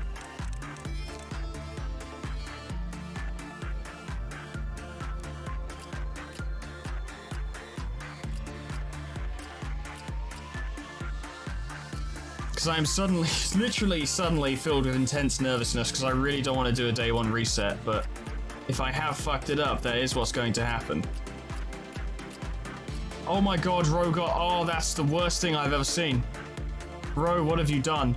Because I'm suddenly, literally suddenly filled with intense nervousness because I really don't want to do a day one reset, but if I have fucked it up, that is what's going to happen. Oh my god, Ro got... Oh, that's the worst thing I've ever seen. Ro, what have you done?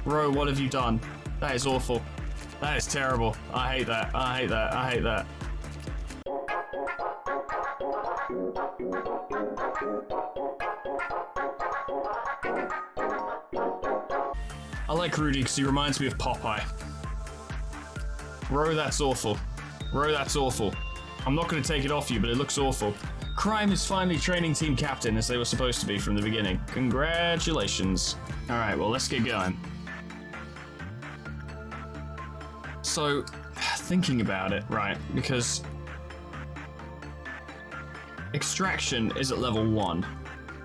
Ro, what have you done? That is awful. That is terrible. I hate that. I hate that. I hate that. I like Rudy because he reminds me of Popeye. Ro, that's awful. Ro, that's awful. I'm not going to take it off you, but it looks awful. Crime is finally training team captain as they were supposed to be from the beginning. Congratulations. Alright, well, let's get going. So, thinking about it, right, because extraction is at level 1.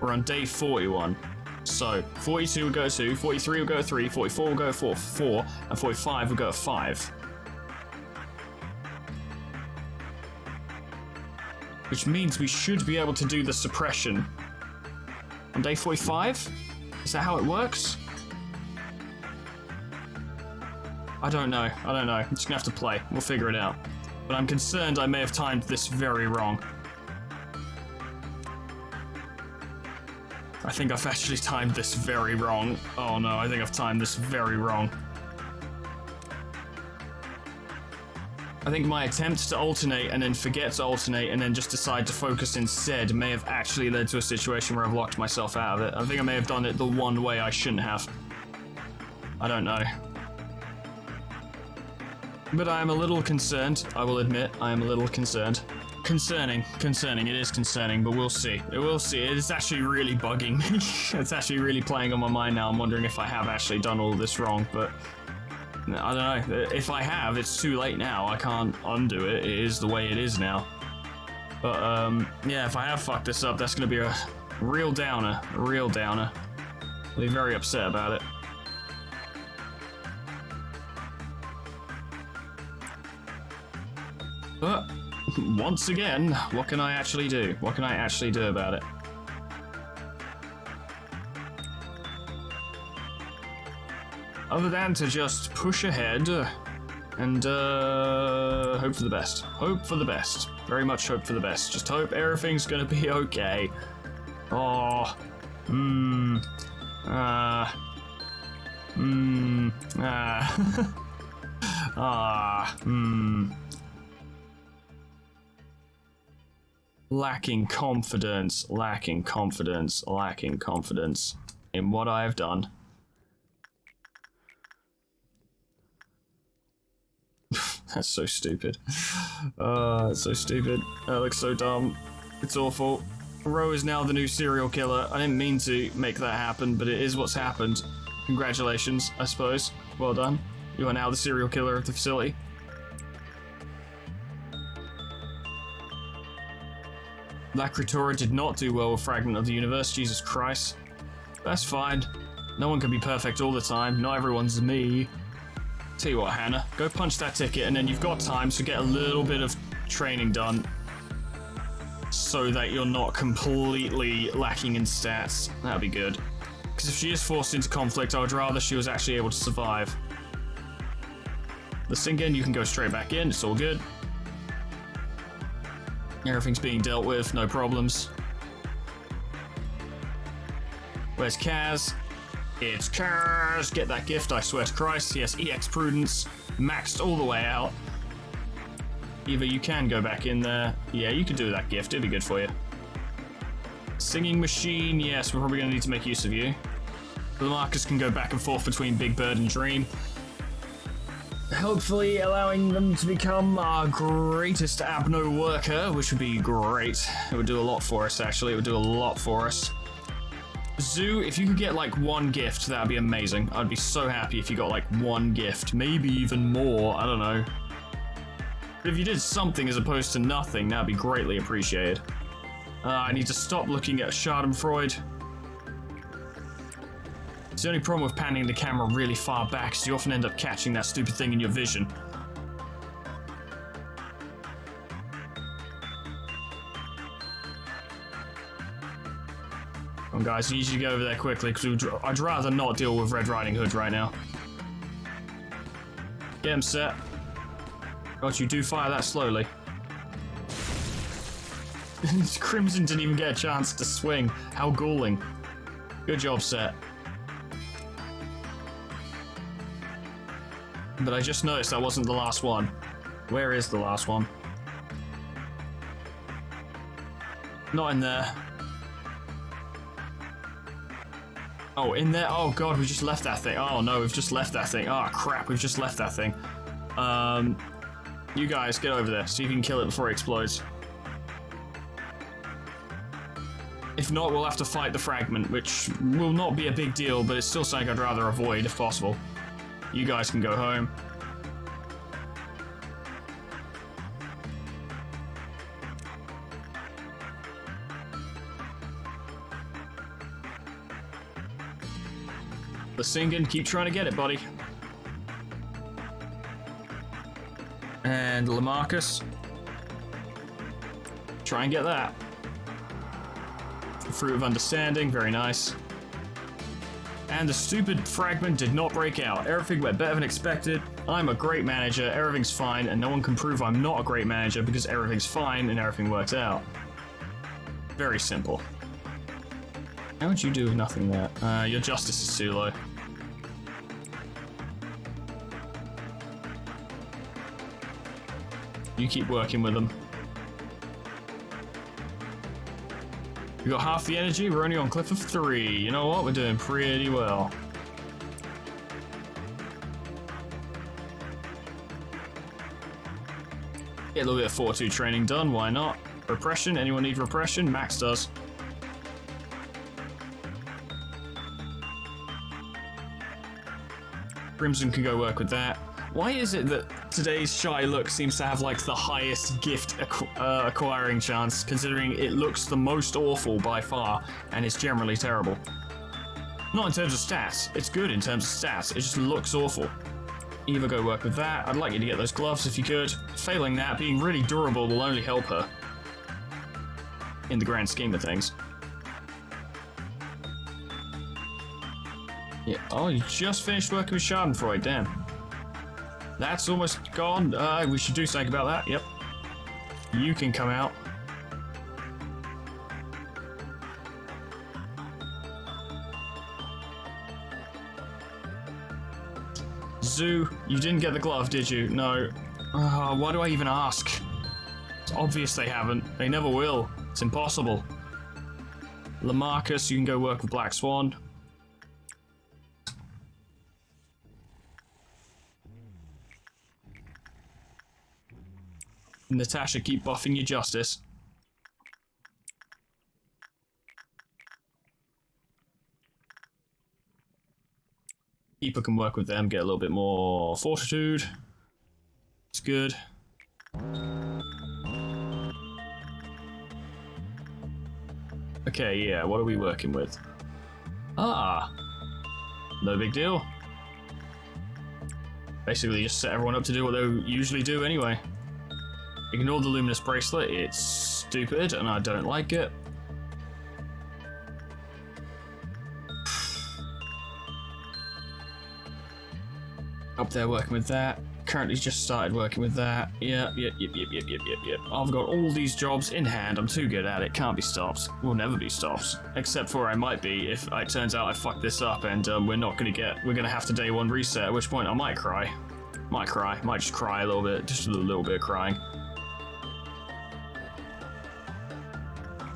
We're on day 41. So, 42 will go to 2, 43 will go to 3, 44 will go to 4, and 45 will go to 5. Which means we should be able to do the suppression on day 45? Is that how it works? I don't know. I don't know. I'm just gonna have to play. We'll figure it out. But I'm concerned I may have timed this very wrong. I think I've actually timed this very wrong. Oh no, I think I've timed this very wrong. I think my attempt to alternate and then forget to alternate and then just decide to focus instead may have actually led to a situation where I've locked myself out of it. I think I may have done it the one way I shouldn't have. I don't know. But I am a little concerned, I will admit, I am a little concerned. Concerning, it is concerning, but we'll see. We'll see, it is actually really bugging me. It's actually really playing on my mind now. I'm wondering if I have actually done all this wrong, but I don't know. If I have, it's too late now. I can't undo it. It is the way it is now. But, yeah, if I have fucked this up, that's gonna be a real downer. A real downer. I'll be very upset about it. But, once again, what can I actually do? What can I actually do about it? Other than to just push ahead and hope for the best. Hope for the best. Very much hope for the best. Just hope everything's gonna be okay. Oh. Lacking confidence in what I have done. That's so stupid. It's so stupid. That looks so dumb. It's awful. Ro is now the new serial killer. I didn't mean to make that happen, but it is what's happened. Congratulations, I suppose. Well done. You are now the serial killer of the facility. Lacratura did not do well with Fragment of the Universe, Jesus Christ. That's fine. No one can be perfect all the time. Not everyone's me. Tell you what, Hannah, go punch that ticket and then you've got time to get a little bit of training done so that you're not completely lacking in stats. That'd be good. Because if she is forced into conflict, I would rather she was actually able to survive. The Singen, you can go straight back in, it's all good. Everything's being dealt with, no problems. Where's Kaz? It's Kaz! Get that gift, I swear to Christ. Yes, EX Prudence, maxed all the way out. Either you can go back in there. Yeah, you could do that gift, it'd be good for you. Singing Machine, yes, we're probably going to need to make use of you. The markers can go back and forth between Big Bird and Dream. Hopefully allowing them to become our greatest Abno worker, which would be great. It would do a lot for us, actually. It would do a lot for us. Zoo, if you could get like one gift, that'd be amazing. I'd be so happy if you got like one gift, maybe even more, I don't know. But if you did something as opposed to nothing, that'd be greatly appreciated. I need to stop looking at Schadenfreude. It's the only problem with panning the camera really far back is you often end up catching that stupid thing in your vision. Come on guys, I need you to go over there quickly because I'd rather not deal with Red Riding Hood right now. Get him set. God, you do fire that slowly. Crimson didn't even get a chance to swing. How galling. Good job, Set. But I just noticed that wasn't the last one. Where is the last one? Not in there. Oh, in there? Oh god, we just left that thing. Oh no, we've just left that thing. Oh crap, we've just left that thing. You guys, get over there. See if you can kill it before it explodes. If not, we'll have to fight the fragment, which will not be a big deal, but it's still something I'd rather avoid if possible. You guys can go home. The Singen, keep trying to get it, buddy. And Lamarcus. Try and get that. Fruit of Understanding, very nice. And the stupid fragment did not break out. Everything went better than expected. I'm a great manager, everything's fine, and no one can prove I'm not a great manager because everything's fine and everything works out. Very simple. How would you do with nothing there? Your justice is too low. You keep working with them. We got half the energy. We're only on cliff of 3. You know what? We're doing pretty well. Get a little bit of Fortitude training done. Why not? Repression. Anyone need repression? Max does. Crimson can go work with that. Why is it that today's shy look seems to have like the highest gift acquiring chance, considering it looks the most awful by far, and it's generally terrible? Not in terms of stats. It's good in terms of stats. It just looks awful. Eva, go work with that. I'd like you to get those gloves if you could. Failing that, being really durable will only help her. In the grand scheme of things. Yeah. Oh, you just finished working with Schadenfreude, damn. That's almost gone. We should do something about that. Yep. You can come out. Zoo, you didn't get the glove, did you? No. Why do I even ask? It's obvious they haven't. They never will. It's impossible. Lamarcus, you can go work with Black Swan. Natasha, keep buffing your justice. Keeper can work with them, get a little bit more fortitude. It's good. Okay, yeah, what are we working with? Ah, no big deal. Basically just set everyone up to do what they usually do anyway. Ignore the luminous bracelet, it's stupid and I don't like it. Up there working with that. Currently just started working with that. Yep. I've got all these jobs in hand. I'm too good at it. Can't be stopped. Will never be stopped. Except for I might be if it turns out I fucked this up and we're gonna have to day 1 reset, at which point I might cry. Might just cry a little bit. Just a little bit of crying.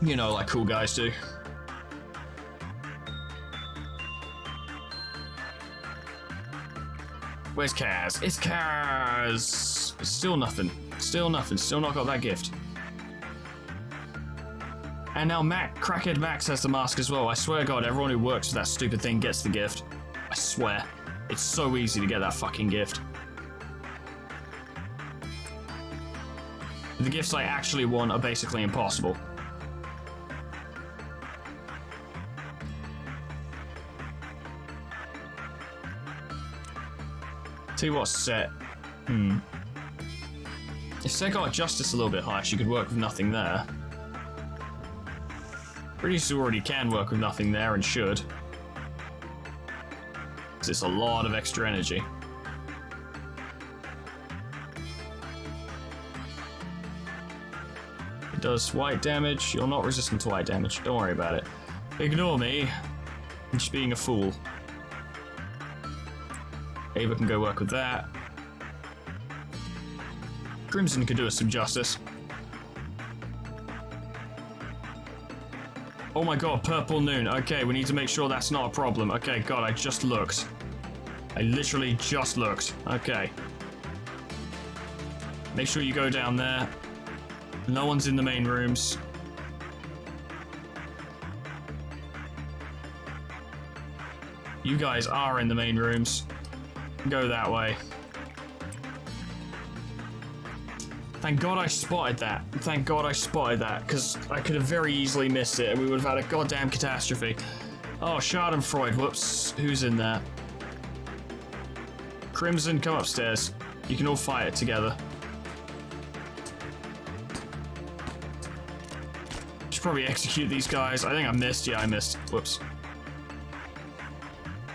You know, like cool guys do. Where's Kaz? It's Kaz! Still nothing. Still not got that gift. And now Crackhead Max has the mask as well. I swear to God, everyone who works with that stupid thing gets the gift. I swear. It's so easy to get that fucking gift. The gifts I actually want are basically impossible. Tell you what's set. If Set got Justice a little bit higher, she could work with nothing there. Pretty sure already can work with nothing there and should. Because it's a lot of extra energy. It does white damage. You're not resistant to white damage. Don't worry about it. Ignore me. I'm just being a fool. Ava can go work with that. Crimson could do us some justice. Oh my God, Purple Noon. Okay, we need to make sure that's not a problem. Okay, God, I just looked. I literally just looked. Okay. Make sure you go down there. No one's in the main rooms. You guys are in the main rooms. Go that way. Thank God I spotted that. Thank God I spotted that, because I could have very easily missed it and we would have had a goddamn catastrophe. Oh, Schadenfreude. Whoops. Who's in there? Crimson, come upstairs. You can all fight it together. Should probably execute these guys. I think I missed. Yeah, I missed. Whoops.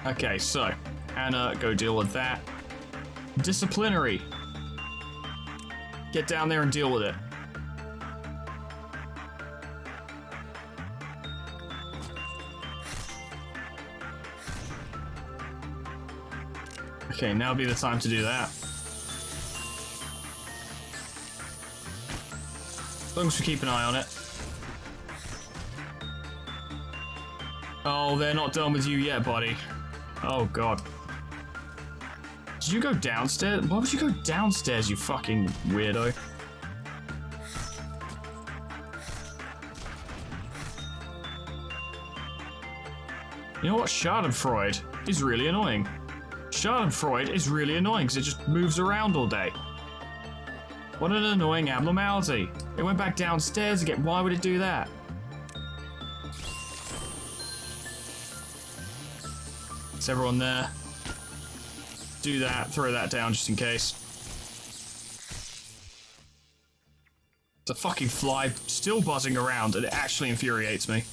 Okay, so Anna, go deal with that. Disciplinary. Get down there and deal with it. Okay, now would be the time to do that. As long as we keep an eye on it. Oh, they're not done with you yet, buddy. Oh, God. Did you go downstairs? Why would you go downstairs, you fucking weirdo? You know what? Schadenfreude is really annoying. Schadenfreude is really annoying because it just moves around all day. What an annoying abnormality. It went back downstairs again. Why would it do that? Is everyone there? Do that, throw that down just in case. It's a fucking fly still buzzing around and it actually infuriates me.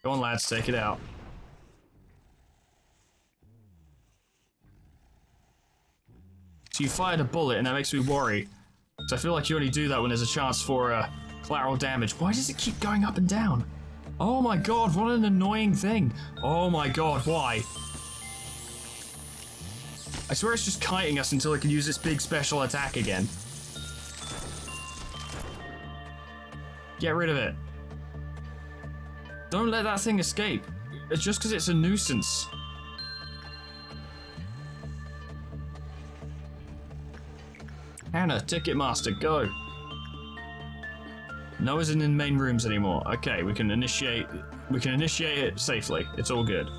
Go on, lads, take it out. So you fired a bullet and that makes me worry. So I feel like you only do that when there's a chance for collateral damage. Why does it keep going up and down? Oh my god, what an annoying thing. Oh my god, why? I swear it's just kiting us until it can use its big special attack again. Get rid of it. Don't let that thing escape. It's just because it's a nuisance. Hannah, Ticketmaster, go. Noah's in the main rooms anymore. Okay, we can initiate it safely. It's all good.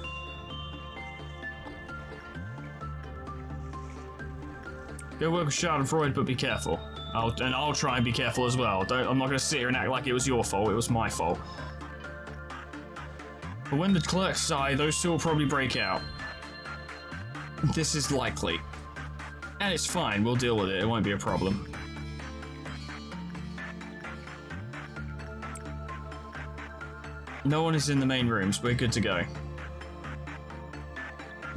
Go work with Schadenfreude, but be careful. I'll try and be careful as well. I'm not gonna sit here and act like it was your fault. It was my fault. But when the clerks die, those two will probably break out. This is likely. And it's fine, we'll deal with it. It won't be a problem. No one is in the main rooms. We're good to go.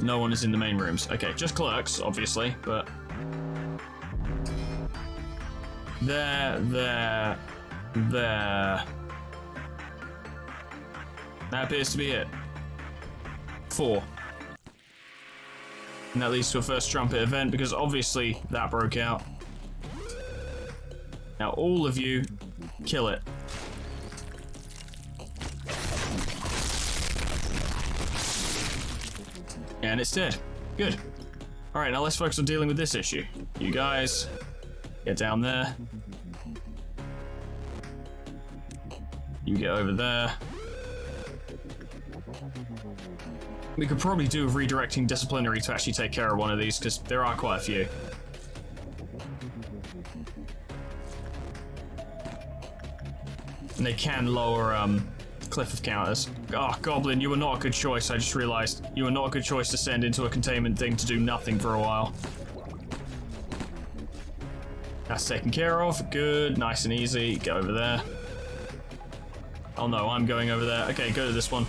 No one is in the main rooms. Okay, just clerks, obviously, but... There. That appears to be it. 4. And that leads to a first trumpet event, because obviously that broke out. Now all of you, kill it. And it's dead. Good. Alright, now let's focus on dealing with this issue. You guys, get down there. You get over there. We could probably do with redirecting disciplinary to actually take care of one of these, because there are quite a few. And they can lower cliff of counters. Oh, Goblin, you were not a good choice, I just realized. You were not a good choice to send into a containment thing to do nothing for a while. That's taken care of. Good, nice and easy. Get over there. Oh no, I'm going over there. Okay, go to this one.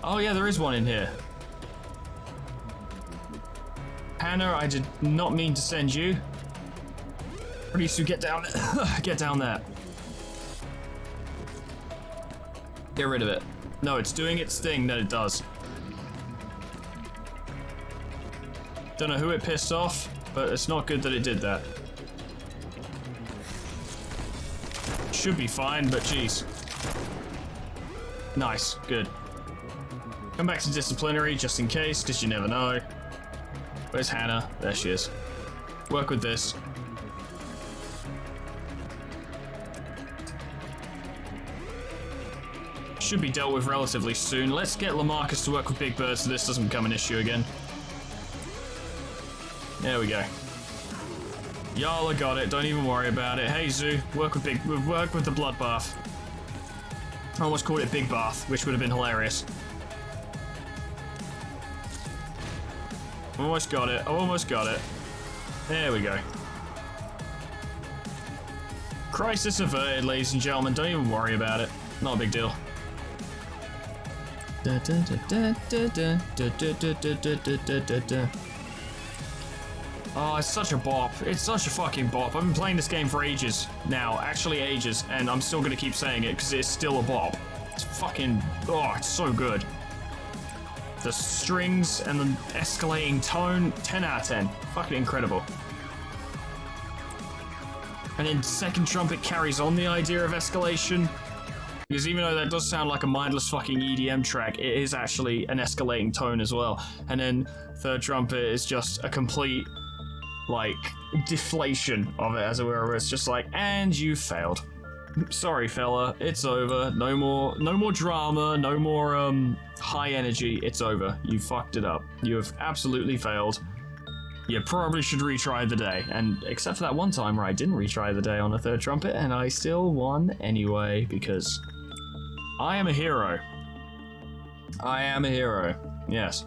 Oh yeah, there is one in here. Hannah, I did not mean to send you. Please, get down there. Get down there. Get rid of it. No, it's doing its thing that it does. Don't know who it pissed off, but it's not good that it did that. Should be fine, but geez. Nice, good. Come back to disciplinary just in case, because you never know. Where's Hannah? There she is. Work with this. Should be dealt with relatively soon. Let's get Lamarcus to work with Big Bird so this doesn't become an issue again. There we go. Y'all got it. Don't even worry about it. Hey Zoo, work with the bloodbath. I almost called it Big Bath, which would have been hilarious. Almost got it. Almost got it. There we go. Crisis averted, ladies and gentlemen. Don't even worry about it. Not a big deal. Oh, it's such a bop. It's such a fucking bop. I've been playing this game for ages now. Actually ages. And I'm still gonna keep saying it because it's still a bop. It's fucking... Oh, it's so good. the strings and the escalating tone, 10 out of 10. Fucking incredible. And then second trumpet carries on the idea of escalation. Because even though that does sound like a mindless fucking EDM track, it is actually an escalating tone as well. And then third trumpet is just a complete, like, deflation of it, as it were. It's just like, and you failed. Sorry, fella, it's over. No more drama, no more high energy. It's over. You fucked it up. You have absolutely failed. You probably should retry the day. And except for that one time where I didn't retry the day on the third trumpet, and I still won anyway, because I am a hero. I am a hero. Yes.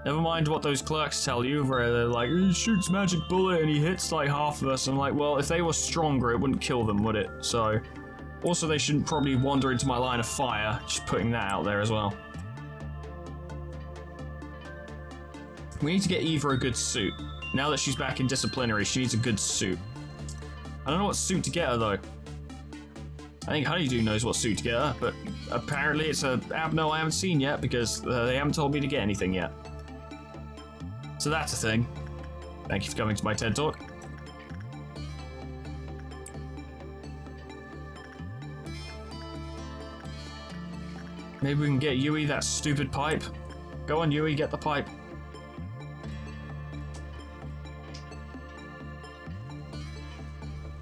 Never mind what those clerks tell you, where they're like, he shoots magic bullet and he hits like half of us. I'm like, well, if they were stronger, it wouldn't kill them, would it? So, also they shouldn't probably wander into my line of fire. Just putting that out there as well. We need to get Eva a good suit. Now that she's back in disciplinary, she needs a good suit. I don't know what suit to get her, though. I think Honeydew knows what suit to get her, but apparently it's a Abno I haven't seen yet, because they haven't told me to get anything yet. So that's a thing. Thank you for coming to my TED Talk. Maybe we can get Yui that stupid pipe. Go on, Yui, get the pipe.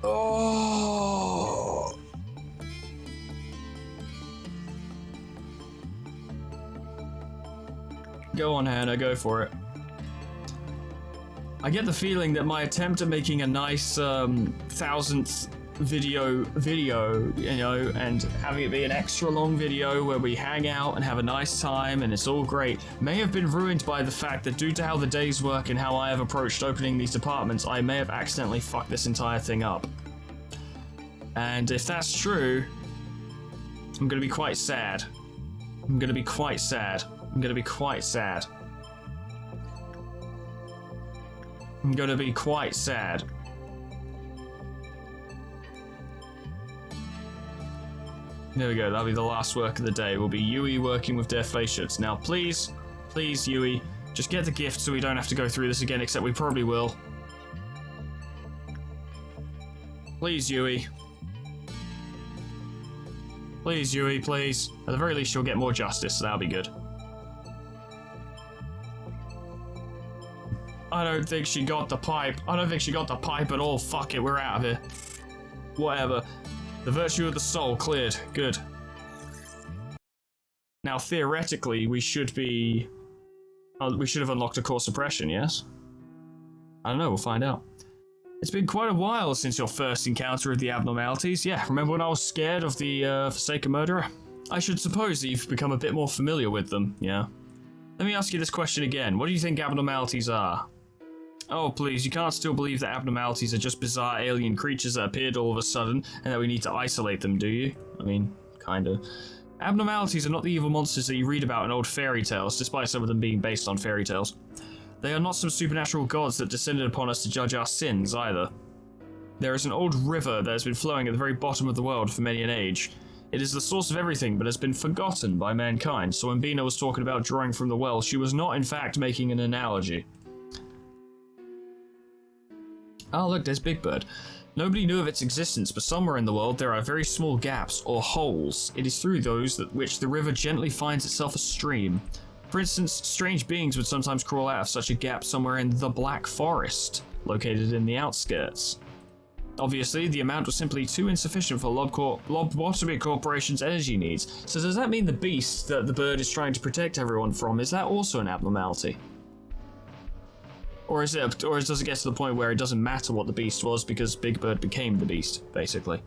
Oh. Go on, Hannah, go for it. I get the feeling that my attempt at making a nice thousandth video, you know, and having it be an extra long video where we hang out and have a nice time and it's all great, may have been ruined by the fact that due to how the days work and how I have approached opening these departments, I may have accidentally fucked this entire thing up. And if that's true, I'm gonna be quite sad. I'm gonna be quite sad. I'm gonna be quite sad. I'm gonna be quite sad. There we go, that'll be the last work of the day. Will be Yui working with Deflatious. Now please, please Yui, just get the gift so we don't have to go through this again, except we probably will. Please Yui. Please Yui, please. At the very least you'll get more justice, so that'll be good. I don't think she got the pipe. I don't think she got the pipe at all. Fuck it, we're out of here. Whatever. The virtue of the soul cleared. Good. Now, theoretically, we should be... we should have unlocked a core suppression, yes? I don't know, we'll find out. It's been quite a while since your first encounter with the abnormalities. Yeah, remember when I was scared of the Forsaken Murderer? I should suppose that you've become a bit more familiar with them, yeah? Let me ask you this question again. What do you think abnormalities are? Oh, please, you can't still believe that abnormalities are just bizarre alien creatures that appeared all of a sudden and that we need to isolate them, do you? I mean, kinda. Abnormalities are not the evil monsters that you read about in old fairy tales, despite some of them being based on fairy tales. They are not some supernatural gods that descended upon us to judge our sins, either. There is an old river that has been flowing at the very bottom of the world for many an age. It is the source of everything, but has been forgotten by mankind, so when Bina was talking about drawing from the well, she was not in fact making an analogy. Oh look, there's Big Bird. Nobody knew of its existence, but somewhere in the world there are very small gaps, or holes. It is through those that which the river gently finds itself a stream. For instance, strange beings would sometimes crawl out of such a gap somewhere in the Black Forest, located in the outskirts. Obviously, the amount was simply too insufficient for Lobotomy Corporation's energy needs. So does that mean the beast that the bird is trying to protect everyone from, is that also an abnormality? Or does it get to the point where it doesn't matter what the beast was because Big Bird became the beast, basically?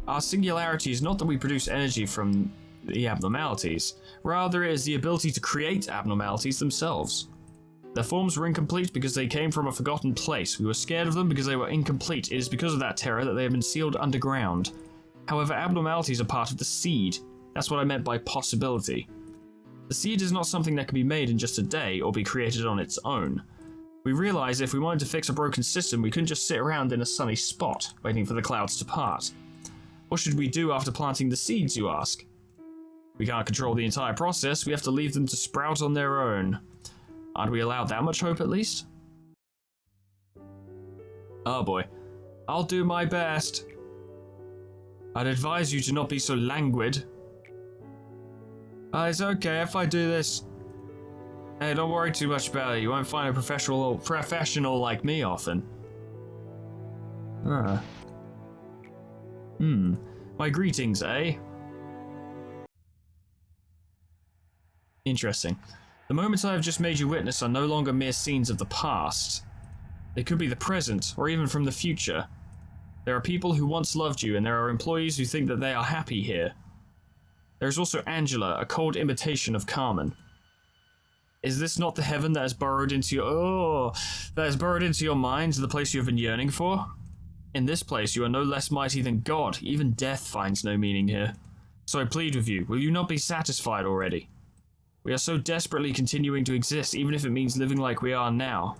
Our singularity is not that we produce energy from the abnormalities, rather it is the ability to create abnormalities themselves. Their forms were incomplete because they came from a forgotten place. We were scared of them because they were incomplete. It is because of that terror that they have been sealed underground. However, abnormalities are part of the seed. That's what I meant by possibility. The seed is not something that can be made in just a day or be created on its own. We realized if we wanted to fix a broken system, we couldn't just sit around in a sunny spot, waiting for the clouds to part. What should we do after planting the seeds, you ask? We can't control the entire process, we have to leave them to sprout on their own. Aren't we allowed that much hope at least? Oh boy. I'll do my best. I'd advise you to not be so languid. It's okay if I do this. Hey, don't worry too much about it. You won't find a professional like me often. My greetings, eh? Interesting. The moments I have just made you witness are no longer mere scenes of the past. They could be the present, or even from the future. There are people who once loved you, and there are employees who think that they are happy here. There is also Angela, a cold imitation of Carmen. Is this not the heaven that has burrowed into your mind, the place you have been yearning for? In this place, you are no less mighty than God. Even death finds no meaning here. So I plead with you, will you not be satisfied already? We are so desperately continuing to exist, even if it means living like we are now.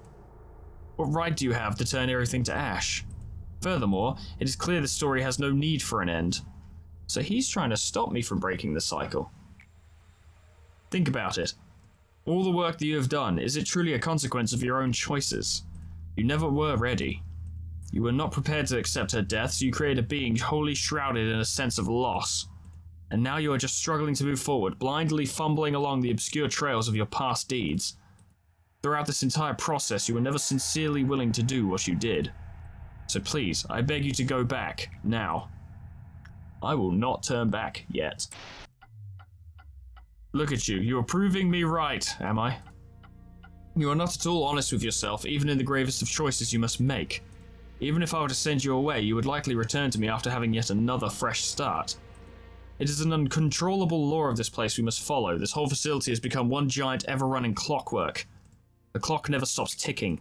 What right do you have to turn everything to ash? Furthermore, it is clear the story has no need for an end. So he's trying to stop me from breaking the cycle. Think about it. All the work that you have done, is it truly a consequence of your own choices? You never were ready. You were not prepared to accept her death, so you created a being wholly shrouded in a sense of loss. And now you are just struggling to move forward, blindly fumbling along the obscure trails of your past deeds. Throughout this entire process, you were never sincerely willing to do what you did. So please, I beg you to go back, now. I will not turn back yet. Look at you, you are proving me right, am I? You are not at all honest with yourself, even in the gravest of choices you must make. Even if I were to send you away, you would likely return to me after having yet another fresh start. It is an uncontrollable law of this place we must follow. This whole facility has become one giant ever-running clockwork. The clock never stops ticking.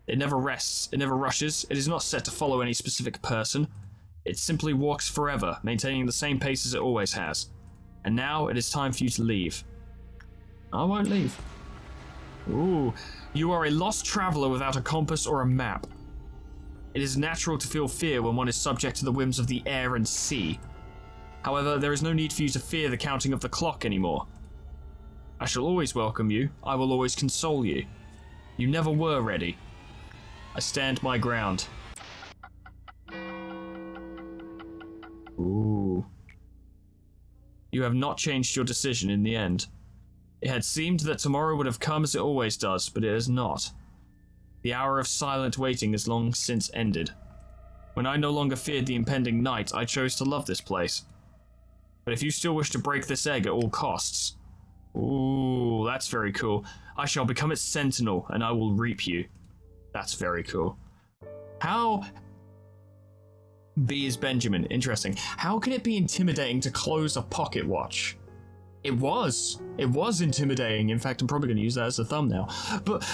It never rests, it never rushes, it is not set to follow any specific person. It simply walks forever, maintaining the same pace as it always has. And now it is time for you to leave. I won't leave. Ooh, you are a lost traveler without a compass or a map. It is natural to feel fear when one is subject to the whims of the air and sea. However, there is no need for you to fear the counting of the clock anymore. I shall always welcome you, I will always console you. You never were ready. I stand my ground. Ooh. You have not changed your decision in the end. It had seemed that tomorrow would have come as it always does, but it has not. The hour of silent waiting is long since ended. When I no longer feared the impending night, I chose to love this place. But if you still wish to break this egg at all costs... Ooh, that's very cool. I shall become its sentinel, and I will reap you. That's very cool. How... B is Benjamin. Interesting. How can it be intimidating to close a pocket watch? It was. It was intimidating. In fact, I'm probably going to use that as a thumbnail. But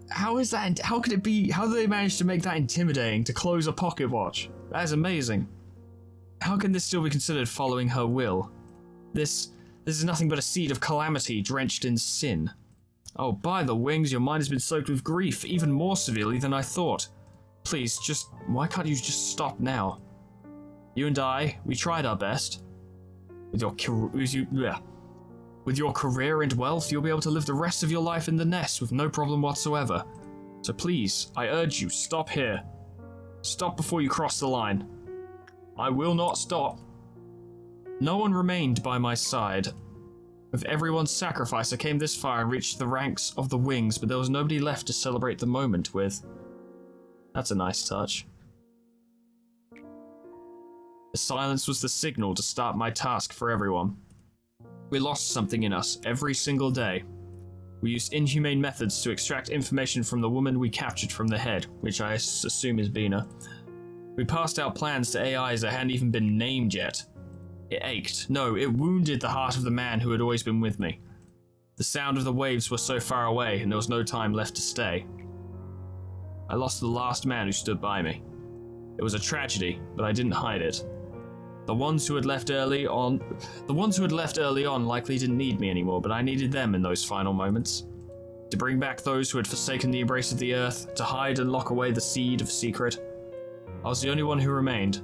how is that? How could it be? How do they manage to make that intimidating to close a pocket watch? That is amazing. How can this still be considered following her will? This is nothing but a seed of calamity drenched in sin. Oh, by the wings, your mind has been soaked with grief, even more severely than I thought. Please, why can't you just stop now? You and I, we tried our best. With your career and wealth, you'll be able to live the rest of your life in the nest with no problem whatsoever. So please, I urge you, stop here. Stop before you cross the line. I will not stop. No one remained by my side. With everyone's sacrifice, I came this far and reached the ranks of the wings, but there was nobody left to celebrate the moment with. That's a nice touch. The silence was the signal to start my task for everyone. We lost something in us every single day. We used inhumane methods to extract information from the woman we captured from the head, which I assume is Bina. We passed out plans to AIs that hadn't even been named yet. It ached. No, it wounded the heart of the man who had always been with me. The sound of the waves was so far away, and there was no time left to stay. I lost the last man who stood by me. It was a tragedy, but I didn't hide it. The ones who had left early on likely didn't need me anymore, but I needed them in those final moments. To bring back those who had forsaken the embrace of the earth, to hide and lock away the seed of secret. I was the only one who remained.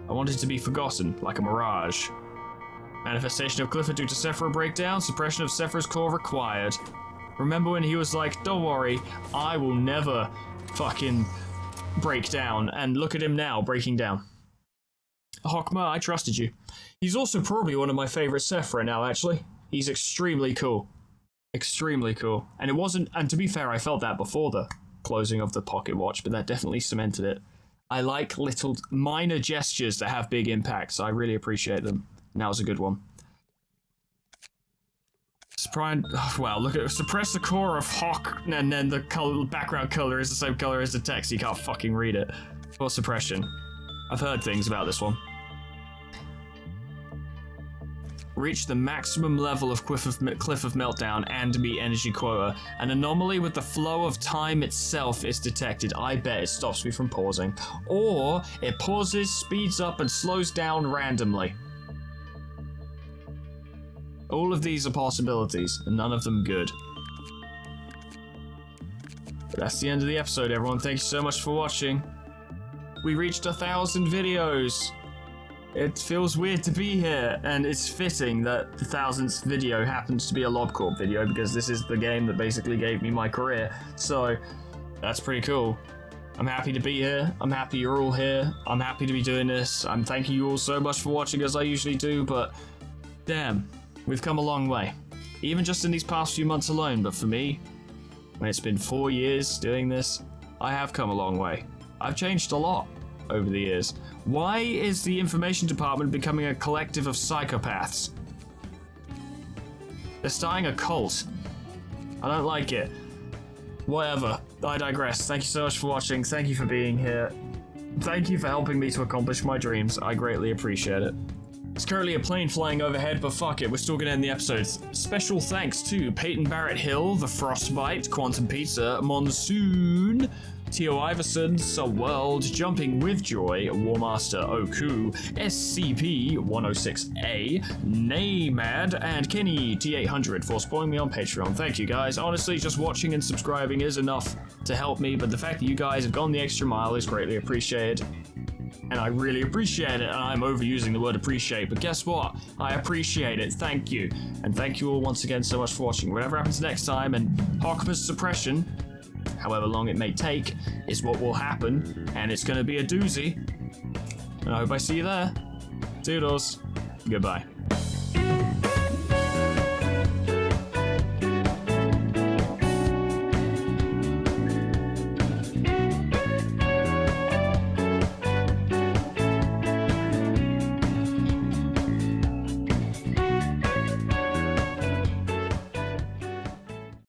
I wanted to be forgotten, like a mirage. Manifestation of Clifford due to Sephira breakdown. Suppression of Sephira's core required. Remember when he was like, don't worry, I will never fucking break down. And look at him now, breaking down. Hokma, I trusted you. He's also probably one of my favorite Sephira now, actually. He's extremely cool. Extremely cool. And it wasn't, and to be fair, I felt that before the closing of the pocket watch, but that definitely cemented it. I like little minor gestures that have big impacts. I really appreciate them. And that was a good one. Wow, look at suppress the core of Hawk, and then the background color is the same color as the text. You can't fucking read it. Or suppression. I've heard things about this one. Reach the maximum level of Cliff of Meltdown and meet energy quota. An anomaly with the flow of time itself is detected. I bet it stops me from pausing. Or it pauses, speeds up, and slows down randomly. All of these are possibilities, and none of them good. But that's the end of the episode, everyone. Thank you so much for watching. We reached 1,000 videos. It feels weird to be here, and it's fitting that the 1000th video happens to be a LobCorp video, because this is the game that basically gave me my career. So, that's pretty cool. I'm happy to be here. I'm happy you're all here. I'm happy to be doing this. I'm thanking you all so much for watching, as I usually do, but damn. We've come a long way, even just in these past few months alone, but for me, when it's been 4 years doing this, I have come a long way. I've changed a lot over the years. Why is the information department becoming a collective of psychopaths? They're starting a cult. I don't like it. Whatever, I digress. Thank you so much for watching, thank you for being here. Thank you for helping me to accomplish my dreams, I greatly appreciate it. There's currently a plane flying overhead, but fuck it, we're still gonna end the episode. Special thanks to Peyton Barrett Hill, The Frostbite, Quantum Pizza, Monsoon, Tio Iverson, World, Jumping with Joy, Warmaster Oku, SCP-106A, Naymad, and Kenny T800 for supporting me on Patreon. Thank you guys. Honestly, just watching and subscribing is enough to help me, but the fact that you guys have gone the extra mile is greatly appreciated. And I really appreciate it, and I'm overusing the word appreciate, but guess what? I appreciate it, thank you. And thank you all once again so much for watching. Whatever happens next time, and Hawkman's suppression, however long it may take, is what will happen, and it's gonna be a doozy. And I hope I see you there. Toodles. Goodbye.